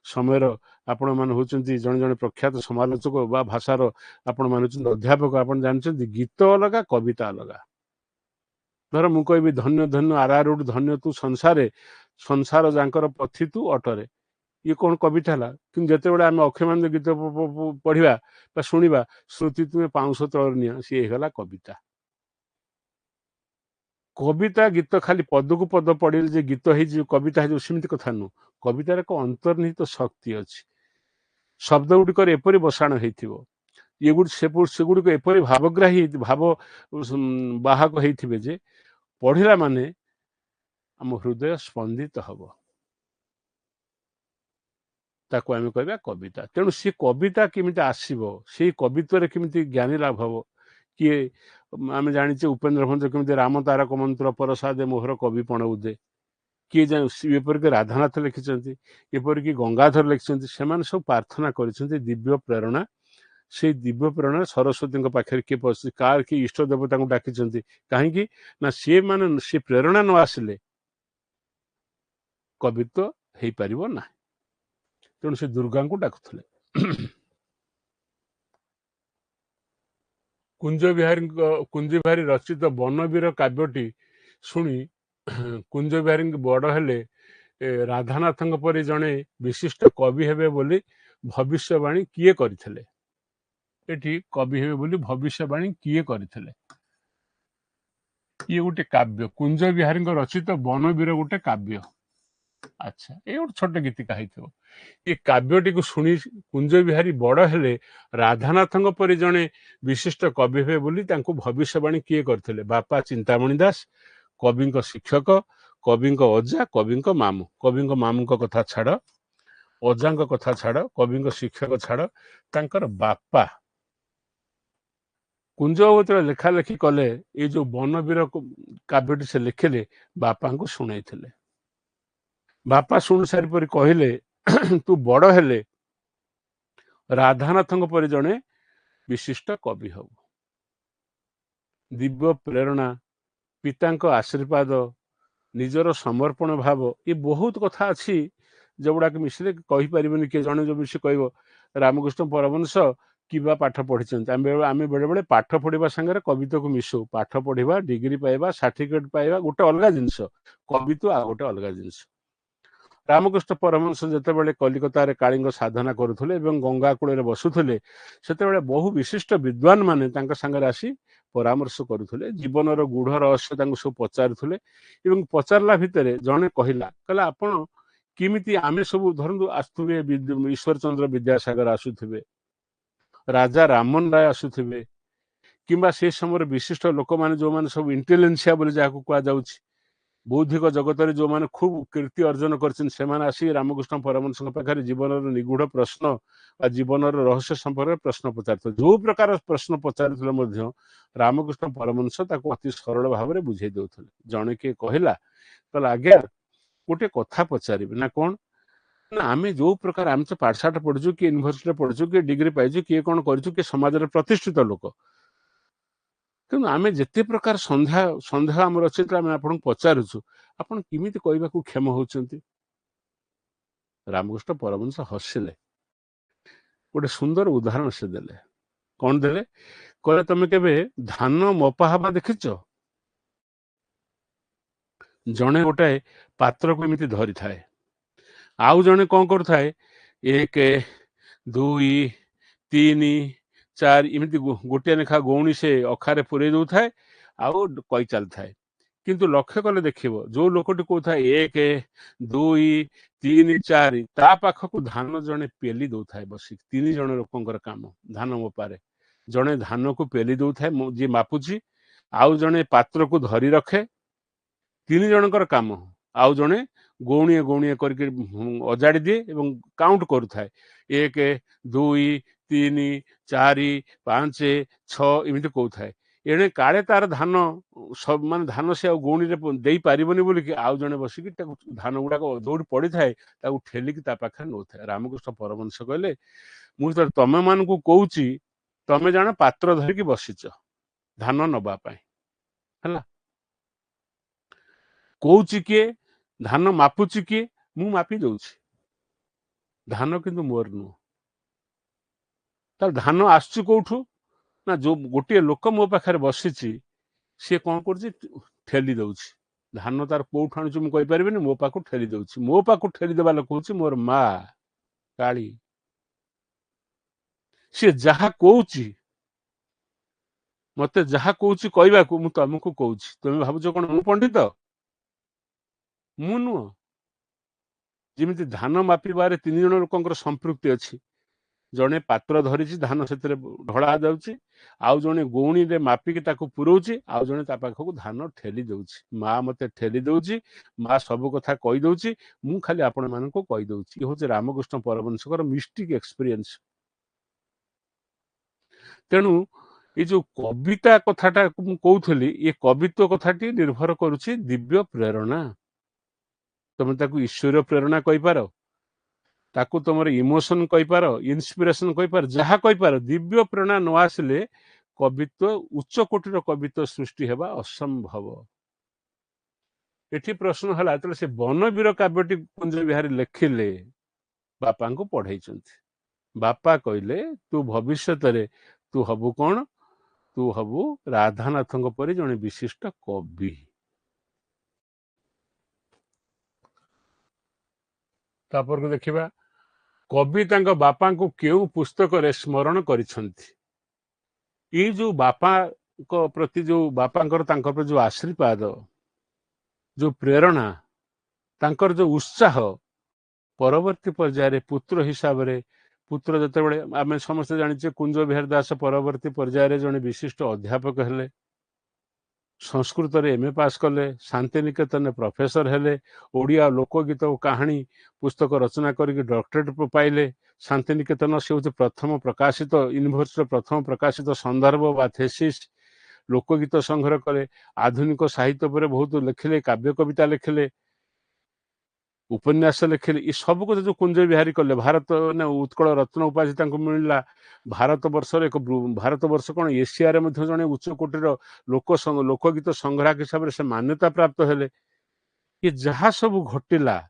ସମୟର, ଆପଣମାନେ ହେଉଛନ୍ତି ଜଣେ ଜଣେ ପ୍ରଖ୍ୟାତ ସମାଲୋଚକ ବା ଭାଷାର ଆପଣମାନେ ହେଉଛନ୍ତି ଅଧ୍ୟାପକ। ଆପଣ ଜାଣିଛନ୍ତି ଗୀତ ଅଲଗା, କବିତା ଅଲଗା। ଧର ମୁଁ କହିବି ଧନ୍ୟ ଧନ୍ୟ ଆରାରୁଡ଼ ଧନ୍ୟ ତୁ ସଂସାରେ, ସଂସାର ଯାଙ୍କର ପଥି ତୁ ଅଟରେ। ଇଏ କ'ଣ କବିତା ହେଲା? କିନ୍ତୁ ଯେତେବେଳେ ଆମେ ଅକ୍ଷୟମାନ ଗୀତ ପଢ଼ିବା ବା ଶୁଣିବା, ଶ୍ରୁତି ତୁମେ ପାଉଁଶ ତଳରେ ନିଅ, ସିଏ ହେଇଗଲା କବିତା। କବିତା ଗୀତ ଖାଲି ପଦକୁ ପଦ ପଢ଼ିଲେ ଯେ ଗୀତ ହେଇଯିବ, କବିତା ହେଇଯିବ, ସେମିତି କଥା ନୁହଁ। କବିତାର ଏକ ଅନ୍ତର୍ନିହିତ ଶକ୍ତି ଅଛି। ଶବ୍ଦ ଗୁଡ଼ିକରେ ଏପରି ବସାଣ ହେଇଥିବ, ସେଗୁଡ଼ିକ ଏପରି ଭାବଗ୍ରାହୀ, ଭାବ ବାହକ ହେଇଥିବେ ଯେ ପଢ଼ିଲା ମାନେ ଆମ ହୃଦୟ ସ୍ପନ୍ଦିତ ହବ। ତାକୁ ଆମେ କହିବା କବିତା। ତେଣୁ ସେ କବିତା କେମିତି ଆସିବ, ସେଇ କବିତ୍ୱରେ କେମିତି ଜ୍ଞାନୀ ଲାଭ ହବ? କିଏ ଆମେ ଜାଣିଛେ ଉପେନ୍ଦ୍ର ଭଞ୍ଜ କେମିତି ରାମ ତାରକ ମନ୍ତ୍ର ପରସାଦେ ମୋହର କବିପଣ ଉଦେ, କିଏ ଏପରିକି ରାଧାନାଥ ଲେଖିଛନ୍ତି, ଏପରିକି ଗଙ୍ଗାଧର ଲେଖିଛନ୍ତି। ସେମାନେ ସବୁ ପ୍ରାର୍ଥନା କରିଛନ୍ତି ଦିବ୍ୟ ପ୍ରେରଣା। ସେଇ ଦିବ୍ୟ ପ୍ରେରଣା ସରସ୍ୱତୀଙ୍କ ପାଖରେ କିଏ ପଶି କାହାର କିଏ ଇଷ୍ଟ ଦେବତାଙ୍କୁ ଡାକିଛନ୍ତି। କାହିଁକି ନା ସେ ପ୍ରେରଣା ନ ଆସିଲେ କବିତ୍ୱ ହେଇପାରିବ ନାହିଁ। ତେଣୁ ସେ ଦୁର୍ଗାଙ୍କୁ ଡାକୁଥିଲେ। କୁଞ୍ଜ ବିହାରୀ ରଚିତ ବନବୀର କାବ୍ୟଟି ଶୁଣି କୁଞ୍ଜ ବିହାରୀ ବଡ଼ ହେଲେ ରାଧାନାଥଙ୍କ ପରି ଜଣେ ବିଶିଷ୍ଟ କବି ହେବେ ବୋଲି ଭବିଷ୍ୟବାଣୀ କିଏ କରିଥିଲେ? ଏଠି କବି ହେବେ ବୋଲି ଭବିଷ୍ୟବାଣୀ କିଏ କରିଥିଲେ? ଇଏ ଗୋଟେ କାବ୍ୟ, କୁଞ୍ଜ ବିହାରୀଙ୍କ ରଚିତ ବନବୀର ଗୋଟେ କାବ୍ୟ। ଆଚ୍ଛା, ଏ ଗୋଟେ ଛୋଟ ଗୀତିକା ହେଇଥିବ। ଏ କାବ୍ୟଟିକୁ ଶୁଣି କୁଞ୍ଜ ବିହାରୀ ବଡ଼ ହେଲେ ରାଧାନାଥଙ୍କ ପରି ଜଣେ ବିଶିଷ୍ଟ କବି ହେବେ ବୋଲି ତାଙ୍କୁ ଭବିଷ୍ୟବାଣୀ କିଏ କରିଥିଲେ? ବାପା ଚିନ୍ତାମଣି ଦାସ, କବିଙ୍କ ଶିକ୍ଷକ, କବିଙ୍କ ଅଜା, କବିଙ୍କ ମାମୁଁ। କବିଙ୍କ ମାମୁଁଙ୍କ କଥା ଛାଡ଼, ଅଜାଙ୍କ କଥା ଛାଡ଼, କବିଙ୍କ ଶିକ୍ଷକ ଛାଡ଼, ତାଙ୍କର ବାପା କୁଞ୍ଜବତୀର ଲେଖା ଲେଖି କଲେ। ଏଇ ଯୋଉ ବନବୀର କାବ୍ୟଟି ସେ ଲେଖିଲେ, ବାପାଙ୍କୁ ଶୁଣାଇଥିଲେ। ବାପା ଶୁଣି ସାରି ପରି କହିଲେ, ତୁ ବଡ଼ ହେଲେ ରାଧାନାଥଙ୍କ ପରି ଜଣେ ବିଶିଷ୍ଟ କବି ହବୁ। ଦିବ୍ୟ ପ୍ରେରଣା, ପିତାଙ୍କ ଆଶୀର୍ବାଦ, ନିଜର ସମର୍ପଣ ଭାବ, ଏ ବହୁତ କଥା ଅଛି ଯୋଉଗୁଡାକ ମିଶିଲେ କହିପାରିବନି। କିଏ ଜଣେ ଯୋଉ ମିଶି କହିବ ରାମକୃଷ୍ଣ ପରମହଂସ କିବା ପାଠ ପଢିଛନ୍ତି। ଆମେ ବେଳେବେଳେ ପାଠ ପଢିବା ସାଙ୍ଗରେ କବିତ୍ୱକୁ ମିଶଉ। ପାଠ ପଢିବା, ଡିଗ୍ରୀ ପାଇବା, ସାର୍ଟିଫିକେଟ ପାଇବା ଗୋଟେ ଅଲଗା ଜିନିଷ, କବିତ୍ୱ ଆଉ ଗୋଟେ ଅଲଗା ଜିନିଷ। ରାମକୃଷ୍ଣ ପରମହଂସ ଯେତେବେଳେ କଲିକତାରେ କାଳୀଙ୍କ ସାଧନା କରୁଥିଲେ ଏବଂ ଗଙ୍ଗା କୂଳରେ ବସୁଥିଲେ, ସେତେବେଳେ ବହୁ ବିଶିଷ୍ଟ ବିଦ୍ୱାନ ମାନେ ତାଙ୍କ ସାଙ୍ଗରେ ଆସି ପରାମର୍ଶ କରୁଥିଲେ। ଜୀବନର ଗୂଢ ରହସ୍ୟ ତାଙ୍କୁ ସବୁ ପଚାରୁଥିଲେ। ଏବଂ ପଚାରିଲା ଭିତରେ ଜଣେ କହିଲା ଆପଣ କେମିତି, ଆମେ ସବୁ ଧରନ୍ତୁ ଆସୁଥିବେ, ଈଶ୍ୱର ଚନ୍ଦ୍ର ବିଦ୍ୟାସାଗର ଆସୁଥିବେ, ରାଜା ରାମମୋହନ ରାୟ ଆସୁଥିବେ, କିମ୍ବା ସେ ସମୟରେ ବିଶିଷ୍ଟ ଲୋକମାନେ ଯୋଉମାନେ ସବୁ ଇଣ୍ଟେଲିଜେନ୍ସିଆ ବୋଲି ଯାହାକୁ କୁହାଯାଉଛି, ବୌଦ୍ଧିକ ଜଗତରେ ଯୋଉମାନେ ଖୁବ କୀର୍ତ୍ତି ଅର୍ଜନ କରିଛନ୍ତି, ସେମାନେ ଆସି ରାମକୃଷ୍ଣ ପରମହଂସଙ୍କ ପାଖରେ ଜୀବନର ନିଗୂଢ ପ୍ରଶ୍ନ ବା ଜୀବନର ରହସ୍ୟ ସମ୍ପର୍କରେ ପ୍ରଶ୍ନ ପଚାରୁଥିଲେ। ଯୋଉ ପ୍ରକାର ପ୍ରଶ୍ନ ପଚାରୁଥିଲେ ମଧ୍ୟ ରାମକୃଷ୍ଣ ପରମହଂସ ତାକୁ ଅତି ସରଳ ଭାବରେ ବୁଝେଇ ଦଉଥିଲେ। ଜଣେ କିଏ କହିଲା ଆଜ୍ଞା ଗୋଟେ କଥା ପଚାରିବି। ନା କଣ? ନା ଆମେ ଯୋଉ ପ୍ରକାର, ଆମେ ତ ପାଠଶାଠ ପଢିଛୁ, କିଏ ୟୁନିଭର୍ସିଟିରେ ପଢିଛୁ, କିଏ ଡିଗ୍ରୀ ପାଇଛୁ, କିଏ କଣ କରିଛୁ, କିଏ ସମାଜରେ ପ୍ରତିଷ୍ଠିତ ଲୋକ, ତେଣୁ ଆମେ ଯେତେ ପ୍ରକାର ସନ୍ଦେହ ଆମର ଅଛି, ଆମେ ଆପଣଙ୍କୁ ପଚାରୁଛୁ, ଆପଣ କେମିତି କହିବାକୁ କ୍ଷମ ହଉଛନ୍ତି? ରାମକୃଷ୍ଣ ପରମହଂସ ହସିଲେ। ଗୋଟେ ସୁନ୍ଦର ଉଦାହରଣ ସେ ଦେଲେ। କଣ ଦେଲେ? କହିଲେ ତମେ କେବେ ଧାନ ମପା ହେବା ଦେଖିଛ? ଜଣେ ଗୋଟାଏ ପାତ୍ରକୁ ଏମିତି ଧରିଥାଏ, ଆଉ ଜଣେ କଣ କରୁଥାଏ, 1 2 3 4 ଏମିତି ଗୋଟିଏ ଲେଖା ଗଉଣୀ ସେ ଅଖାରେ ପୁରେଇ ଦଉଥାଏ ଆଉ କହି ଚାଲିଥାଏ। କିନ୍ତୁ ଲକ୍ଷ୍ୟ କଲେ ଦେଖିବ, ଯୋଉ ଲୋକଟି କହୁଥାଏ 1 2 3 4, ତା ପାଖକୁ ଧାନ ଜଣେ ପେଲି ଦଉଥାଏ ବସିକି। 3 ଜଣ ଲୋକଙ୍କର କାମ ଧାନ ମପାରେ। ଜଣେ ଧାନକୁ ପେଲି ଦଉଥାଏ, ଯିଏ ମାପୁଛି, ଆଉ ଜଣେ ପାତ୍ରକୁ ଧରି ରଖେ। 3 ଜଣଙ୍କର କାମ। ଆଉ ଜଣେ ଗଉଣିଏ ଗଉଣିଏ କରିକି ଅଜାଡି ଦିଏ ଏବଂ କାଉଣ୍ଟ କରୁଥାଏ, 1 2 3 4 5 6 ଏମିତି କହୁଥାଏ। ଏଣେ କାଳେ ତାର ଧାନ ମାନେ ଧାନ ସେ ଆଉ ଗଉଣୀରେ ଦେଇପାରିବନି ବୋଲିକି ଆଉ ଜଣେ ବସିକି ତାକୁ ଧାନ ଗୁଡାକ ଯୋଉଠି ପଡିଥାଏ ତାକୁ ଠେଲିକି ତା ପାଖରେ ନଉଥାଏ। ରାମକୃଷ୍ଣ ପରମହଂସ କହିଲେ, ମୁଁ ତ ତମେ ମାନଙ୍କୁ କହୁଛି, ତମେ ଜଣେ ପାତ୍ର ଧରିକି ବସିଛ ଧାନ ନବା ପାଇଁ, ହେଲା। କହୁଛି କିଏ? ଧାନ ମାପୁଛି କିଏ? ମୁଁ ମାପି ଦଉଛି। ଧାନ କିନ୍ତୁ ମୋର ନୁହଁ। ତାହେଲେ ଧାନ ଆସୁଛି କୋଉଠୁ? ନା ଯୋଉ ଗୋଟିଏ ଲୋକ ମୋ ପାଖରେ ବସିଛି, ସିଏ କଣ କରୁଛି? ଠେଲି ଦଉଛି। ଧାନ ତାର କୋଉଠୁ ଆଣୁଛି ମୁଁ କହିପାରିବିନି, ମୋ ପାଖକୁ ଠେଲି ଦଉଛି। ମୋ ପାଖକୁ ଠେଲି ଦେବା ଲୋକ ହଉଛି ମୋର ମା କାଳୀ। ସିଏ ଯାହା କହୁଛି, ମତେ ଯାହା କହୁଛି କହିବାକୁ, ମୁଁ ତମକୁ କହୁଛି। ତମେ ଭାବୁଛ କଣ ମୁଁ ପଣ୍ଡିତ? ମୁଁ ନୁହଁ। ଯେମିତି ଧାନ ମାପିବାରେ 3 ଜଣ ଲୋକଙ୍କର ସମ୍ପୃକ୍ତି ଅଛି। ଜଣେ ପାତ୍ର ଧରିଛି, ଧାନ ସେଥିରେ ଢଳା ଯାଉଛି, ଆଉ ଜଣେ ଗଉଣୀରେ ମାପିକି ତାକୁ ପୁରଉଛି, ଆଉ ଜଣେ ତା ପାଖକୁ ଧାନ ଠେଲି ଦଉଛି। ମା ମତେ ଠେଲି ଦଉଛି, ମା ସବୁ କଥା କହିଦଉଛି, ମୁଁ ଖାଲି ଆପଣ ମାନଙ୍କୁ କହିଦଉଛି। ଇଏ ହଉଛି ରାମକୃଷ୍ଣ ପରମହଂସଙ୍କର ମିଷ୍ଟିକ ଏକ୍ସପିରିଏନ୍ସ। ତେଣୁ ଏଇ ଯୋଉ କବିତା କଥାଟା ମୁଁ କହୁଥିଲି, ଏ କବିତ୍ୱ କଥାଟି ନିର୍ଭର କରୁଛି ଦିବ୍ୟ ପ୍ରେରଣା। तुम ताकू ईश्वर प्रेरणा कहि पारो, ताकू तुमर इमोशन कहि पारो, इंस्पिरेशन कहि पारो, जहा कहि पारो। दिव्य प्रेरणा न आसले कवित्व उच्च कोटिर कवित्व सृष्टि हेबा असंभव। एठी प्रश्न हला तले से बनवीर काव्यटी कुंज बिहारी लेखिले बापा को पढ़ाई। बापा कहले तू भविष्य तू हबु कौन, तू हबु राधानाथ परी जने विशिष्ट कवि। तापर को देखिबा कवि तांको बापा को केउ पुस्तक रे स्मरण करिसंती। ये जो बापा को प्रति जो बापांकर तांकर पर जो आशीर्वाद, जो प्रेरणा, तांकर जो उत्साह परवर्ती पर्याय पुत्र हिसाब रे, पुत्र जते बळे आमे समस्त जानिचे कुंज बिहारी दास परवर्ती पर्याय जने विशिष्ट अध्यापक हेले, संस्कृत रे एमए पास कले, शांति निकेतन प्रोफेसर हेले, ओडिया लोकगीत और कहानी पुस्तक रचना करके डॉक्टरेट पाइले। शांति निकेतन से होते प्रथम प्रकाशित यूनिवर्सिटी प्रथम प्रकाशित संदर्भ बा थेसिस लोकगीत संग्रह करे। आधुनिक साहित्य पर बहुत लिखिले, काव्य कविता लिखिले, उपन्यास लिखिले। ये सब को जो कुंज बिहारी कले, भारत ने उत्कल रत्न उपाधि तांको मिलला। भारत वर्ष एक भारत वर्ष कौन एशिया रे मध्य जने उच्च कोटिर लोकगीत संग्राहक हिसाब से मान्यता प्राप्त हेले। ये जहा सब घटिला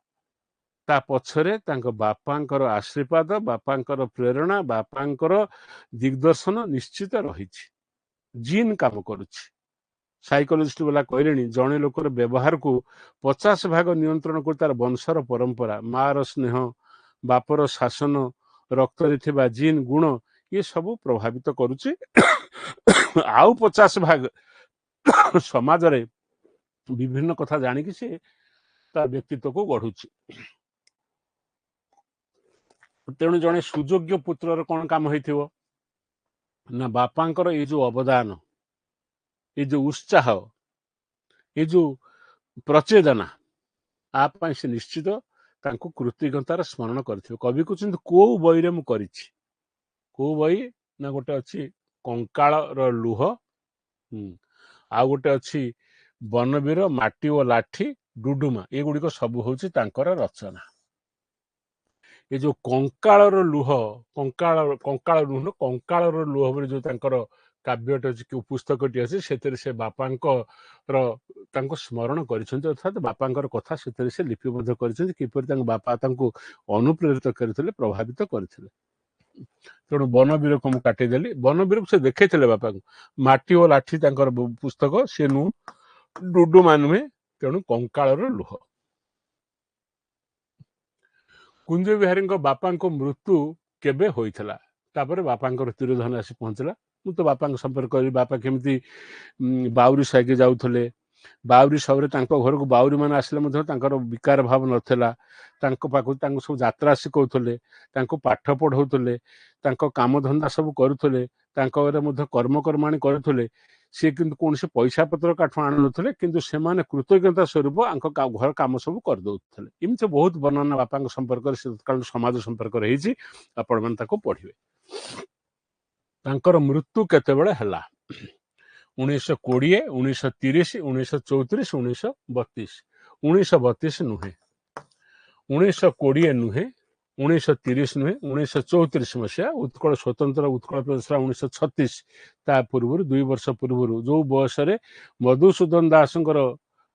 ता पछरे तांको बापांकर आशीर्वाद, बापांकर प्रेरणा, बापांकर दिग्दर्शन निश्चित रहिछि। जीन काम करुछि। साइकोलॉजिस्ट वाला कहले जड़े लोकर व्यवहार को 50 भाग नियंत्रण कर तार वंशर परंपरा, मार स्नेह, बापर शासन, रक्त रे जीन गुण ये सब प्रभावित करुछि। आउ 50 भाग समाज रे विभिन्न कथा जानिक से तार व्यक्तित्व को गढ़ुछि। तेणु जड़े सुयोग्य पुत्र कौन काम होइथिबो ना बापांकर ये जो अवदान, ये जो उत्साह, ये जो प्रचेदना आप से निश्चित तांको कृतज्ञतार स्मरण करथिबो। कवि कहते को बई रे मु करिछि, को बई ना गोटे अच्छी कंकाल लुह, आ गोटे अच्छी बनवीर माटी और लाठी डुडुमा, ये गुड़िक सब हूँ रचना। ये जो कंकाल लुह, कंकाल लुह बोली जो काव्यटे अच्छी पुस्तकटी अच्छी से बापांकर स्मरण करिसेंती, अर्थात बापांकर कथा से लिपिबद्ध करिसेंती, किपरि बापा अनुप्रेरित करथिले, प्रभावित करथिले। तेणु बनवीर को मुझे काटिदेली। बनवीर को से देखते बापा को माटी और लाठी पुस्तक सी नु डुडुमा नुहे, तेणु कंकाल लुह। कुंज बिहारी बापा मृत्यु केबे होइथला, तापर बापा तिरोधान आसी पहुंचला। मु तो बापा संपर्क करी, बापा केमती बाउरी साइके जाउथले, बाउरी सबरे घर को बाउरी मान आसले विकार भाव नथिला। पाखु सब यात्रा शिखौले, पाठ पढ़ौले, काम धंदा सब करुले, कर्मकर्माणी करुले। सी किंतु कौन से पैसा पत्र काठू आनु नथिले, किंतु से माने कृतज्ञता स्वरूप घर काम सब कर दउथले। इमते बहुत वर्णना बापा संपर्क समाज संपर्क रही, आपण मन ताको पढ़िबे। तांकर मृत्यु केतेबेले हला 1920, 1930, 1934, 1932। 1932 नुहे, 1920 नुहे, 1930 नुहे, 1934 मसीहा उत्कल स्वतंत्र उत्कल प्रदेश 1936। ता पूर्व 2 वर्ष पूर्व जो बयस मधुसूदन दास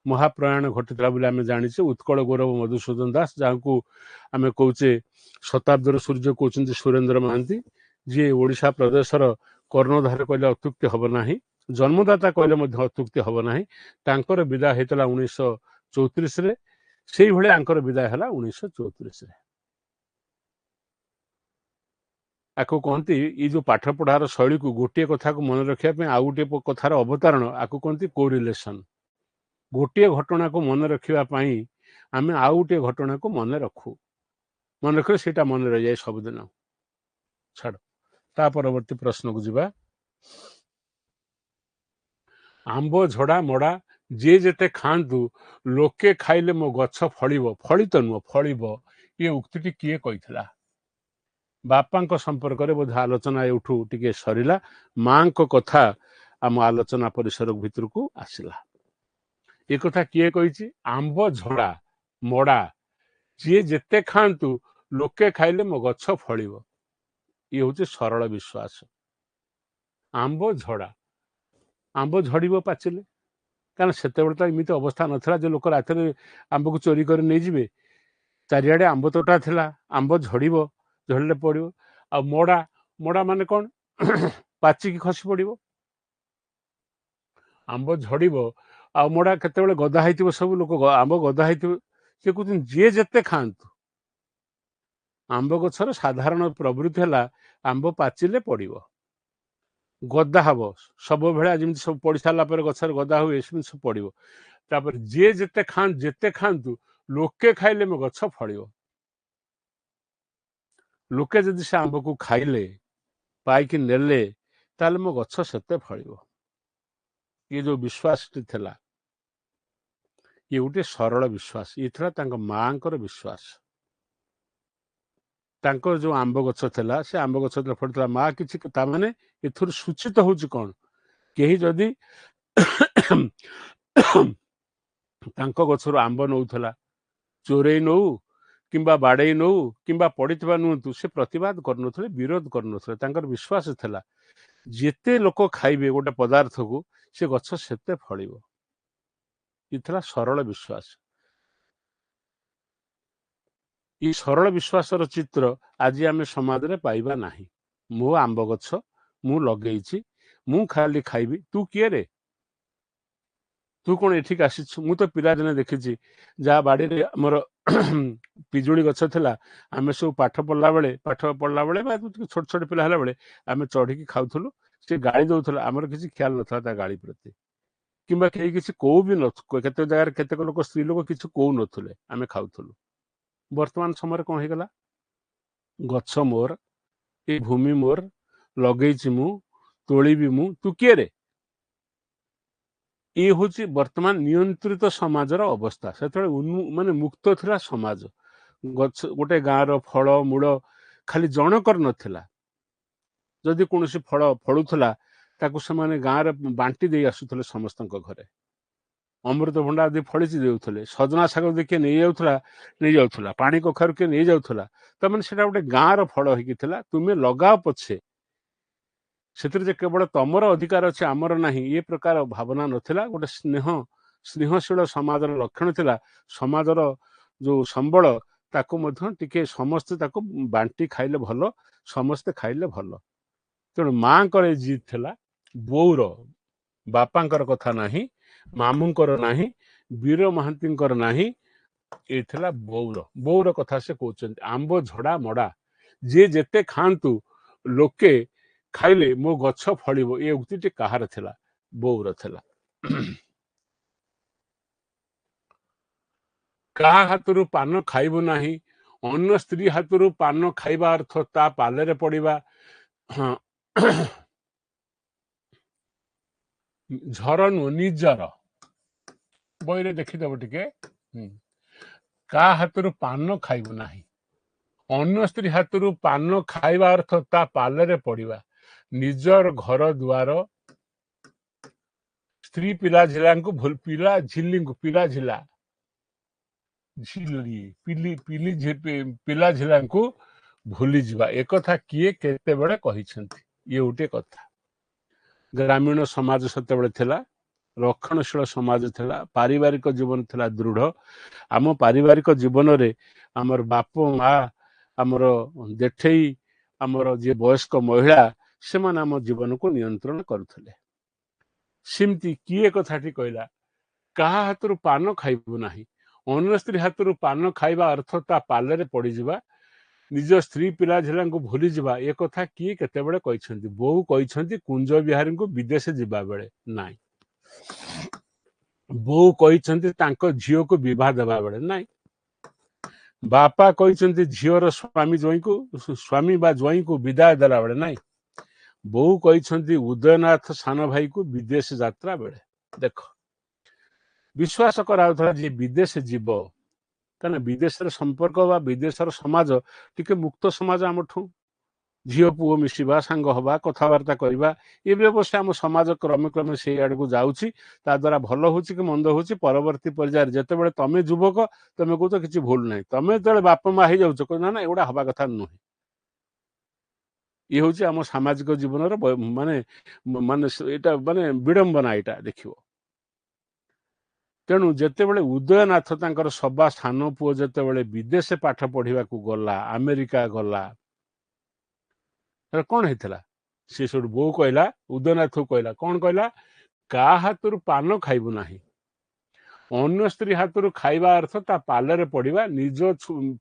महाप्रयाण घटी आम जाने, उत्कल गौरव मधुसूदन दास, जहाँ को आम कौचे शताब्दीर सूर्य कहते सुरेंद्र महांती, जी ओडिशा प्रदेशर कर्णधार कहले अत्युक्ति हम ना, जन्मदाता कहले अत्युक्ति हम ना। तांकर विदाय होता 1934 से भाई आंकर विदाय है 1934। आपको कहती ये जो पाठ पढ़ार शैली को गोटे कथा को मन रखापी आउ गोटे कथार अवतारण आपको कहती कोरिलेसन। गोटे घटना को मन रखापी आम आउ गोटे घटना को मन रखू, मन रख से मन रही जाए सबुदिन। छाड़ ता परवर्ती प्रश्न को जीवा। आंब झड़ा मड़ा जे जेते खातु लोके खाइले मो गछ फलिब, फलित नुह फलिब, ये उक्ति किए कहिथला? बापा संपर्क में बोध आलोचना एठू टिके सरिला। माँ को कथा आम आलोचना परिसर भीतर को आसला। ये कथा किए कही? आंब झड़ा ମଡ଼ା ଯିଏ ଯେତେ ଖାଆନ୍ତୁ ଲୋକେ ଖାଇଲେ ମୋ ଗଛ ଫଳିବ। ଇଏ ହଉଛି ସରଳ ବିଶ୍ୱାସ। ଆମ୍ବ ଝଡ଼ା, ଆମ୍ବ ଝଡ଼ିବ ପାଚିଲେ, କାରଣ ସେତେବେଳେ ତ ଏମିତି ଅବସ୍ଥା ନଥିଲା ଯେ ଲୋକ ରାତିରେ ଆମ୍ବକୁ ଚୋରି କରି ନେଇଯିବେ। ଚାରିଆଡ଼େ ଆମ୍ବ ତୋଟା ଥିଲା, ଆମ୍ବ ଝଡ଼ିବ, ଝଡ଼ିଲେ ପଡ଼ିବ। ଆଉ ମଡ଼ା, ମଡ଼ା ମାନେ କ'ଣ? ପାଚିକି ଖସି ପଡ଼ିବ। ଆମ୍ବ ଝଡ଼ିବ ଆଉ ମଡ଼ା କେତେବେଳେ ଗଦା ହେଇଥିବ, ସବୁ ଲୋକ ଆମ୍ବ ଗଦା ହେଇଥିବ। ସେ କହୁଛନ୍ତି ଯିଏ ଯେତେ ଖାଆନ୍ତୁ। ଆମ୍ବ ଗଛର ସାଧାରଣ ପ୍ରବୃତ୍ତି ହେଲା ଆମ୍ବ ପାଚିଲେ ପଡ଼ିବ, ଗଦା ହବ, ସବୁବେଳେ ଯେମିତି ସବୁ ପଡ଼ି ସାରିଲା ପରେ ଗଛରେ ଗଦା ହୁଏ ସେମିତି ସବୁ ପଡ଼ିବ। ତାପରେ ଯିଏ ଯେତେ ଖାଆନ୍ତୁ ଲୋକେ ଖାଇଲେ ମୋ ଗଛ ଫଳିବ। ଲୋକେ ଯଦି ସେ ଆମ୍ବକୁ ଖାଇଲେ, ପାଇକି ନେଲେ, ତାହେଲେ ମୋ ଗଛ ସେତେ ଫଳିବ। ଇଏ ଯୋଉ ବିଶ୍ୱାସଟି ଥିଲା, ଇଏ ଗୋଟେ ସରଳ ବିଶ୍ୱାସ। ଇଏ ଥିଲା ତାଙ୍କ ମାଙ୍କର ବିଶ୍ୱାସ। ତାଙ୍କର ଯୋଉ ଆମ୍ବ ଗଛ ଥିଲା, ସେ ଆମ୍ବ ଗଛ ଫଳିଥିଲା। ମା କିଛି, ତାମାନେ ଏଥିରୁ ସୂଚିତ ହଉଛି କ'ଣ? କେହି ଯଦି ତାଙ୍କ ଗଛରୁ ଆମ୍ବ ନଉଥିଲା, ଚୋରେଇ ନଉ କିମ୍ବା ବାଡ଼େଇ ନଉ କିମ୍ବା ପଡ଼ିଥିବା ନୁହନ୍ତୁ, ସେ ପ୍ରତିବାଦ କରୁନଥିଲେ, ବିରୋଧ କରୁନଥିଲେ। ତାଙ୍କର ବିଶ୍ୱାସ ଥିଲା ଯେତେ ଲୋକ ଖାଇବେ ଗୋଟେ ପଦାର୍ଥକୁ, ସେ ଗଛ ସେତେ ଫଳିବ। ଇଏ ଥିଲା ସରଳ ବିଶ୍ୱାସ। ଏଇ ସରଳ ବିଶ୍ୱାସର ଚିତ୍ର ଆଜି ଆମେ ସମାଜରେ ପାଇବା ନାହିଁ। ମୋ ଆମ୍ବ ଗଛ ମୁଁ ଲଗେଇଛି, ମୁଁ ଖାଲି ଖାଇବି, ତୁ କିଏ ରେ? ତୁ କ'ଣ ଏଠିକି ଆସିଛୁ? ମୁଁ ତ ପିଲାଦିନେ ଦେଖିଛି, ଯାହା ବାଡ଼ିରେ ଆମର ପିଜୁଳି ଗଛ ଥିଲା, ଆମେ ସବୁ ପାଠ ପଢ଼ିଲା ବେଳେ ବା ଛୋଟ ଛୋଟ ପିଲା ହେଲା ବେଳେ ଆମେ ଚଢ଼ିକି ଖାଉଥିଲୁ। ସେ ଗାଳି ଦଉଥିଲା, ଆମର କିଛି ଖିଆଲ ନଥିଲା ତା ଗାଳି ପ୍ରତି, କିମ୍ବା କେହି କିଛି କହୁ ବି ନଥିଲେ। କେତେ ଜାଗାରେ କେତେକ ଲୋକ, ସ୍ତ୍ରୀ ଲୋକ କିଛି କହୁନଥିଲେ, ଆମେ ଖାଉଥିଲୁ। ବର୍ତ୍ତମାନ ସମୟରେ କ'ଣ ହେଇଗଲା? ଗଛ ମୋର, ଏ ଭୂମି ମୋର, ଲଗେଇଛି ମୁଁ, ତୋଳିବି ମୁଁ, ତୁ କିଏ ରେ? ଇଏ ହଉଛି ବର୍ତ୍ତମାନ ନିୟନ୍ତ୍ରିତ ସମାଜର ଅବସ୍ଥା। ସେତେବେଳେ ମାନେ ମୁକ୍ତ ଥିଲା ସମାଜ। ଗଛ, ଗୋଟେ ଗାଁର ଫଳ ମୂଳ ଖାଲି ଜଣକର ନଥିଲା। ଯଦି କୌଣସି ଫଳ ଫଳୁଥିଲା, ତାକୁ ସେମାନେ ଗାଁରେ ବାଣ୍ଟି ଦେଇ ଆସୁଥିଲେ ସମସ୍ତଙ୍କ ଘରେ। ଅମୃତଭଣ୍ଡା ଯଦି ଫଳିଛି ଦେଉଥିଲେ, ସଜନା ଶାଗ ଯଦି କିଏ ନେଇଯାଉଥିଲା, ପାଣି କଖାରୁ କିଏ ନେଇଯାଉଥିଲା। ତାମାନେ ସେଟା ଗୋଟେ ଗାଁର ଫଳ ହେଇକି ଥିଲା। ତୁମେ ଲଗାଅ ପଛେ, ସେଥିରେ ଯେ କେବଳ ତମର ଅଧିକାର ଅଛି, ଆମର ନାହିଁ, ଏ ପ୍ରକାର ଭାବନା ନଥିଲା। ଗୋଟେ ସ୍ନେହଶୀଳ ସମାଜର ଲକ୍ଷଣ ଥିଲା। ସମାଜର ଯୋଉ ସମ୍ବଳ, ତାକୁ ମଧ୍ୟ ଟିକେ ସମସ୍ତେ ତାକୁ ବାଣ୍ଟି ଖାଇଲେ ଭଲ, ସମସ୍ତେ ଖାଇଲେ ଭଲ। ତେଣୁ ମାଙ୍କର ଏ ଜିଦ୍ ଥିଲା, ବୋଉର, ବାପାଙ୍କର କଥା ନାହିଁ, ମାମୁଁଙ୍କର ନାହିଁ, ବୀର ମହାନ୍ତିଙ୍କର ନାହିଁ, ଏ ଥିଲା ବୋଉର କଥା। ସେ କହୁଛନ୍ତି ଆମ୍ବ ଝଡ଼ା ମଡ଼ା ଯିଏ ଯେତେ ଖାଆନ୍ତୁ ଲୋକେ ଖାଇଲେ ମୋ ଗଛ ଫଳିବ। ଏ ଉକ୍ତିଟି କାହାର ଥିଲା? ବୋଉର ଥିଲା। କାହା ହାତରୁ ପାନ ଖାଇବୁ ନାହିଁ, ଅନ୍ୟ ସ୍ତ୍ରୀ ହାତରୁ ପାନ ଖାଇବା ଅର୍ଥ ତା ପାଲରେ ପଡ଼ିବା। ହଁ, ଝର ନୁହଁ, ନିଜର। ବହିରେ ଦେଖିଦେବ ଟିକେ। କାହା ହାତରୁ ପାନ ଖାଇବୁ ନାହିଁ, ଅନ୍ୟ ସ୍ତ୍ରୀ ହାତରୁ ପାନ ଖାଇବା ଅର୍ଥ ତା ପାଲରେ ପଡ଼ିବା। ନିଜର ଘର ଦୁଆର, ସ୍ତ୍ରୀ ପିଲା ଝିଲାଙ୍କୁ ପିଲା ଝିଲାଙ୍କୁ ଭୁଲିଯିବା। ଏକଥା କିଏ କେତେବେଳେ କହିଛନ୍ତି? ଇଏ ଗୋଟେ କଥା। ଗ୍ରାମୀଣ ସମାଜ ସେତେବେଳେ ଥିଲା, ରକ୍ଷଣଶୀଳ ସମାଜ ଥିଲା, ପାରିବାରିକ ଜୀବନ ଥିଲା ଦୃଢ଼। ଆମ ପାରିବାରିକ ଜୀବନରେ ଆମର ବାପ ମା, ଆମର ଦେଠେଇ, ଆମର ଯିଏ ବୟସ୍କ ମହିଳା, ସେମାନେ ଆମ ଜୀବନକୁ ନିୟନ୍ତ୍ରଣ କରୁଥିଲେ। ସେମିତି କିଏ କଥାଟି କହିଲା, କାହା ହାତରୁ ପାନ ଖାଇବୁ ନାହିଁ, ଅନ୍ୟ ସ୍ତ୍ରୀ ହାତରୁ ପାନ ଖାଇବା ଅର୍ଥ ତା ପାଲରେ ପଡ଼ିଯିବା, ନିଜ ସ୍ତ୍ରୀ ପିଲା ଝିଲାଙ୍କୁ ଭୁଲିଯିବା। ଏ କଥା କିଏ କେତେବେଳେ କହିଛନ୍ତି? ବୋଉ କହିଛନ୍ତି କୁଞ୍ଜ ବିହାରୀଙ୍କୁ ବିଦେଶ ଯିବା ବେଳେ। ନାଇଁ। ବୋଉ କହିଛନ୍ତି ତାଙ୍କ ଝିଅକୁ ବିବାହ ଦେବା ବେଳେ। ନାଇଁ। ବାପା କହିଛନ୍ତି ଝିଅର ସ୍ୱାମୀ ବା ଜ୍ୱାଇଁକୁ ବିଦାୟ ଦେଲା ବେଳେ। ନାଇଁ। ବୋଉ କହିଛନ୍ତି ଉଦୟନାଥ ସାନ ଭାଇକୁ ବିଦେଶ ଯାତ୍ରା ବେଳେ। ଦେଖ, ବିଶ୍ୱାସ କରାଯାଉଥିଲା ଯେ ବିଦେଶ ଯିବ, କାରଣ ବିଦେଶର ସମ୍ପର୍କ ବା ବିଦେଶର ସମାଜ ଟିକେ ମୁକ୍ତ ସମାଜ ଆମଠୁ। ଝିଅ ପୁଅ ମିଶିବା, ସାଙ୍ଗ ହବା, କଥାବାର୍ତ୍ତା କରିବା, ଏ ବ୍ୟବସ୍ଥା ଆମ ସମାଜ କ୍ରମେ କ୍ରମେ ସେଇ ଆଡକୁ ଯାଉଛି। ତା ଦ୍ୱାରା ଭଲ ହଉଛି କି ମନ୍ଦ ହଉଛି, ପରବର୍ତ୍ତୀ ପର୍ଯ୍ୟାୟରେ ଯେତେବେଳେ ତମେ ଯୁବକ ତମେ କହୁଛ କିଛି ଭୁଲ ନାହିଁ, ତମେ ଯେତେବେଳେ ବାପା ମା ହେଇଯାଉଛ କହୁଛ ନା ନା ଏଗୁଡା ହବା କଥା ନୁହେଁ। ଇଏ ହଉଛି ଆମ ସାମାଜିକ ଜୀବନର ମାନେ ମାନେ ଏଇଟା ମାନେ ବିଡମ୍ବନା ଏଇଟା ଦେଖିବ। ତେଣୁ ଯେତେବେଳେ ଉଦୟନାଥ ତାଙ୍କର ସବା ସାନ ପୁଅ ଯେତେବେଳେ ବିଦେଶ ପାଠ ପଢିବାକୁ ଗଲା, ଆମେରିକା ଗଲା, କଣ ହେଇଥିଲା? ସେ ସେଠୁ ବୋଉ କହିଲା, ଉଦୟନାଥକୁ କହିଲା, କଣ କହିଲା? କାହା ହାତରୁ ପାନ ଖାଇବୁ ନାହିଁ, ଅନ୍ୟ ସ୍ତ୍ରୀ ହାତରୁ ଖାଇବା ଅର୍ଥ ତା ପାଲରେ ପଡିବା, ନିଜ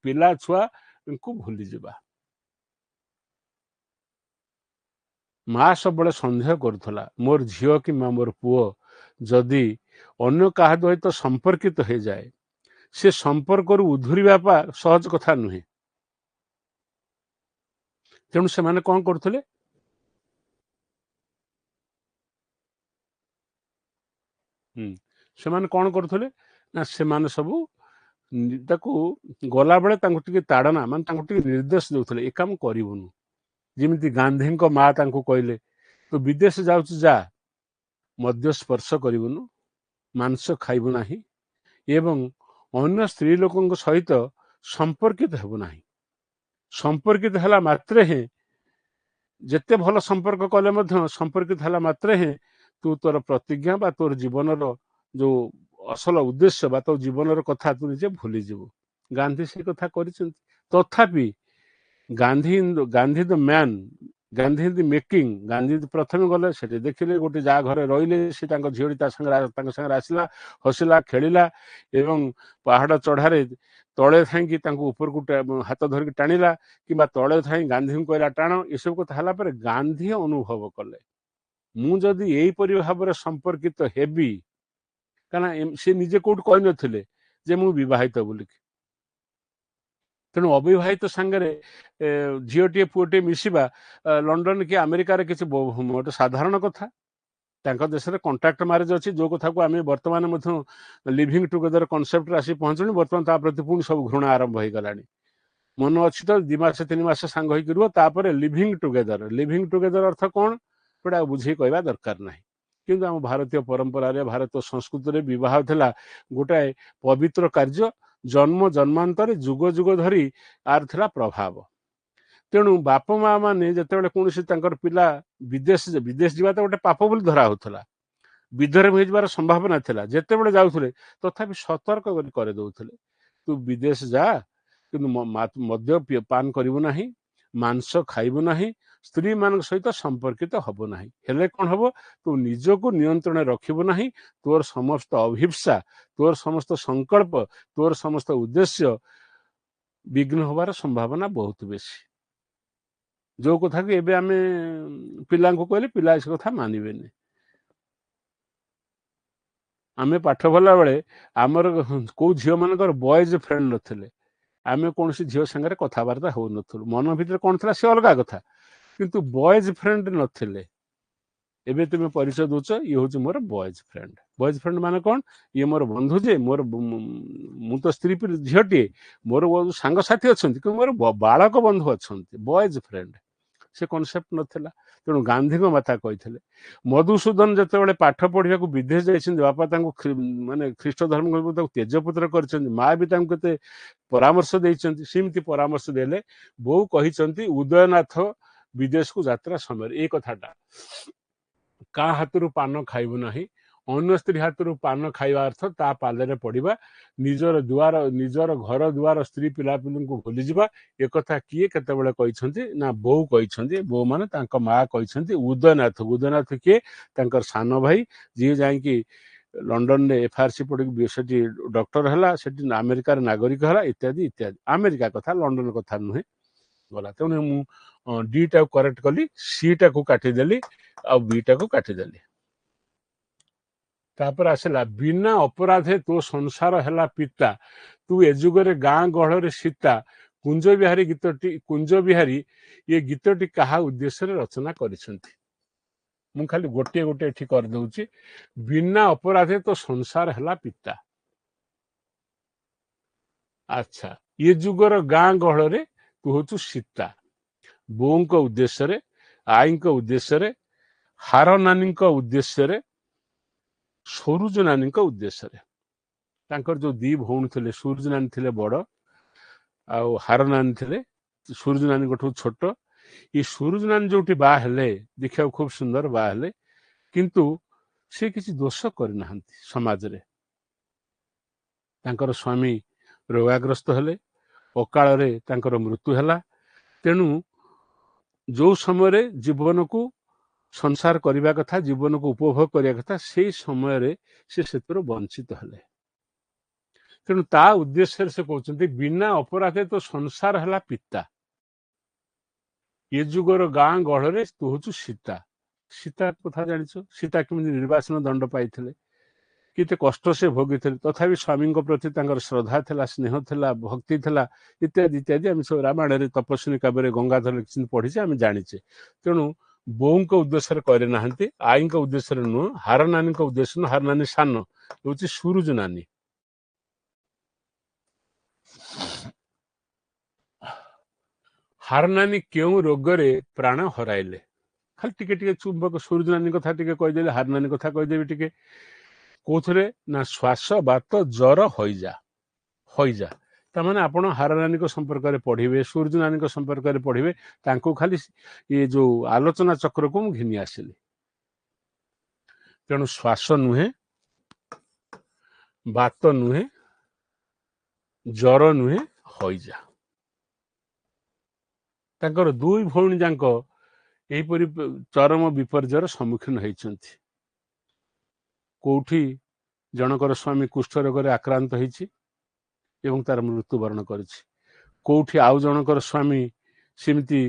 ପିଲା ଛୁଆଙ୍କୁ ଭୁଲିଯିବା। ମା ସବୁବେଳେ ସନ୍ଦେହ କରୁଥିଲା, ମୋର ଝିଅ କିମ୍ବା ମୋର ପୁଅ ଯଦି ଅନ୍ୟ କାହା ସହିତ ସମ୍ପର୍କିତ ହେଇଯାଏ, ସେ ସମ୍ପର୍କରୁ ଉଧୁରିବା ସହଜ କଥା ନୁହେଁ। ତେଣୁ ସେମାନେ କଣ କରୁଥିଲେ? ସେମାନେ କଣ କରୁଥିଲେ ନା ସେମାନେ ସବୁ ତାକୁ ଗଲାବେଳେ ତାଙ୍କୁ ଟିକେ ତାଡନା, ମାନେ ତାଙ୍କୁ ଟିକେ ନିର୍ଦ୍ଦେଶ ଦଉଥିଲେ, ଏ କାମ କରିବୁନୁ। ଯେମିତି ଗାନ୍ଧୀଙ୍କ ମା ତାଙ୍କୁ କହିଲେ, ତୁ ବିଦେଶ ଯାଉଛୁ ଯା, ମଦ୍ୟ ସ୍ପର୍ଶ କରିବୁନୁ, ମାଂସ ଖାଇବୁ ନାହିଁ ଏବଂ ଅନ୍ୟ ସ୍ତ୍ରୀ ଲୋକଙ୍କ ସହିତ ସମ୍ପର୍କିତ ହେବୁ ନାହିଁ। ସମ୍ପର୍କିତ ହେଲା ମାତ୍ରେ ହିଁ, ଯେତେ ଭଲ ସମ୍ପର୍କ କଲେ ମଧ୍ୟ ସମ୍ପର୍କିତ ହେଲା ମାତ୍ରେ ହିଁ ତୁ ତୋର ପ୍ରତିଜ୍ଞା ବା ତୋର ଜୀବନର ଯୋଉ ଅସଲ ଉଦ୍ଦେଶ୍ୟ ବା ତୋ ଜୀବନର କଥା ତୁ ନିଜେ ଭୁଲିଯିବୁ। ଗାନ୍ଧୀ ସେ କଥା କରିଛନ୍ତି। ତଥାପି ଗାନ୍ଧୀ ଦ ମ୍ୟାନ୍, ଗାନ୍ଧୀ ଦି ମେକିଂ, ଗାନ୍ଧୀ ପ୍ରଥମେ ଗଲେ, ସେଠି ଦେଖିଲେ ଗୋଟେ ଯାହା ଘରେ ରହିଲେ, ସେ ତାଙ୍କ ଝିଅଟି ତାଙ୍କ ସାଙ୍ଗରେ ଆସିଲା, ହସିଲା, ଖେଳିଲା ଏବଂ ପାହାଡ ଚଢାରେ ତଳେ ଥାଇକି ତାଙ୍କୁ ଉପରକୁ ହାତ ଧରିକି ଟାଣିଲା, କିମ୍ବା ତଳେ ଥାଇ ଗାନ୍ଧୀଙ୍କୁ କହିଲା ଟାଣ। ଏସବୁ କଥା ହେଲା ପରେ ଗାନ୍ଧୀ ଅନୁଭବ କଲେ, ମୁଁ ଯଦି ଏଇପରି ଭାବରେ ସମ୍ପର୍କିତ ହେବି, କାରଣ ସେ ନିଜେ କୋଉଠି କହିନଥିଲେ ଯେ ମୁଁ ବିବାହିତ ବୋଲିକି। ତେଣୁ ଅବିବାହିତ ସାଙ୍ଗରେ ଝିଅଟିଏ ପୁଅଟିଏ ମିଶିବା ଲଣ୍ଡନ କି ଆମେରିକାରେ କିଛି ଗୋଟେ ସାଧାରଣ କଥା। ତାଙ୍କ ଦେଶରେ କଣ୍ଟ୍ରାକ୍ଟ ମ୍ୟାରେଜ ଅଛି, ଯୋଉ କଥାକୁ ଆମେ ବର୍ତ୍ତମାନ ମଧ୍ୟ ଲିଭିଂ ଟୁଗେଦର କନସେପ୍ଟରେ ଆସି ପହଞ୍ଚୁଣି। ବର୍ତ୍ତମାନ ତା ପ୍ରତି ପୁଣି ସବୁ ଘୃଣା ଆରମ୍ଭ ହେଇଗଲାଣି। ମନ ଅଛି ତ 2 ମାସ 3 ମାସ ସାଙ୍ଗ ହେଇକି ରୁହ, ତାପରେ ଲିଭିଂ ଟୁଗେଦର। ଲିଭିଂ ଟୁଗେଦର ଅର୍ଥ କଣ ସେଟା ବୁଝେଇ କହିବା ଦରକାର ନାହିଁ। କିନ୍ତୁ ଆମ ଭାରତୀୟ ପରମ୍ପରାରେ, ଭାରତୀୟ ସଂସ୍କୃତିରେ ବିବାହ ଥିଲା ଗୋଟାଏ ପବିତ୍ର କାର୍ଯ୍ୟ, ଜନ୍ମ ଜନ୍ମାନ୍ତରେ ଯୁଗ ଯୁଗ ଧରି ଆର ଥିଲା ପ୍ରଭାବ। ତେଣୁ ବାପା ମା ମାନେ ଯେତେବେଳେ କୌଣସି ତାଙ୍କର ପିଲା ବିଦେଶ ଯିବା ତ ଗୋଟେ ପାପ ବୋଲି ଧରା ହଉଥିଲା, ବିଧର୍ମୀ ହେଇଯିବାର ସମ୍ଭାବନା ଥିଲା। ଯେତେବେଳେ ଯାଉଥିଲେ ତଥାପି ସତର୍କ କରି କରିଦଉଥିଲେ, ତୁ ବିଦେଶ ଯା, କିନ୍ତୁ ମଦ୍ୟ ପାନ କରିବୁ ନାହିଁ, ମାଂସ ଖାଇବୁ ନାହିଁ, ସ୍ତ୍ରୀ ମାନଙ୍କ ସହିତ ସମ୍ପର୍କିତ ହବ ନାହିଁ। ହେଲେ କଣ ହବ? ତୁ ନିଜକୁ ନିୟନ୍ତ୍ରଣରେ ରଖିବୁ ନାହିଁ, ତୋର ସମସ୍ତ ଅଭିପ୍ସା, ତୋର ସମସ୍ତ ସଂକଳ୍ପ, ତୋର ସମସ୍ତ ଉଦ୍ଦେଶ୍ୟ ବିଘ୍ନ ହବାର ସମ୍ଭାବନା ବହୁତ ବେଶୀ। ଯୋଉ କଥାକୁ ଏବେ ଆମେ ପିଲାଙ୍କୁ କହିଲେ ପିଲା ସେ କଥା ମାନିବେନି। ଆମେ ପାଠ ପଢିଲା ବେଳେ ଆମର କୋଉ ଝିଅ ମାନଙ୍କର ବଏଜ ଫ୍ରେଣ୍ଡ ନଥିଲେ, ଆମେ କୌଣସି ଝିଅ ସାଙ୍ଗରେ କଥାବାର୍ତ୍ତା ହଉନଥିଲୁ। ମନ ଭିତରେ କଣ ଥିଲା ସେ ଅଲଗା କଥା, କିନ୍ତୁ ବଏଜ ଫ୍ରେଣ୍ଡ ନଥିଲେ। ଏବେ ତୁମେ ପରିଚୟ ଦଉଛ, ଇଏ ହଉଛି ମୋର ବଏଜ ଫ୍ରେଣ୍ଡ। ବଏଜ ଫ୍ରେଣ୍ଡ ମାନେ କଣ? ଇଏ ମୋର ବନ୍ଧୁ, ଯେ ମୋର ମୁଁ ତ ସ୍ତ୍ରୀ ଝିଅଟିଏ, ମୋର ସାଙ୍ଗସାଥି ଅଛନ୍ତି, କିନ୍ତୁ ମୋର ବାଳକ ବନ୍ଧୁ ଅଛନ୍ତି, ବଏଜ ଫ୍ରେଣ୍ଡ। ସେ କନସେପ୍ଟ ନଥିଲା। ତେଣୁ ଗାନ୍ଧୀଙ୍କ ମାତା କହିଥିଲେ, ମଧୁସୂଦନ ଯେତେବେଳେ ପାଠ ପଢିବାକୁ ବିଦେଶ ଯାଇଛନ୍ତି, ବାପା ତାଙ୍କୁ ମାନେ ଖ୍ରୀଷ୍ଟ ଧର୍ମ ତାକୁ ତେଜପୁତ୍ର କରିଛନ୍ତି, ମା ବି ତାଙ୍କୁ କେତେ ପରାମର୍ଶ ଦେଇଛନ୍ତି। ସେମିତି ପରାମର୍ଶ ଦେଲେ ବୋଉ କହିଛନ୍ତି ଉଦୟନାଥ ବିଦେଶକୁ ଯାତ୍ରା ସମୟରେ ଏଇ କଥାଟା, କାହା ହାତରୁ ପାନ ଖାଇବୁ ନାହିଁ, ଅନ୍ୟ ସ୍ତ୍ରୀ ହାତରୁ ପାନ ଖାଇବା ଅର୍ଥ ତା ପାଲରେ ପଡିବା, ନିଜର ଘର ଦୁଆର ସ୍ତ୍ରୀ ପିଲାପିଲିଙ୍କୁ ଭୁଲିଯିବା। ଏକଥା କିଏ କେତେବେଳେ କହିଛନ୍ତି ନା ବୋଉ କହିଛନ୍ତି। ବୋଉ ମାନେ ତାଙ୍କ ମା କହିଛନ୍ତି ଉଦୟନାଥ କିଏ? ତାଙ୍କର ସାନ ଭାଇ, ଯିଏ ଯାଇକି ଲଣ୍ଡନରେ ଏଫଆରସି ପଢିକି ସେଠି ଡକ୍ଟର ହେଲା, ସେଠି ଆମେରିକାର ନାଗରିକ ହେଲା, ଇତ୍ୟାଦି ଇତ୍ୟାଦି। ଆମେରିକା କଥା, ଲଣ୍ଡନ କଥା ନୁହେଁ। ଗଲା, ତେଣୁ ମୁଁ ଡି ଟାକୁ କରେକ୍ଟ କଲି, ସି ଟାକୁ କାଟିଦେଲି ଆଉ ବି ଟାକୁ କାଟିଦେଲି। ତାପରେ ଆସିଲା, ବିନା ଅପରାଧେ ତୋ ସଂସାର ହେଲା ପିତା, ତୁ ଏ ଯୁଗରେ ଗାଁ ଗହଳରେ ସୀତା। କୁଞ୍ଜ ବିହାରୀ ଏ ଗୀତଟି କାହା ଉଦ୍ଦେଶ୍ୟରେ ରଚନା କରିଛନ୍ତି? ମୁଁ ଖାଲି ଗୋଟିଏ ଏଠି କରିଦଉଛି, ବିନା ଅପରାଧେ ତୋ ସଂସାର ହେଲା ପିତା। ଆଚ୍ଛା, ଏ ଯୁଗର ଗାଁ ଗହଳରେ ତୁ ହଉଛୁ ସୀତା। ବୋଉଙ୍କ ଉଦ୍ଦେଶ୍ୟରେ, ଆଈଙ୍କ ଉଦ୍ଦେଶ୍ୟରେ, ହାର ନାନୀଙ୍କ ଉଦ୍ଦେଶ୍ୟରେ, ସୂରୁଜ ନାନୀଙ୍କ ଉଦ୍ଦେଶ୍ୟରେ। ତାଙ୍କର ଯୋଉ ଦି ଭଉଣୀ ଥିଲେ, ସୂରୁଜ ନାନୀ ଥିଲେ ବଡ ଆଉ ହାର ନାନୀ ଥିଲେ ସୂରୁଜ ନାନୀଙ୍କଠୁ ଛୋଟ। ଏ ସୂରୁଜ ନାନୀ ଯୋଉଠି ବାହା ହେଲେ, ଦେଖିବାକୁ ଖୁବ ସୁନ୍ଦର ବାହା ହେଲେ, କିନ୍ତୁ ସେ କିଛି ଦୋଷ କରିନାହାନ୍ତି ସମାଜରେ। ତାଙ୍କର ସ୍ୱାମୀ ରୋଗାଗ୍ରସ୍ତ ହେଲେ, ଅକାଳରେ ତାଙ୍କର ମୃତ୍ୟୁ ହେଲା। ତେଣୁ ଯୋଉ ସମୟରେ ଜୀବନକୁ ସଂସାର କରିବା କଥା, ଜୀବନକୁ ଉପଭୋଗ କରିବା କଥା, ସେଇ ସମୟରେ ସେ ସେଥିରୁ ବଞ୍ଚିତ ହେଲେ। ତେଣୁ ତା ଉଦ୍ଦେଶ୍ୟରେ ସେ କହୁଛନ୍ତି, ବିନା ଅପରାଧେ ତ ସଂସାର ହେଲା ପିତା, ଏ ଯୁଗର ଗାଁ ଗହଳରେ ତୁ ହଉଛୁ ସୀତା। ସୀତା କଥା ଜାଣିଛ, ସୀତା କେମିତି ନିର୍ବାସନ ଦଣ୍ଡ ପାଇଥିଲେ, କେତେ କଷ୍ଟ ସେ ଭୋଗିଥିଲେ, ତଥାପି ସ୍ୱାମୀଙ୍କ ପ୍ରତି ତାଙ୍କର ଶ୍ରଦ୍ଧା ଥିଲା, ସ୍ନେହ ଥିଲା, ଭକ୍ତି ଥିଲା, ଇତ୍ୟାଦି ଇତ୍ୟାଦି। ଆମେ ସବୁ ରାମାୟଣରେ ତପସ୍ୱିନୀ କାବ୍ୟରେ ଗଙ୍ଗାଧର ଲେଖିଛନ୍ତି, ପଢିଛେ, ଆମେ ଜାଣିଛେ। ତେଣୁ ବୋଉଙ୍କ ଉଦ୍ଦେଶ୍ୟରେ କରିନାହାନ୍ତି, ଆଈଙ୍କ ଉଦ୍ଦେଶ୍ୟରେ ନୁହଁ, ହାର ନାନୀଙ୍କ ଉଦ୍ଦେଶ୍ୟ ନୁହଁ। ହାର ନାନୀ ସାନ, ହଉଛି ସୂରୁଜ ନାନୀ। ହାର ନାନୀ କେଉଁ ରୋଗରେ ପ୍ରାଣ ହରାଇଲେ? ଖାଲି ଟିକେ ଟିକେ ଚୁମ୍ବକ ସୂରୁଜ ନାନୀ କଥା ଟିକେ କହିଦେଲେ, ହାର ନାନୀ କଥା କହିଦେବି ଟିକେ। କୋଉଥିରେ ନା ଶ୍ୱାସ, ବାତ, ଜର, ହଇଜା। ହଇଜା ତାମାନେ ଆପଣ ହାର ନାନୀଙ୍କ ସମ୍ପର୍କରେ ପଢିବେ, ସୂରୁଜ ନାନୀଙ୍କ ସମ୍ପର୍କରେ ପଢିବେ। ତାଙ୍କୁ ଖାଲି ଏ ଯୋଉ ଆଲୋଚନା ଚକ୍ରକୁ ମୁଁ ଘିନି ଆସିଲି। ତେଣୁ ଶ୍ୱାସ ନୁହେଁ, ବାତ ନୁହେଁ, ଜର ନୁହେଁ, ହଇଜା। ତାଙ୍କର ଦୁଇ ଭଉଣୀ ଯାଙ୍କ ଏହିପରି ଚରମ ବିପର୍ଯ୍ୟୟର ସମ୍ମୁଖୀନ ହେଇଛନ୍ତି। କୋଉଠି ଜଣଙ୍କର ସ୍ୱାମୀ କୁଷ୍ଠ ରୋଗରେ ଆକ୍ରାନ୍ତ ହେଇଛି ଏବଂ ତାର ମୃତ୍ୟୁବରଣ କରିଛି। କୋଉଠି ଆଉ ଜଣଙ୍କର ସ୍ୱାମୀ ସେମିତି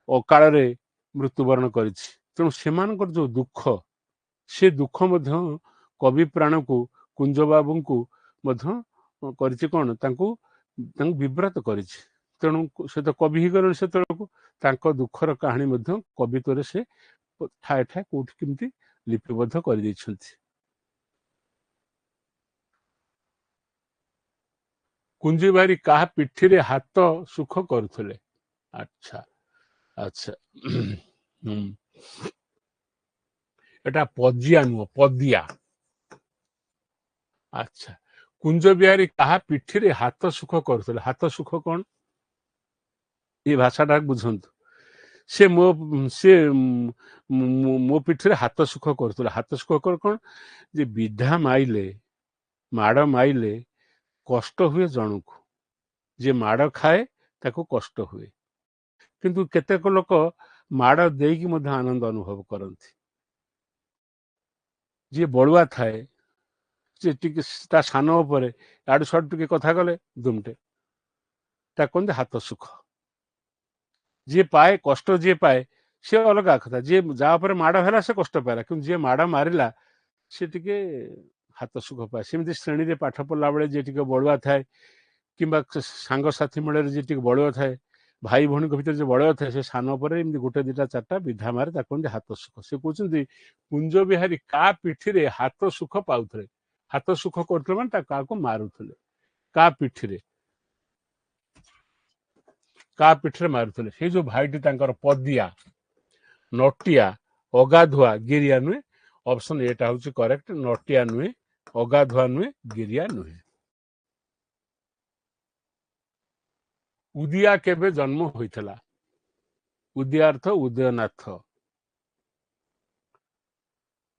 ଅକାଳରେ ମୃତ୍ୟୁବରଣ କରିଛି। ତେଣୁ ସେମାନଙ୍କର ଯୋଉ ଦୁଃଖ, ସେ ଦୁଃଖ ମଧ୍ୟ କବି ପ୍ରାଣକୁ, କୁଞ୍ଜ ବାବୁଙ୍କୁ ମଧ୍ୟ କରିଛି କଣ, ତାଙ୍କୁ ବିବ୍ରତ କରିଛି। ତେଣୁ ସେ ତ କବି ହେଇଗଲେଣି ସେତେବେଳକୁ, ତାଙ୍କ ଦୁଃଖର କାହାଣୀ ମଧ୍ୟ କବିତ୍ୱରେ ସେ ଠାଏ ଠାଏ କୋଉଠି କେମିତି ଲିପିବଦ୍ଧ କରିଦେଇଛନ୍ତି। କୁଞ୍ଜି ବାରି କାହା ପିଠିରେ ହାତ ସୁଖ କରୁଥିଲେ? ଆଚ୍ଛା ଆଚ୍ଛା ଏଟା ପଜିଆ ନୁହଁ, ପଦିଆ। ଆଚ୍ଛା, କୁଞ୍ଜ ବିହାରୀ କାହା ପିଠିରେ ହାତ ସୁଖ କରୁଥିଲେ? ହାତ ସୁଖ କଣ, ଏ ଭାଷାଟା ବୁଝନ୍ତୁ। ସେ ମୋ ପିଠିରେ ହାତ ସୁଖ କରୁଥିଲେ। ହାତ ସୁଖ କଣ, ଯେ ବିଧା ମାଇଲେ, ମାଡ଼ ମାଇଲେ କଷ୍ଟ ହୁଏ ଜଣକୁ, ଯିଏ ମାଡ଼ ଖାଏ ତାକୁ କଷ୍ଟ ହୁଏ। କିନ୍ତୁ କେତେକ ଲୋକ ମାଡ଼ ଦେଇକି ମଧ୍ୟ ଆନନ୍ଦ ଅନୁଭବ କରନ୍ତି। ଯିଏ ବଳୁଆ ଥାଏ, ସେ ଟିକେ ତା ସାନ ଉପରେ ଆଡୁ ସାଡୁ ଟିକେ କଥା କଲେ ଦୁମଟେ, ତା କୁହନ୍ତି ହାତ ସୁଖ। ଯିଏ ପାଏ କଷ୍ଟ, ଯିଏ ପାଏ ସେ ଅଲଗା କଥା, ଯିଏ ଯାହା ଉପରେ ମାଡ଼ ହେଲା ସେ କଷ୍ଟ ପାଇଲା, କିନ୍ତୁ ଯିଏ ମାଡ଼ ମାରିଲା ସେ ଟିକେ ହାତ ସୁଖ ପାଏ। ସେମିତି ଶ୍ରେଣୀରେ ପାଠ ପଢିଲା ବେଳେ ଯିଏ ଟିକେ ବଳୁଆ ଥାଏ, କିମ୍ବା ସାଙ୍ଗସାଥି ମେଳରେ ଯିଏ ଟିକେ ବଳୁଆ ଥାଏ, ଭାଇ ଭଉଣୀଙ୍କ ଭିତରେ ଯେ ବଳୟ ଥାଏ, ସେ ସାନ ପରେ ଏମିତି ଗୋଟେ ଦିଟା ଚାରିଟା ବିଧା ମାରେ, ତାକୁ କୁହନ୍ତି ହାତ ସୁଖ। ସେ କହୁଛନ୍ତି କୁଞ୍ଜ ବିହାରୀ କାହା ପିଠିରେ ହାତ ସୁଖ ପାଉଥିଲେ? ହାତ ସୁଖ କରୁଥିଲେ ମାନେ ତା କାହାକୁ ମାରୁଥିଲେ। କାହା ପିଠିରେ? କାହା ପିଠିରେ ମାରୁଥିଲେ? ସେଇ ଯୋଉ ଭାଇଟି ତାଙ୍କର ପଦିଆ, ନଟିଆ, ଅଗାଧୁଆ, ଗିରିଆ ନୁହେଁ। ଅପସନ ଏଟା ହଉଛି କରେକ୍ଟ। ନଟିଆ ନୁହେଁ, ଅଗାଧୁଆ ନୁହେଁ, ଗିରିଆ ନୁହେଁ। ଉଦିଆ କେବେ ଜନ୍ମ ହୋଇଥିଲା? ଉଦିଆ ଅର୍ଥ ଉଦୟନାଥ।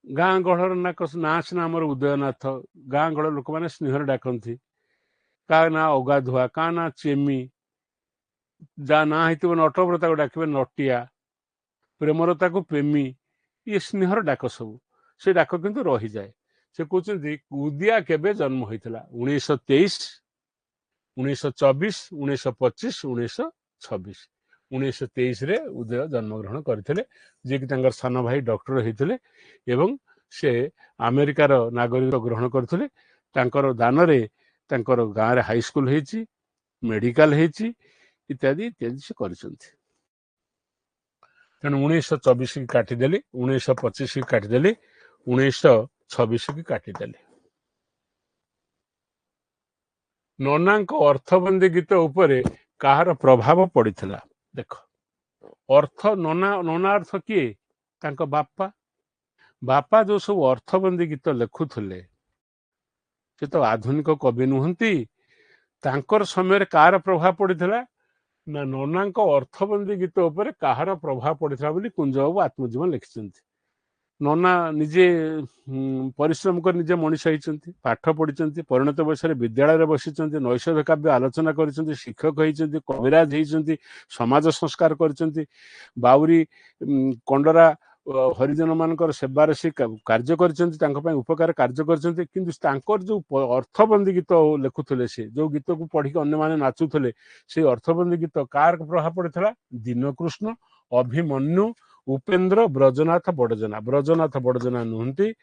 ଗାଁ ଗହଳର ନାଁ ସିନା ଆମର ଉଦୟନାଥ, ଗାଁ ଗହଳ ଲୋକମାନେ ସ୍ନେହରେ ଡାକନ୍ତି। କାହା ନାଁ ଅଗାଧୁଆ, କାହା ନାଁ ଚେମି, ଯାହା ନାଁ ହେଇଥିବ ନଟବର ତାକୁ ଡାକିବେ ନଟିଆ, ପ୍ରେମରତାକୁ ପ୍ରେମୀ। ଇଏ ସ୍ନେହର ଡାକ ସବୁ, ସେ ଡାକ କିନ୍ତୁ ରହିଯାଏ। ସେ କହୁଛନ୍ତି ଉଦିଆ କେବେ ଜନ୍ମ ହୋଇଥିଲା? 1923, 1924, 1925, 1926। 1923ରେ ଉଦୟ ଜନ୍ମଗ୍ରହଣ କରିଥିଲେ, ଯିଏକି ତାଙ୍କର ସାନ ଭାଇ ଡକ୍ଟର ହେଇଥିଲେ ଏବଂ ସେ ଆମେରିକାର ନାଗରିକ ଗ୍ରହଣ କରିଥିଲେ। ତାଙ୍କର ଦାନରେ ତାଙ୍କର ଗାଁରେ ହାଇସ୍କୁଲ ହେଇଛି, ମେଡିକାଲ ହେଇଛି, ଇତ୍ୟାଦି ଇତ୍ୟାଦି ସେ କରିଛନ୍ତି। ତେଣୁ 1924 କି କାଟିଦେଲି, 1925 କି କାଟିଦେଲି, 1926 କି କାଟିଦେଲି। ନନାଙ୍କ ଅର୍ଥବନ୍ଦୀ ଗୀତ ଉପରେ କାହାର ପ୍ରଭାବ ପଡିଥିଲା? ଦେଖ, अर्थ नना नना अर्थ किए तांको बापा बापा जो सब अर्थबंदी गीत लेखुले से तो आधुनिक कवि नुहंती तांकर समय कार प्रभाव पड़ता ना नना अर्थबंदी गीत उपर कहार प्रभाव पड़ता बोली कुंज बाबू आत्मजीवन लिखिं नना निजे परिश्रम कर निजे मनीष होती पाठ पढ़ी परिणत बयस विद्यालय बसी नैषध काव्य आलोचना कर शिक्षक होती कविराज होती समाज संस्कार कर बाउरी कंडरा हरिजन मान सेवार से कार्य कर उपकार कार्य कर जो अर्थबंदी गीत लिखुले से जो गीत को पढ़ी अन्य माने नाचुले से अर्थबंदी गीत कार प्रभाव पड़ता दीनकृष्ण अभिमन्यु उपेन्द्र ब्रजनाथ बड़जना नुहंती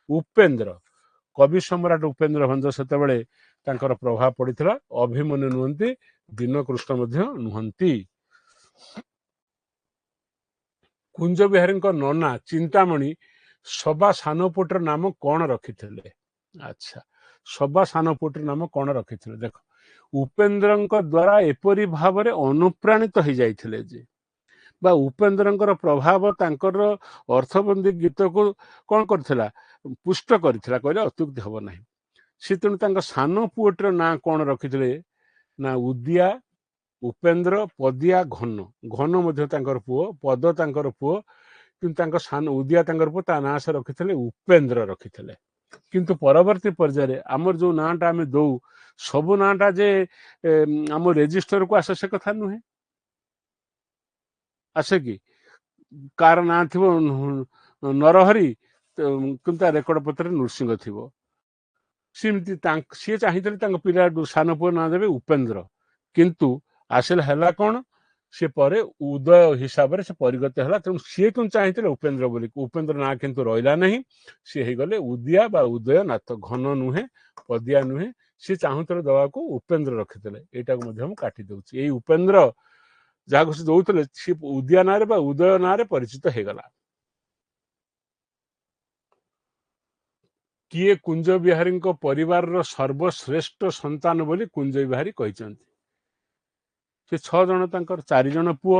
उपेन्द्र कवि सम्राट उपेन्द्र भंज से प्रभाव पड़ता अभिमन्यु नुहंती दीनकृष्ण नुहंती कुंज बिहारी नना चिंतामणि सभा सानपुटर नाम कौन रखी अच्छा सभा सानपुटर नाम कौन रखी देख उपेन्द्र द्वारा एपरी भाव अनुप्राणित हो जाते जे बा उपेन्द्र प्रभाव तांकर अर्थबंदी गीत को कौन करथिला पुष्ट करथिला कहले अत्युक्ति हब नाही से तेणु सान पुओटर ना कौन रखिथिले ना उदिया उपेन्द्र पदिया घन घन मध्य तांकर पुओ पद तांकर पुओ किंतु सान उदिया तांकर पुओ ता ना से रखिथिले उपेन्द्र रखिथिले किंतु परवर्ती पर्याय आमर जो नाटा आम दौ सब नाटा जे आम रेजिस्टर को आसे से कथा नुहे आसे कि कार ना थी नरहरी किंतु रेकर्ड पत्र नृसिंह थी सीमती सी चाहिए पिला सान पुओ ना देवे उपेन्द्र किंतु आसिल है कौन सी परे उदय हिसाब से परिगत है तेणु सी क्यों चाहिए उपेन्द्र बोली उपेन्द्र ना किंतु रहा नहीं सी हो गले उदिया बा उदय नाथ घन नुहे पदिया नुहे सी चाहूले दवा को उपेन्द्र रखिते यहाँ काटी दूसरी यही उपेन्द्र जहाँ से दौले सी उदिया ना उदय ना परिचित हो गला किए कुंज बिहारी परिवार सर्वश्रेष्ठ संतान बोली कुंज बिहारी कहते से 6 जन तंकर 4 जन पुओ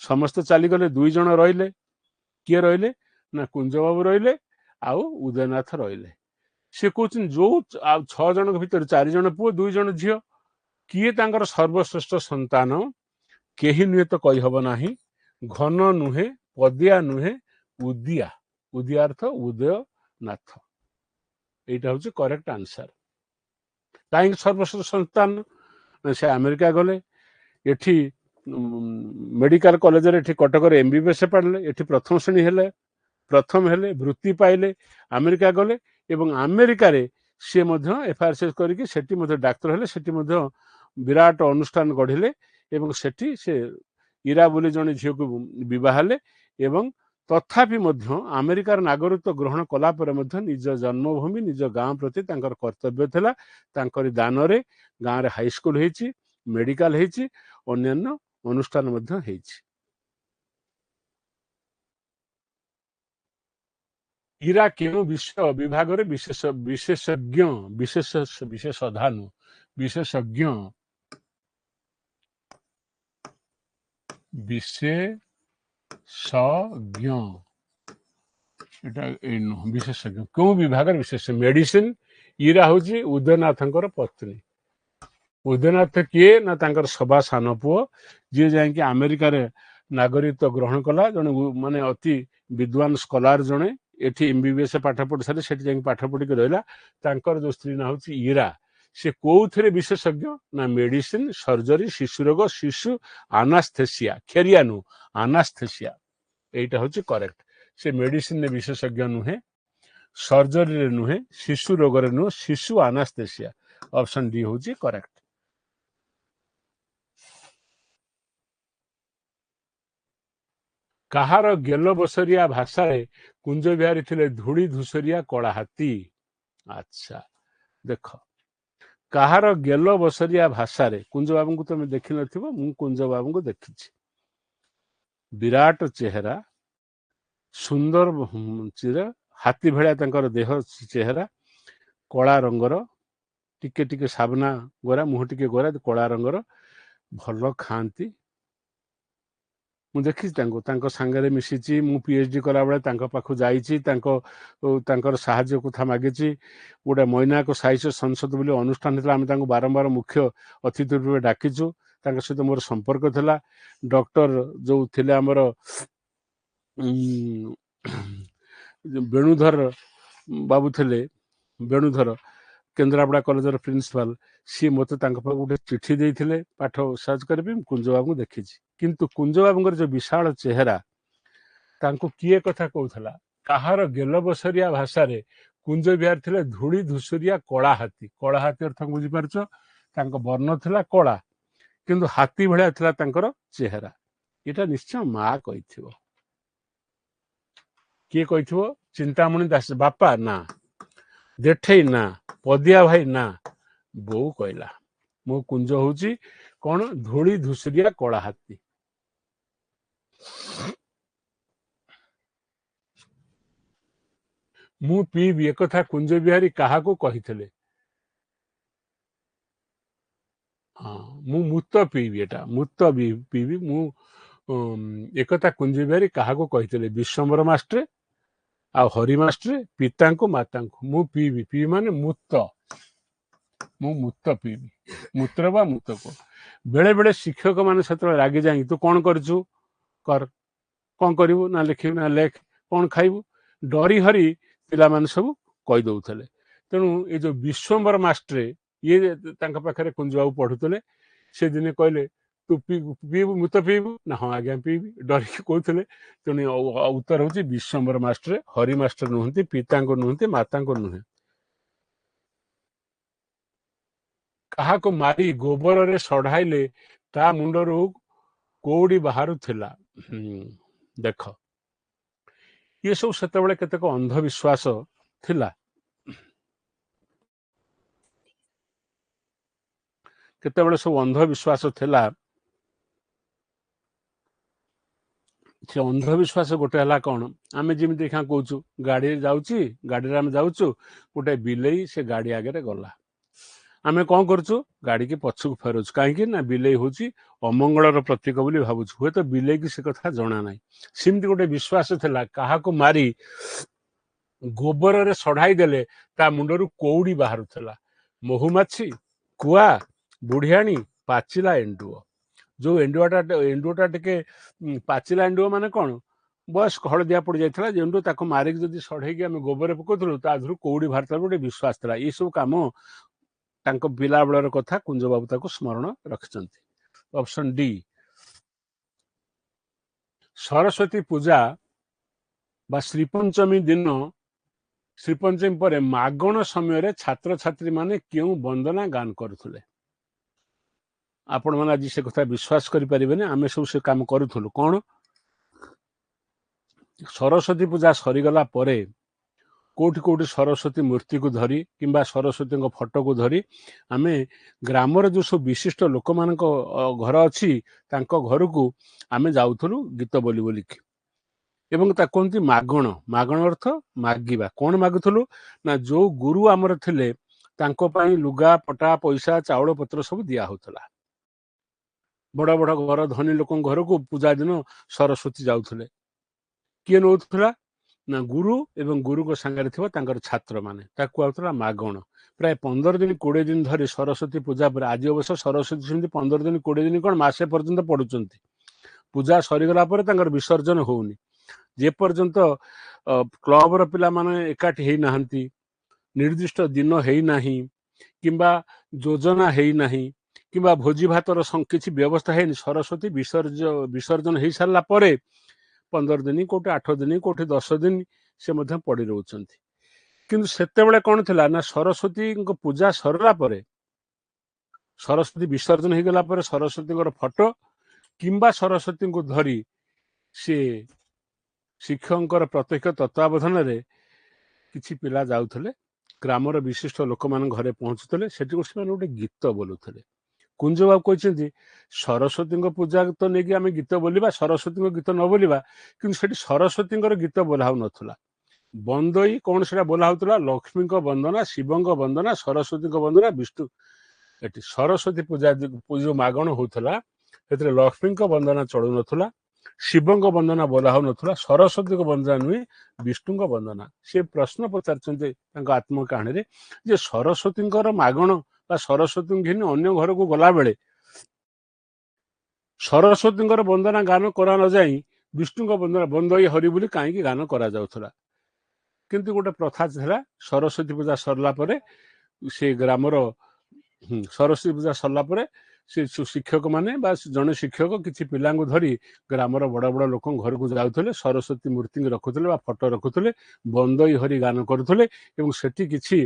समस्त चलीगले 2 जन रहिले किए रहिले ना कुंज बाबू रहिले आउ उदयनाथ रहिले से कहते जो 6 जन भीतर 4 जन पुओ 2 जन झील किए तांकर सर्वश्रेष्ठ संतान केही नुहे तो कही हब नाही घन नुहे पदिया नुहे उदिया उदिया अर्थ उदयनाथ एटा हूँ करेक्ट आंसर कहीं सर्वश्रेष्ठ संतान से अमेरिका गले एठी मेडिकल कॉलेज रे कटक एमबीबीएस पढ़ले एठी प्रथम श्रेणी हेले प्रथम हेले वृत्ति पाइले अमेरिका गले एवं अमेरिका रे से मध्य एफआरसीएस करके सेठी मध्य डाक्टर हेले सेठी मध्य विराट अनुष्ठान गढ़िले एवं सेठी से इरा बोली जने झियो को विवाह हेले एवं तथापि मध्य अमेरिकार नागरिकत्व ग्रहण कला पर मध्य निज जन्मभूमि निज गाँव प्रति तांकर कर्तव्य थिला तांकर दान रे गाँव रे हाई स्कूल हेची मेडिकल हेची अन्यान्य अनुष्ठान मध्य हेची इरा केनु विषय विभाग रे विशेषज्ञ विशेषधानु विशेषज्ञ विशेषज्ञ विशेषज्ञ क्यों विभाग विशेष मेडिसिन इरा हूँ उदयनाथ पत्नी उदयनाथ किए ना तांकर सभा सान पुओ जी जाकि अमेरिका रे नागरिकत्व ग्रहण कला जने माने अति विद्वान स्कॉलर जने एठी एमबीबीएस पाठ पढ़ी सारे सेठी जाकि पाठ पढ़ी रहिला तांकर जो स्त्री ना होची इरा से कोउथरे विशेषज्ञ ना मेडिसिन सर्जरी शिशु रोग शिशु आनास्थेसिया खेरियानु आनास्थेसिया एटा होची करेक्ट से मेडिसिन ने विशेषज्ञ नुहे सर्जरी रे नुहे शिशु रोग रे नु शिशु आनास्थेसिया ऑप्शन डी होची करेक्ट कहार गेल बसरिया भाषा रे कुंज बिहारी थिले धूली धूसरिया कला हाथी अच्छा देख कहार गेल बसरिया भाषा रे कुंज बाबू को तुम देखि नथिबो मु कुंज बाबू को देखिछि विराट चेहरा सुंदर चिर हाथी भेड़ा तांकर देह चेहरा कला रंगर टिके टिके साबना गोरा मुह टिके गोरा कला रंगर भल खाती ମୁଁ ଦେଖିଛି ତାଙ୍କ ସାଙ୍ଗରେ ମିଶିଛି। ମୁଁ PhD କଲାବେଳେ ତାଙ୍କ ପାଖକୁ ଯାଇଛି, ତାଙ୍କର ସାହାଯ୍ୟ କଥା ମାଗିଛି। ଗୋଟେ ମୈନାକ ସାହିତ୍ୟ ସଂସଦ ବୋଲି ଅନୁଷ୍ଠାନ ଥିଲା, ଆମେ ତାଙ୍କୁ ବାରମ୍ବାର ମୁଖ୍ୟ ଅତିଥି ରୂପେ ଡାକିଛୁ। ତାଙ୍କ ସହିତ ମୋର ସମ୍ପର୍କ ଥିଲା। ଡକ୍ଟର ଯୋଉ ଥିଲେ ଆମର ବେଣୁଧର ବାବୁ ଥିଲେ, ବେଣୁଧର କେନ୍ଦ୍ରାପଡ଼ା କଲେଜର ପ୍ରିନ୍ସିପାଲ, ସିଏ ମୋତେ ତାଙ୍କ ପାଖକୁ ଗୋଟେ ଚିଠି ଦେଇଥିଲେ ପାଠ ସର୍ଚ୍ଚ କରିବି। ମୁଁ କୁଞ୍ଜ ବାବୁଙ୍କୁ ଦେଖିଛି, କିନ୍ତୁ କୁଞ୍ଜ ବାବୁଙ୍କର ଯୋଉ ବିଶାଳ ଚେହେରା, ତାଙ୍କୁ କିଏ କଥା କହୁଥିଲା, କାହାର ଗେଲବସରିଆ ଭାଷାରେ କୁଞ୍ଜ ବିହାର ଥିଲେ ଧୂଳି ଧୂସୁରିଆ କଳା ହାତୀ। କଳା ହାତୀ ଅର୍ଥ ବୁଝିପାରୁଛ, ତାଙ୍କ ବର୍ଣ୍ଣ ଥିଲା କଳା, କିନ୍ତୁ ହାତୀ ଭଳିଆ ଥିଲା ତାଙ୍କର ଚେହେରା। ଏଇଟା ନିଶ୍ଚୟ ମା କହିଥିବ। କିଏ କହିଥିବ? ଚିନ୍ତାମଣି ଦାସ। ବାପା ନା, ଦେଠେଇ ନା, ପଦିଆ ଭାଇ ନା, ବୋଉ କହିଲା ମୋ କୁଞ୍ଜ ହଉଛି କଣ? ଧୂଳି ଧୂସୁରିଆ କଳା ହାତୀ। ମୁଁ ପିଇବି ଏକଥା କୁଞ୍ଜ ବିହାରୀ କାହାକୁ କହିଥିଲେ? ହଁ, ମୁଁ ମୂତ ପିଇବି, ଏଟା ମୂତ ପିଇବି ମୁଁ ଏକଥା କୁଞ୍ଜ ବିହାରୀ କାହାକୁ କହିଥିଲେ? ବିଶ୍ୱମ୍ବର ମାଷ୍ଟ୍ରେ ଆଉ ହରି ମାଷ୍ଟ୍ରେ, ପିତାଙ୍କୁ ମାତାଙ୍କୁ। ମୁଁ ପିଇବି, ପିଇବି ମାନେ ମୂତ, ମୁଁ ମୂତ ପିଇବି, ମୂତ୍ର ବା ମୂତକ। ବେଳେ ବେଳେ ଶିକ୍ଷକ ମାନେ ସେତେବେଳେ ରାଗି ଯାଇ ତୁ କଣ କରିଛୁ କର, କଣ କରିବୁ ନା ଲେଖିବୁ ନା ଲେଖ, କଣ ଖାଇବୁ, ଡରି ହରି ପିଲାମାନେ ସବୁ କହିଦଉଥିଲେ। ତେଣୁ ଏ ଯୋଉ ବିଶ୍ୱମ୍ବର ମାଷ୍ଟ୍ରେ, ଇଏ ତାଙ୍କ ପାଖରେ କୁଞ୍ଜ ବାବୁ ପଢୁଥିଲେ। ସେ ଦିନେ କହିଲେ ତୁ ପିଇବୁ, ମୂତ ପିଇବୁ ନା? ହଁ ଆଜ୍ଞା ପିଇବି, ଡରିକି କହୁଥିଲେ। ତେଣୁ ଉତ୍ତର ହଉଛି ବିଶ୍ୱମ୍ବର ମାଷ୍ଟ୍ରେ, ହରି ମାଷ୍ଟ୍ର ନୁହନ୍ତି, ପିତାଙ୍କୁ ନୁହନ୍ତି, ମାତାଙ୍କୁ ନୁହେଁ। କାହାକୁ ମାରି ଗୋବରରେ ସଢାଇଲେ ତା ମୁଣ୍ଡରୁ କଉଡି ବାହାରୁଥିଲା। ଦେଖ, ଇଏ ସବୁ ସେତେବେଳେ କେତେକ ଅନ୍ଧବିଶ୍ୱାସ ଥିଲା। କେତେବେଳେ ସବୁ ଅନ୍ଧବିଶ୍ୱାସ ଥିଲା। ସେ ଅନ୍ଧବିଶ୍ୱାସ ଗୋଟେ ହେଲା କଣ, ଆମେ ଯେମିତି ଏଖା କହୁଛୁ ଗାଡିରେ ଯାଉଛି, ଗାଡିରେ ଆମେ ଯାଉଛୁ, ଗୋଟେ ବିଲେଇ ସେ ଗାଡି ଆଗରେ ଗଲା, ଆମେ କଣ କରୁଛୁ? ଗାଡିକି ପଛକୁ ଫେରୁଛୁ। କାହିଁକି ନା ବିଲେଇ ହଉଛି ଅମଙ୍ଗଳର ପ୍ରତୀକ ବୋଲି ଭାବୁଛୁ। ହୁଏତ ବିଲେଇକି ସେ କଥା ଜଣା ନାହିଁ। ସେମିତି ଗୋଟେ ବିଶ୍ୱାସ ଥିଲା, କାହାକୁ ମାରି ଗୋବରରେ ସଢାଇ ଦେଲେ ତା ମୁଣ୍ଡରୁ କଉଡି ବାହାରୁଥିଲା। ମହୁମାଛି, କୁଆ, ବୁଢିଆଣୀ, ପାଚିଲା ଏଣ୍ଡୁଅ। ଯୋଉ ଏଣ୍ଡୁଅଟା ଟିକେ ପାଚିଲା ଏଣ୍ଡୁଅ ମାନେ କଣ, ବୟସ୍କ ହଳଦିଆ ପଡି ଯାଇଥିଲା ଯେ ଏଣ୍ଡୁଅ, ତାକୁ ମାରିକି ଯଦି ସଢେଇକି ଆମେ ଗୋବରରେ ପକଉଥିଲୁ ତା ଦେହରୁ କଉଡି ବାହାରିଥିଲା ଗୋଟେ ବିଶ୍ୱାସ ଥିଲା। ଏଇ ସବୁ କାମ ତାଙ୍କ ପିଲା ବେଳର କଥା କୁଞ୍ଜ ବାବୁ ତାକୁ ସ୍ମରଣ ରଖିଛନ୍ତି। Option D. ସରସ୍ୱତୀ ପୂଜା ବା ଶ୍ରୀପଞ୍ଚମୀ ଦିନ, ଶ୍ରୀପଞ୍ଚମୀ ପରେ ମାଗଣ ସମୟରେ ଛାତ୍ରଛାତ୍ରୀ ମାନେ କେଉଁ ବନ୍ଦନା ଗାନ କରୁଥିଲେ? ଆପଣମାନେ ଆଜି ସେ କଥା ବିଶ୍ୱାସ କରିପାରିବେନି, ଆମେ ସବୁ ସେ କାମ କରୁଥିଲୁ। କଣ? ସରସ୍ୱତୀ ପୂଜା ସରିଗଲା ପରେ କୋଉଠି କୋଉଠି ସରସ୍ୱତୀ ମୂର୍ତ୍ତିକୁ ଧରି କିମ୍ବା ସରସ୍ୱତୀଙ୍କ ଫଟୋକୁ ଧରି ଆମେ ଗ୍ରାମର ଯୋଉ ସବୁ ବିଶିଷ୍ଟ ଲୋକମାନଙ୍କ ଘର ଅଛି, ତାଙ୍କ ଘରକୁ ଆମେ ଯାଉଥିଲୁ ଗୀତ ବୋଲି ବୋଲିକି। ଏବଂ ତାକୁ କୁହନ୍ତି ମାଗଣ। ମାଗଣ ଅର୍ଥ ମାଗିବା। କଣ ମାଗୁଥିଲୁ ନା, ଯୋଉ ଗୁରୁ ଆମର ଥିଲେ ତାଙ୍କ ପାଇଁ ଲୁଗା ପଟା, ପଇସା, ଚାଉଳ ପତ୍ର ସବୁ ଦିଆ ହଉଥିଲା। ବଡ ବଡ ଘର, ଧନୀ ଲୋକଙ୍କ ଘରକୁ ପୂଜା ଦିନ ସରସ୍ୱତୀ ଯାଉଥିଲେ। କିଏ ନଉଥିଲା ନା, ଗୁରୁ ଏବଂ ଗୁରୁଙ୍କ ସାଙ୍ଗରେ ଥିବା ତାଙ୍କର ଛାତ୍ର ମାନେ। ତାକୁ କୁହାଯାଉଥିଲା ମାଗଣ। ପ୍ରାୟ 15 ଦିନ 20 ଦିନ ଧରି ସରସ୍ୱତୀ ପୂଜା ପରେ, ଆଜି ଅବଶ୍ୟ ସରସ୍ୱତୀ ସେମିତି 15 ଦିନ 20 ଦିନ କଣ ମାସେ ପର୍ଯ୍ୟନ୍ତ ପଢୁଛନ୍ତି। ପୂଜା ସରିଗଲା ପରେ ତାଙ୍କର ବିସର୍ଜନ ହଉନି। ଯେପର୍ଯ୍ୟନ୍ତ କ୍ଲବର ପିଲାମାନେ ଏକାଠି ହେଇନାହାନ୍ତି, ନିର୍ଦ୍ଦିଷ୍ଟ ଦିନ ହେଇନାହିଁ, କିମ୍ବା ଯୋଜନା ହେଇନାହିଁ, କିମ୍ବା ଭୋଜି ଭାତର କିଛି ବ୍ୟବସ୍ଥା ହେଇନି, ସରସ୍ୱତୀ ବିସର୍ଜନ ହେଇସାରିଲା ପରେ 15 ଦିନ, କୋଉଠି 8 ଦିନ, କୋଉଠି 10 ଦିନ ସେ ମଧ୍ୟ ପଡି ରହୁଛନ୍ତି। କିନ୍ତୁ ସେତେବେଳେ କଣ ଥିଲା ନା, ସରସ୍ୱତୀଙ୍କ ପୂଜା ସରିଲା ପରେ, ସରସ୍ୱତୀ ବିସର୍ଜନ ହେଇଗଲା ପରେ ସରସ୍ୱତୀଙ୍କର ଫଟୋ କିମ୍ବା ସରସ୍ୱତୀଙ୍କୁ ଧରି ସେ ଶିକ୍ଷକଙ୍କର ପ୍ରତ୍ୟକ୍ଷ ତତ୍ତ୍ୱାବଧାନରେ କିଛି ପିଲା ଯାଉଥିଲେ, ଗ୍ରାମର ବିଶିଷ୍ଟ ଲୋକମାନଙ୍କ ଘରେ ପହଞ୍ଚୁଥିଲେ, ସେଠିକୁ ସେମାନେ ଗୋଟେ ଗୀତ ବୋଲୁଥିଲେ। କୁଞ୍ଜ ବାବୁ କହିଛନ୍ତି ସରସ୍ୱତୀଙ୍କ ପୂଜା ତ ନେଇକି ଆମେ ଗୀତ ବୋଲିବା, ସରସ୍ୱତୀଙ୍କ ଗୀତ ନ ବୋଲିବା, କିନ୍ତୁ ସେଠି ସରସ୍ୱତୀଙ୍କର ଗୀତ ବୋଲା ହଉନଥିଲା। ବନ୍ଦଇ କଣ ସେଟା ବୋଲା ହଉଥିଲା? ଲକ୍ଷ୍ମୀଙ୍କ ବନ୍ଦନା, ଶିବଙ୍କ ବନ୍ଦନା, ସରସ୍ୱତୀଙ୍କ ବନ୍ଦନା, ବିଷ୍ଣୁ। ଏଠି ସରସ୍ୱତୀ ପୂଜା ଯୋଉ ମାଗଣ ହଉଥିଲା, ସେଥିରେ ଲକ୍ଷ୍ମୀଙ୍କ ବନ୍ଦନା ଚଳୁନଥିଲା, ଶିବଙ୍କ ବନ୍ଦନା ବୋଲା ହଉନଥିଲା, ସରସ୍ୱତୀଙ୍କ ବନ୍ଦନା ନୁହେଁ, ବିଷ୍ଣୁଙ୍କ ବନ୍ଦନା। ସେ ପ୍ରଶ୍ନ ପଚାରିଛନ୍ତି ତାଙ୍କ ଆତ୍ମକାହାଣୀରେ ଯେ ସରସ୍ୱତୀଙ୍କର ମାଗଣ ବା ସରସ୍ୱତୀଙ୍କୁ ଘେନି ଅନ୍ୟ ଘରକୁ ଗଲାବେଳେ ସରସ୍ୱତୀଙ୍କର ବନ୍ଦନା ଗାନ କରା ନ ଯାଇ ବିଷ୍ଣୁଙ୍କ ବନ୍ଦନା ବନ୍ଦଇ ହରି ବୋଲି କାହିଁକି ଗାନ କରାଯାଉଥିଲା। କିନ୍ତୁ ଗୋଟେ ପ୍ରଥା ଥିଲା, ସରସ୍ୱତୀ ପୂଜା ସରିଲା ପରେ ସେ ଗ୍ରାମର ସରସ୍ୱତୀ ପୂଜା ସରିଲା ପରେ ସେ ଶିକ୍ଷକ ମାନେ ବା ଜଣେ ଶିକ୍ଷକ କିଛି ପିଲାଙ୍କୁ ଧରି ଗ୍ରାମର ବଡ଼ ବଡ଼ ଲୋକଙ୍କ ଘରକୁ ଯାଉଥିଲେ, ସରସ୍ୱତୀ ମୂର୍ତ୍ତିଙ୍କୁ ରଖୁଥିଲେ ବା ଫଟୋ ରଖୁଥିଲେ, ବନ୍ଦଇ ହରି ଗାନ କରୁଥିଲେ ଏବଂ ସେଠି କିଛି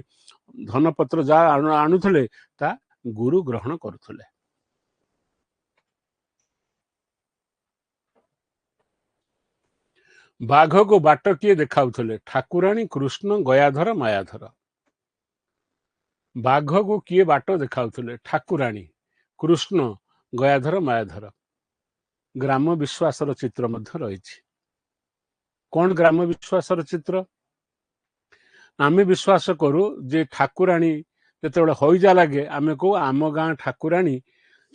ଧନପତ୍ର ଯାହା ଆଣୁଥିଲେ ତା ଗୁରୁ ଗ୍ରହଣ କରୁଥିଲେ। ବାଘକୁ ବାଟ କିଏ ଦେଖାଉଥିଲେ? ଠାକୁରାଣୀ, କୃଷ୍ଣ, ଗୟାଧର, ମାୟାଧର। ବାଘକୁ କିଏ ବାଟ ଦେଖାଉଥିଲେ? ଠାକୁରାଣୀ, କୃଷ୍ଣ, ଗୟାଧର, ମାୟାଧର। ଗ୍ରାମ ବିଶ୍ୱାସର ଚିତ୍ର ମଧ୍ୟ ରହିଛି। କ'ଣ ଗ୍ରାମ ବିଶ୍ୱାସର ଚିତ୍ର? ଆମେ ବିଶ୍ୱାସ କରୁ ଯେ ଠାକୁରାଣୀ ଯେତେବେଳେ ହଇଜା ଲାଗେ ଆମେ କହୁ ଆମ ଗାଁ ଠାକୁରାଣୀ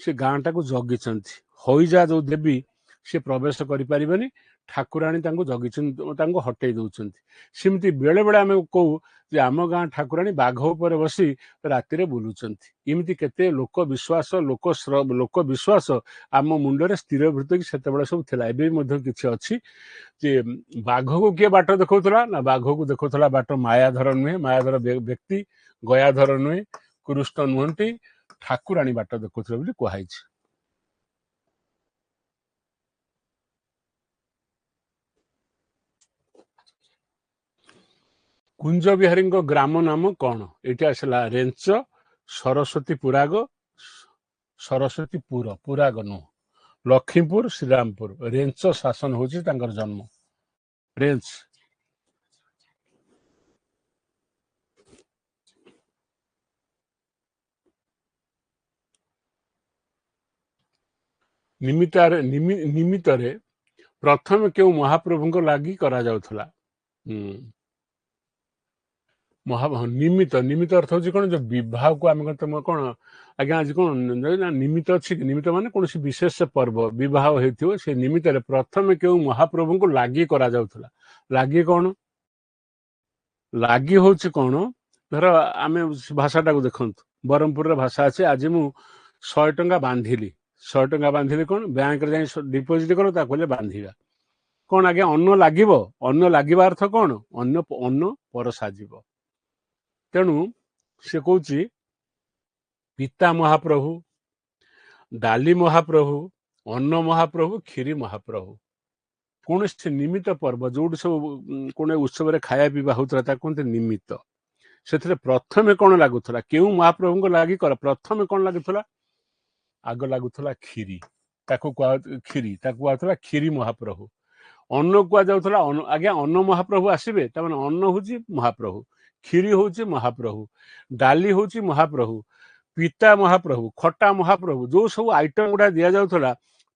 ସେ ଗାଁଟାକୁ ଜଗିଛନ୍ତି। ହଇଜା ଯୋଉ ଦେବୀ ସେ ପ୍ରବେଶ କରିପାରିବେନି, ଠାକୁରାଣୀ ତାଙ୍କୁ ଜଗିଛନ୍ତି, ତାଙ୍କୁ ହଟେଇ ଦଉଛନ୍ତି। ସେମିତି ବେଳେ ବେଳେ ଆମେ କହୁ ଯେ ଆମ ଗାଁ ଠାକୁରାଣୀ ବାଘ ଉପରେ ବସି ରାତିରେ ବୁଲୁଛନ୍ତି। ଏମିତି କେତେ ଲୋକ ବିଶ୍ୱାସ ଆମ ମୁଣ୍ଡରେ ସ୍ଥିରଭୂତ କି ସେତେବେଳେ ସବୁ ଥିଲା। ଏବେ ମଧ୍ୟ କିଛି ଅଛି ଯେ ବାଘକୁ କିଏ ବାଟ ଦେଖାଉଥିଲା? ନା ବାଘକୁ ଦେଖାଉଥିଲା ବାଟ ମାୟାଧର ନୁହେଁ, ମାୟାଧର ବ୍ୟକ୍ତି, ଗୟାଧର ନୁହେଁ, କୃଷ୍ଣ ନୁହନ୍ତି, ଠାକୁରାଣୀ ବାଟ ଦେଖାଉଥିଲେ ବୋଲି କୁହାଯାଇଛି। କୁଞ୍ଜ ବିହାରୀଙ୍କ ଗ୍ରାମ ନାମ କ'ଣ? ଏଇଟା ଆସିଲା ରେଞ୍ଚ, ସରସ୍ୱତୀ ପୁରାଗ, ସରସ୍ୱତୀପୁର, ପୁରାଗ ନୁହଁ, ଲକ୍ଷ୍ମୀପୁର, ଶ୍ରୀରାମପୁର। ରେଞ୍ଚ ଶାସନ ହଉଛି ତାଙ୍କର ଜନ୍ମ। ରେଞ୍ଚ। ନିମିତ୍ତରେ ପ୍ରଥମେ କେଉଁ ମହାପ୍ରଭୁଙ୍କ ଲାଗି କରାଯାଉଥିଲା? ନିମିତ୍ତ ଅର୍ଥ ହଉଛି କ'ଣ? ଯୋଉ ବିବାହକୁ ଆମେ କ'ଣ ଆଜ୍ଞା ଆଜି କ'ଣ ନା ନିମିତ୍ତ ଅଛି କି? ନିମିତ୍ତ ମାନେ କୌଣସି ବିଶେଷ ପର୍ବ ବିବାହ ହେଇଥିବ, ସେ ନିମିତ୍ତରେ ପ୍ରଥମେ କେଉଁ ମହାପ୍ରଭୁଙ୍କୁ ଲାଗି କରାଯାଉଥିଲା? ଲାଗି କ'ଣ? ଲାଗି ହଉଛି କ'ଣ? ଧର ଆମେ ଭାଷାଟାକୁ ଦେଖନ୍ତୁ, ବ୍ରହ୍ମପୁରର ଭାଷା ଅଛି, ଆଜି ମୁଁ 100 ଟଙ୍କା ବାନ୍ଧିଲି। 100 ଟଙ୍କା ବାନ୍ଧିଲି କ'ଣ? ବ୍ୟାଙ୍କରେ ଯାଇ ଡିପୋଜିଟ୍ କର, ତାକୁ କହିଲେ ବାନ୍ଧିବା। କ'ଣ ଆଜ୍ଞା ଅନ୍ନ ଲାଗିବ? ଅନ୍ନ ଲାଗିବା ଅର୍ଥ କ'ଣ? ଅନ୍ନ ପରସାଯିବ। ତେଣୁ ସେ କହୁଛି ପିତା ମହାପ୍ରଭୁ, ଡାଲି ମହାପ୍ରଭୁ, ଅନ୍ନ ମହାପ୍ରଭୁ, କ୍ଷୀରି ମହାପ୍ରଭୁ। କୌଣସି ନିମିତ୍ତ ପର୍ବ ଯୋଉଠି ସବୁ କୌଣସି ଉତ୍ସବରେ ଖାଇବା ପିଇବା ହଉଥିଲା ତାକୁ କୁହନ୍ତି ନିମିତ୍ତ। ସେଥିରେ ପ୍ରଥମେ କ'ଣ ଲାଗୁଥିଲା? କେଉଁ ମହାପ୍ରଭୁଙ୍କ ଲାଗି ପ୍ରଥମେ କ'ଣ ଲାଗୁଥିଲା? ଆଗ ଲାଗୁଥିଲା କ୍ଷୀରି, ତାକୁ କୁହାଯାଉଥିଲା କ୍ଷୀରି ମହାପ୍ରଭୁ। ଅନ୍ନ କୁହାଯାଉଥିଲା ଆଜ୍ଞା ଅନ୍ନ ମହାପ୍ରଭୁ ଆସିବେ, ତାମାନେ ଅନ୍ନ ହଉଛି ମହାପ୍ରଭୁ, କ୍ଷୀରି ହଉଛି ମହାପ୍ରଭୁ, ଡାଲି ହଉଛି ମହାପ୍ରଭୁ, ପିତା ମହାପ୍ରଭୁ, ଖଟା ମହାପ୍ରଭୁ। ଯୋଉ ସବୁ ଆଇଟମ ଗୁଡା ଦିଆଯାଉଥିଲା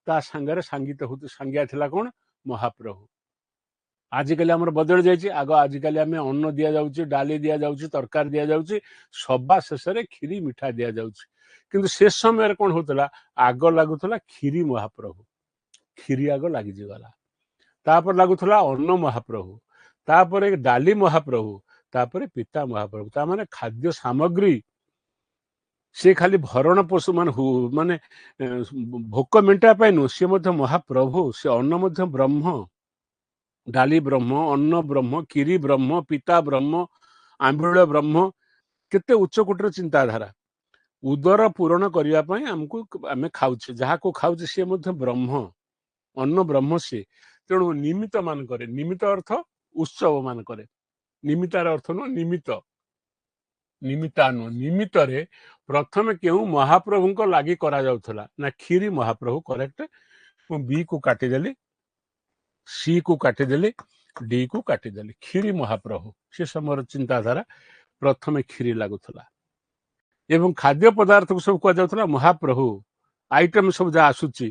ତା ସାଙ୍ଗରେ ସାଙ୍ଗିଆ ଥିଲା କ'ଣ? ମହାପ୍ରଭୁ। ଆଜିକାଲି ଆମର ବଦଳି ଯାଇଛି। ଆଜିକାଲି ଆମେ ଅନ୍ନ ଦିଆଯାଉଛି, ଡାଲି ଦିଆଯାଉଛି, ତରକାରୀ ଦିଆଯାଉଛି, ସବା ଶେଷରେ କ୍ଷୀରି ମିଠା ଦିଆଯାଉଛି। କିନ୍ତୁ ସେ ସମୟରେ କ'ଣ ହଉଥିଲା? ଆଗ ଲାଗୁଥିଲା କ୍ଷୀରି ମହାପ୍ରଭୁ, କ୍ଷୀରି ଆଗ ଲାଗିଯିଗଲା। ତାପରେ ଲାଗୁଥିଲା ଅନ୍ନ ମହାପ୍ରଭୁ, ତାପରେ ଡାଲି ମହାପ୍ରଭୁ, ତାପରେ ପିତା ମହାପ୍ରଭୁ। ତା ମାନେ ଖାଦ୍ୟ ସାମଗ୍ରୀ ସେ ଖାଲି ଭରଣ ପୋଷ ମାନେ ଭୋକ ମେଣ୍ଟା ପାଇଁ ନୁହଁ, ସିଏ ମଧ୍ୟ ମହାପ୍ରଭୁ। ସେ ଅନ୍ନ ମଧ୍ୟ ବ୍ରହ୍ମ, ଡାଲି ବ୍ରହ୍ମ, ଅନ୍ନ ବ୍ରହ୍ମ, କ୍ଷୀରି ବ୍ରହ୍ମ, ପିତା ବ୍ରହ୍ମ, ଆମ୍ବିଳ ବ୍ରହ୍ମ। କେତେ ଉଚ୍ଚକୋଟୀର ଚିନ୍ତାଧାରା। ଉଦର ପୂରଣ କରିବା ପାଇଁ ଆମେ ଖାଉଛେ, ଯାହାକୁ ଖାଉଛେ ସିଏ ମଧ୍ୟ ବ୍ରହ୍ମ, ଅନ୍ନ ବ୍ରହ୍ମ ସିଏ। ତେଣୁ ନିମିତ୍ତ ମାନଙ୍କରେ, ନିମିତ୍ତ ଅର୍ଥ ଉତ୍ସବ ମାନଙ୍କରେ, ନିମିତ୍ତାର ଅର୍ଥ ନୁହଁ ନିମିତ୍ତରେ ପ୍ରଥମେ କେଉଁ ମହାପ୍ରଭୁଙ୍କ ଲାଗି କରାଯାଉଥିଲା? ନା କ୍ଷୀରି ମହାପ୍ରଭୁ। କରେକ୍ଟ। ମୁଁ ବି କୁ କାଟିଦେଲି, ସି କୁ କାଟିଦେଲି, ଡି କୁ କାଟିଦେଲି। କ୍ଷୀରି ମହାପ୍ରଭୁ। ସେ ସମୟର ଚିନ୍ତାଧାରା, ପ୍ରଥମେ କ୍ଷୀରି ଲାଗୁଥିଲା ଏବଂ ଖାଦ୍ୟ ପଦାର୍ଥକୁ ସବୁ କୁହାଯାଉଥିଲା ମହାପ୍ରଭୁ। ଆଇଟମ ସବୁ ଯାହା ଆସୁଛି,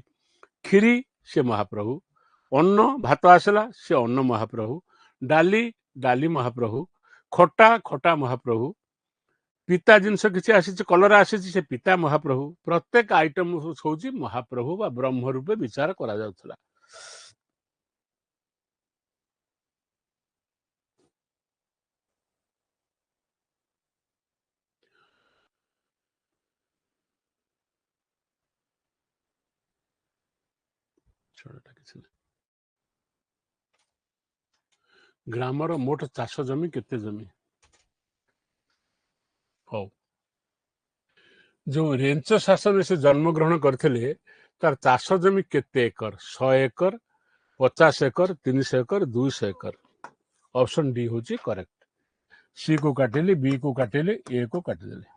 କ୍ଷୀରି ସେ ମହାପ୍ରଭୁ, ଅନ୍ନ ଭାତ ଆସିଲା ସେ ଅନ୍ନ ମହାପ୍ରଭୁ, ଡାଲି ମହାପ୍ରଭୁ, ଖଟା ମହାପ୍ରଭୁ, ପିତା ଜିନିଷ କିଛି ଆସିଛି, କଲରା ଆସିଛି, ସେ ପିତା ମହାପ୍ରଭୁ। ପ୍ରତ୍ୟେକ ଆଇଟମ ହଉଛି ମହାପ୍ରଭୁ ବା ବ୍ରହ୍ମ ରୂପେ ବିଚାର କରାଯାଉଥିଲା। ଛଡ଼ଟା କିଛି ନାହିଁ। ଗ୍ରାମର ମୋଟ ଚାଷ ଜମି କେତେ ଜମି? ହଉ, ଯୋଉ ରେଞ୍ଚ ଶାସନରେ ସେ ଜନ୍ମଗ୍ରହଣ କରିଥିଲେ ତାର ଚାଷ ଜମି କେତେ acre? 100 acre, 50 acre, 300 acre, 200 acre. Option D ହଉଛି କରେକ୍ଟ। ସି କୁ କାଟିଲି, ବି କୁ କାଟିଲି, ଏ କୁ କାଟିଦେଲି।